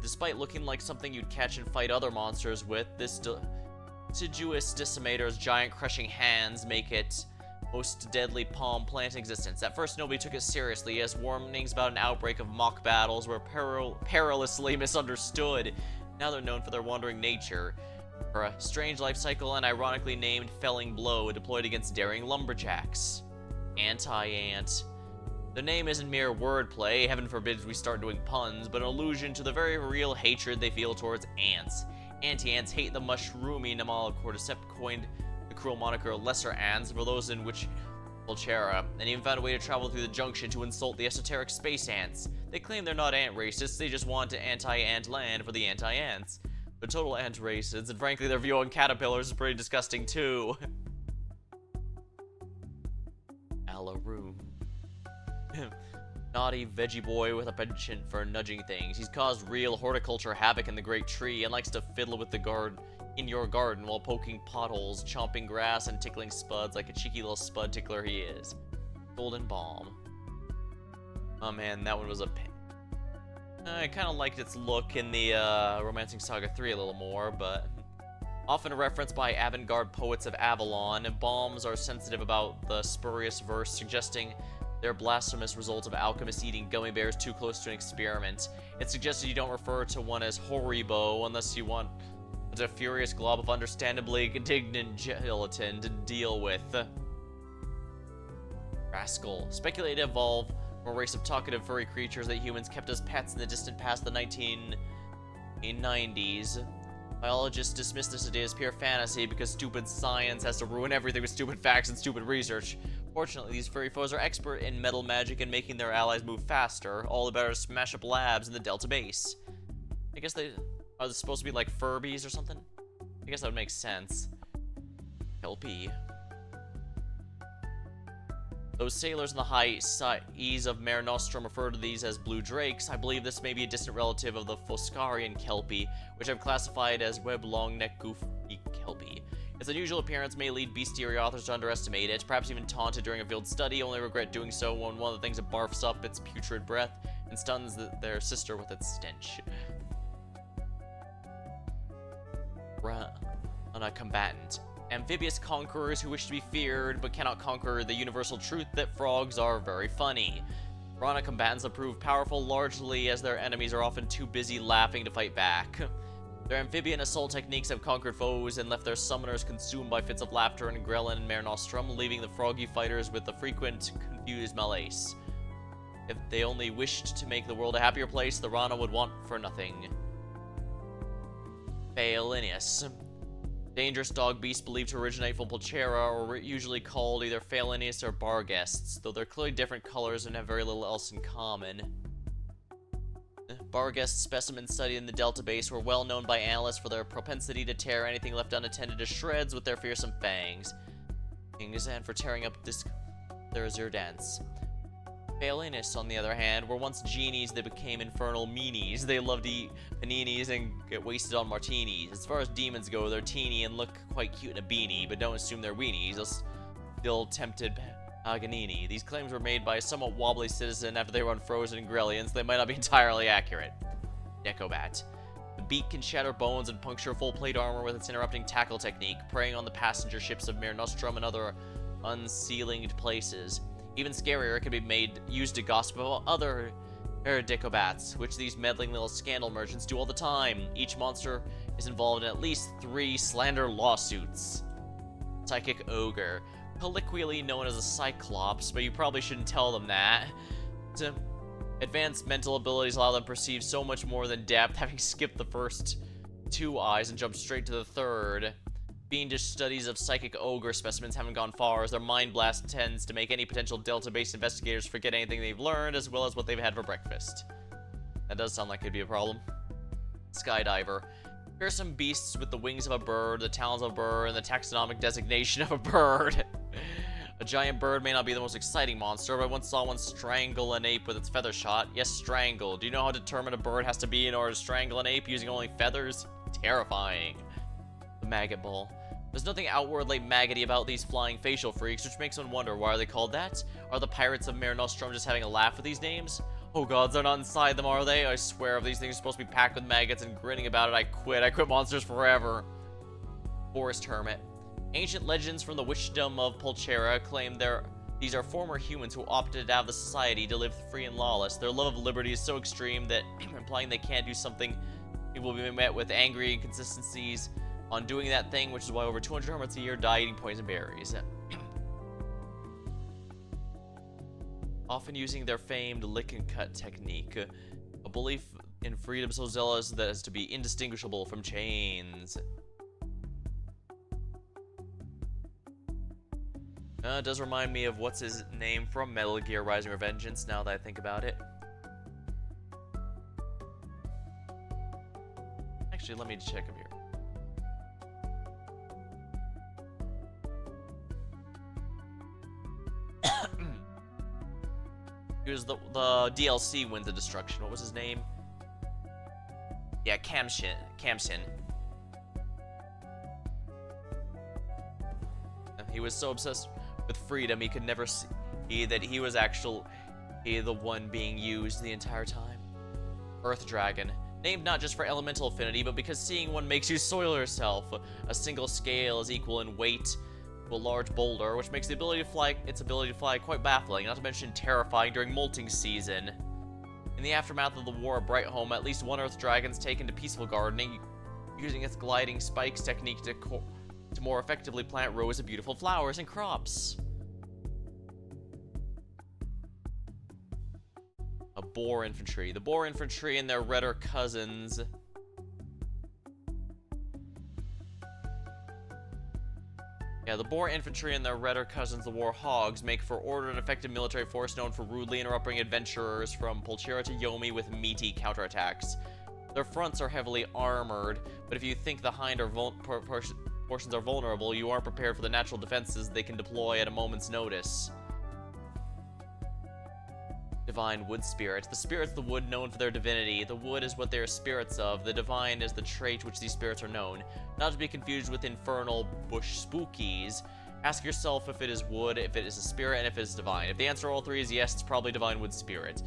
[SPEAKER 1] Despite looking like something you'd catch and fight other monsters with, this deciduous decimator's giant crushing hands make it most deadly palm plant in existence. At first, nobody took it seriously, as warnings about an outbreak of mock battles were perilously misunderstood. Now they're known for their wandering nature, for a strange life cycle and ironically named Felling Blow deployed against daring lumberjacks. Anti-ant. The name isn't mere wordplay, heaven forbid we start doing puns, but an allusion to the very real hatred they feel towards ants. Anti-ants hate the mushroomy Namala coined the cruel moniker lesser ants for those in which Volterra, and even found a way to travel through the junction to insult the esoteric space ants. They claim they're not ant racists, they just want to anti-ant land for the anti-ants. They're total ant racists, and frankly their view on caterpillars is pretty disgusting too. Alaroon. Naughty veggie boy with a penchant for nudging things. He's caused real horticulture havoc in the great tree and likes to fiddle with the in your garden while poking potholes, chomping grass, and tickling spuds like a cheeky little spud tickler he is. Golden Balm. Oh man, that one was a pain. I kind of liked its look in the Romancing Saga 3 a little more, but often referenced by avant-garde poets of Avalon, balms are sensitive about the spurious verse, suggesting they're blasphemous results of alchemists eating gummy bears too close to an experiment. It's suggested you don't refer to one as Horibo unless you want a furious glob of understandably indignant gelatin to deal with. Rascal. Speculated to evolve from a race of talkative furry creatures that humans kept as pets in the distant past the 1990s. Biologists dismiss this idea as pure fantasy because stupid science has to ruin everything with stupid facts and stupid research. Fortunately, these furry foes are expert in metal magic and making their allies move faster, all the better to smash up labs in the Delta base. I guess are they supposed to be like Furbies or something? I guess that would make sense. Kelpie. Those sailors in the high seas of Mare Nostrum refer to these as blue drakes. I believe this may be a distant relative of the Foscarian Kelpie, which I've classified as web long-neck goofy Kelpie. Its unusual appearance may lead bestiary authors to underestimate it, perhaps even taunt it during a field study, only regret doing so when one of the things that barfs up its putrid breath and stuns their sister with its stench. On a combatant. Amphibious conquerors who wish to be feared but cannot conquer the universal truth that frogs are very funny. Rana combatants have proved powerful largely as their enemies are often too busy laughing to fight back. Their amphibian assault techniques have conquered foes and left their summoners consumed by fits of laughter in Grelin and Mare Nostrum, leaving the froggy fighters with the frequent confused malaise. If they only wished to make the world a happier place, the Rana would want for nothing. Phaelinius. Dangerous dog beasts believed to originate from Pulchera, or usually called either Phaelinius or Barghests, though they're clearly different colors and have very little else in common. Barghest specimens studied in the Delta base were well known by analysts for their propensity to tear anything left unattended to shreds with their fearsome fangs, and for tearing up their azure dance. Phaelinists, on the other hand, were once genies that became infernal meanies. They loved to eat paninis and get wasted on martinis. As far as demons go, they're teeny and look quite cute in a beanie, but don't assume they're weenies. They'll still tempted Paganini. These claims were made by a somewhat wobbly citizen after they were unfrozen in Grellians. They might not be entirely accurate. Decobat. The beak can shatter bones and puncture full plate armor with its interrupting tackle technique, preying on the passenger ships of Mare Nostrum and other unceilinged places. Even scarier, it can be used to gossip about other Eridicobats, which these meddling little scandal merchants do all the time. Each monster is involved in at least 3 slander lawsuits. Psychic Ogre, colloquially known as a Cyclops, but you probably shouldn't tell them that. Advanced mental abilities allow them to perceive so much more than depth, having skipped the first 2 eyes and jumped straight to the third. Fiendish studies of psychic ogre specimens haven't gone far, as their mind blast tends to make any potential Delta-based investigators forget anything they've learned, as well as what they've had for breakfast. That does sound like it'd be a problem. Skydiver. Fearsome beasts with the wings of a bird, the talons of a bird, and the taxonomic designation of a bird. A giant bird may not be the most exciting monster, but I once saw one strangle an ape with its feather shot. Yes, strangle. Do you know how determined a bird has to be in order to strangle an ape using only feathers? Terrifying. The Maggot Ball. There's nothing outwardly maggoty about these flying facial freaks, which makes one wonder, why are they called that? Are the pirates of Mare Nostrum just having a laugh with these names? Oh gods, they're not inside them, are they? I swear, if these things are supposed to be packed with maggots and grinning about it, I quit. I quit monsters forever. Forest Hermit. Ancient legends from the witchdom of Pulchera claim these are former humans who opted out of the society to live free and lawless. Their love of liberty is so extreme that implying they can't do something, it will be met with angry inconsistencies on doing that thing, which is why over 200 hermits a year die eating poison berries. Often using their famed lick and cut technique, a belief in freedom so zealous that as to be indistinguishable from chains. It does remind me of what's his name from Metal Gear Rising Revengeance, now that I think about it. Actually, let me check him here. He was the DLC Winds of Destruction. What was his name? Yeah, Kamsin. He was so obsessed with freedom, he could never see that he was actually the one being used the entire time. Earth Dragon. Named not just for elemental affinity, but because seeing one makes you soil yourself. A single scale is equal in weight to a large boulder, which makes its ability to fly quite baffling, not to mention terrifying during molting season. In the aftermath of the War of Brightholme, at least one Earth Dragon's taken to peaceful gardening, using its gliding spikes technique to more effectively plant rows of beautiful flowers and crops. A Boar Infantry. The Boar Infantry and their redder cousins. Yeah, the Boar Infantry and their redder cousins, the War Hogs, make for ordered and effective military force known for rudely interrupting adventurers from Pulchera to Yomi with meaty counterattacks. Their fronts are heavily armored, but if you think the hind portions are vulnerable, you aren't prepared for the natural defenses they can deploy at a moment's notice. Divine Wood Spirit. The spirit's the wood known for their divinity. The wood is what they are spirits of. The divine is the trait which these spirits are known. Not to be confused with infernal bush spookies. Ask yourself if it is wood, if it is a spirit, and if it is divine. If the answer to all 3 is yes, it's probably Divine Wood Spirit.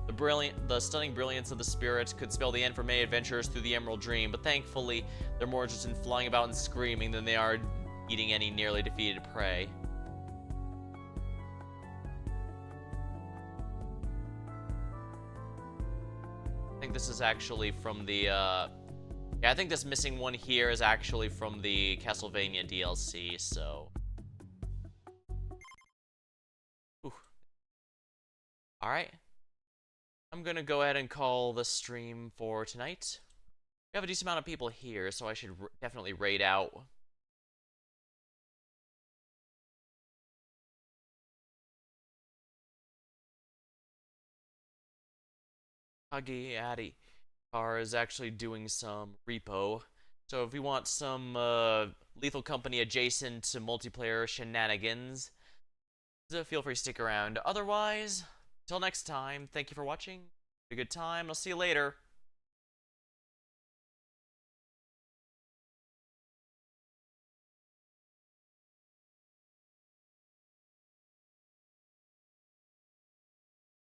[SPEAKER 1] The stunning brilliance of the spirit could spell the end for many adventurers through the Emerald Dream, but thankfully, they're more interested in flying about and screaming than they are eating any nearly defeated prey. I think this is actually from the, yeah, I think this missing one here is actually from the Castlevania DLC, so... Alright. I'm gonna go ahead and call the stream for tonight. We have a decent amount of people here, so I should definitely raid out. Huggy Addy Car is actually doing some repo. So if you want some Lethal Company adjacent to multiplayer shenanigans, feel free to stick around. Otherwise, until next time, thank you for watching. Have a good time. I'll see you later.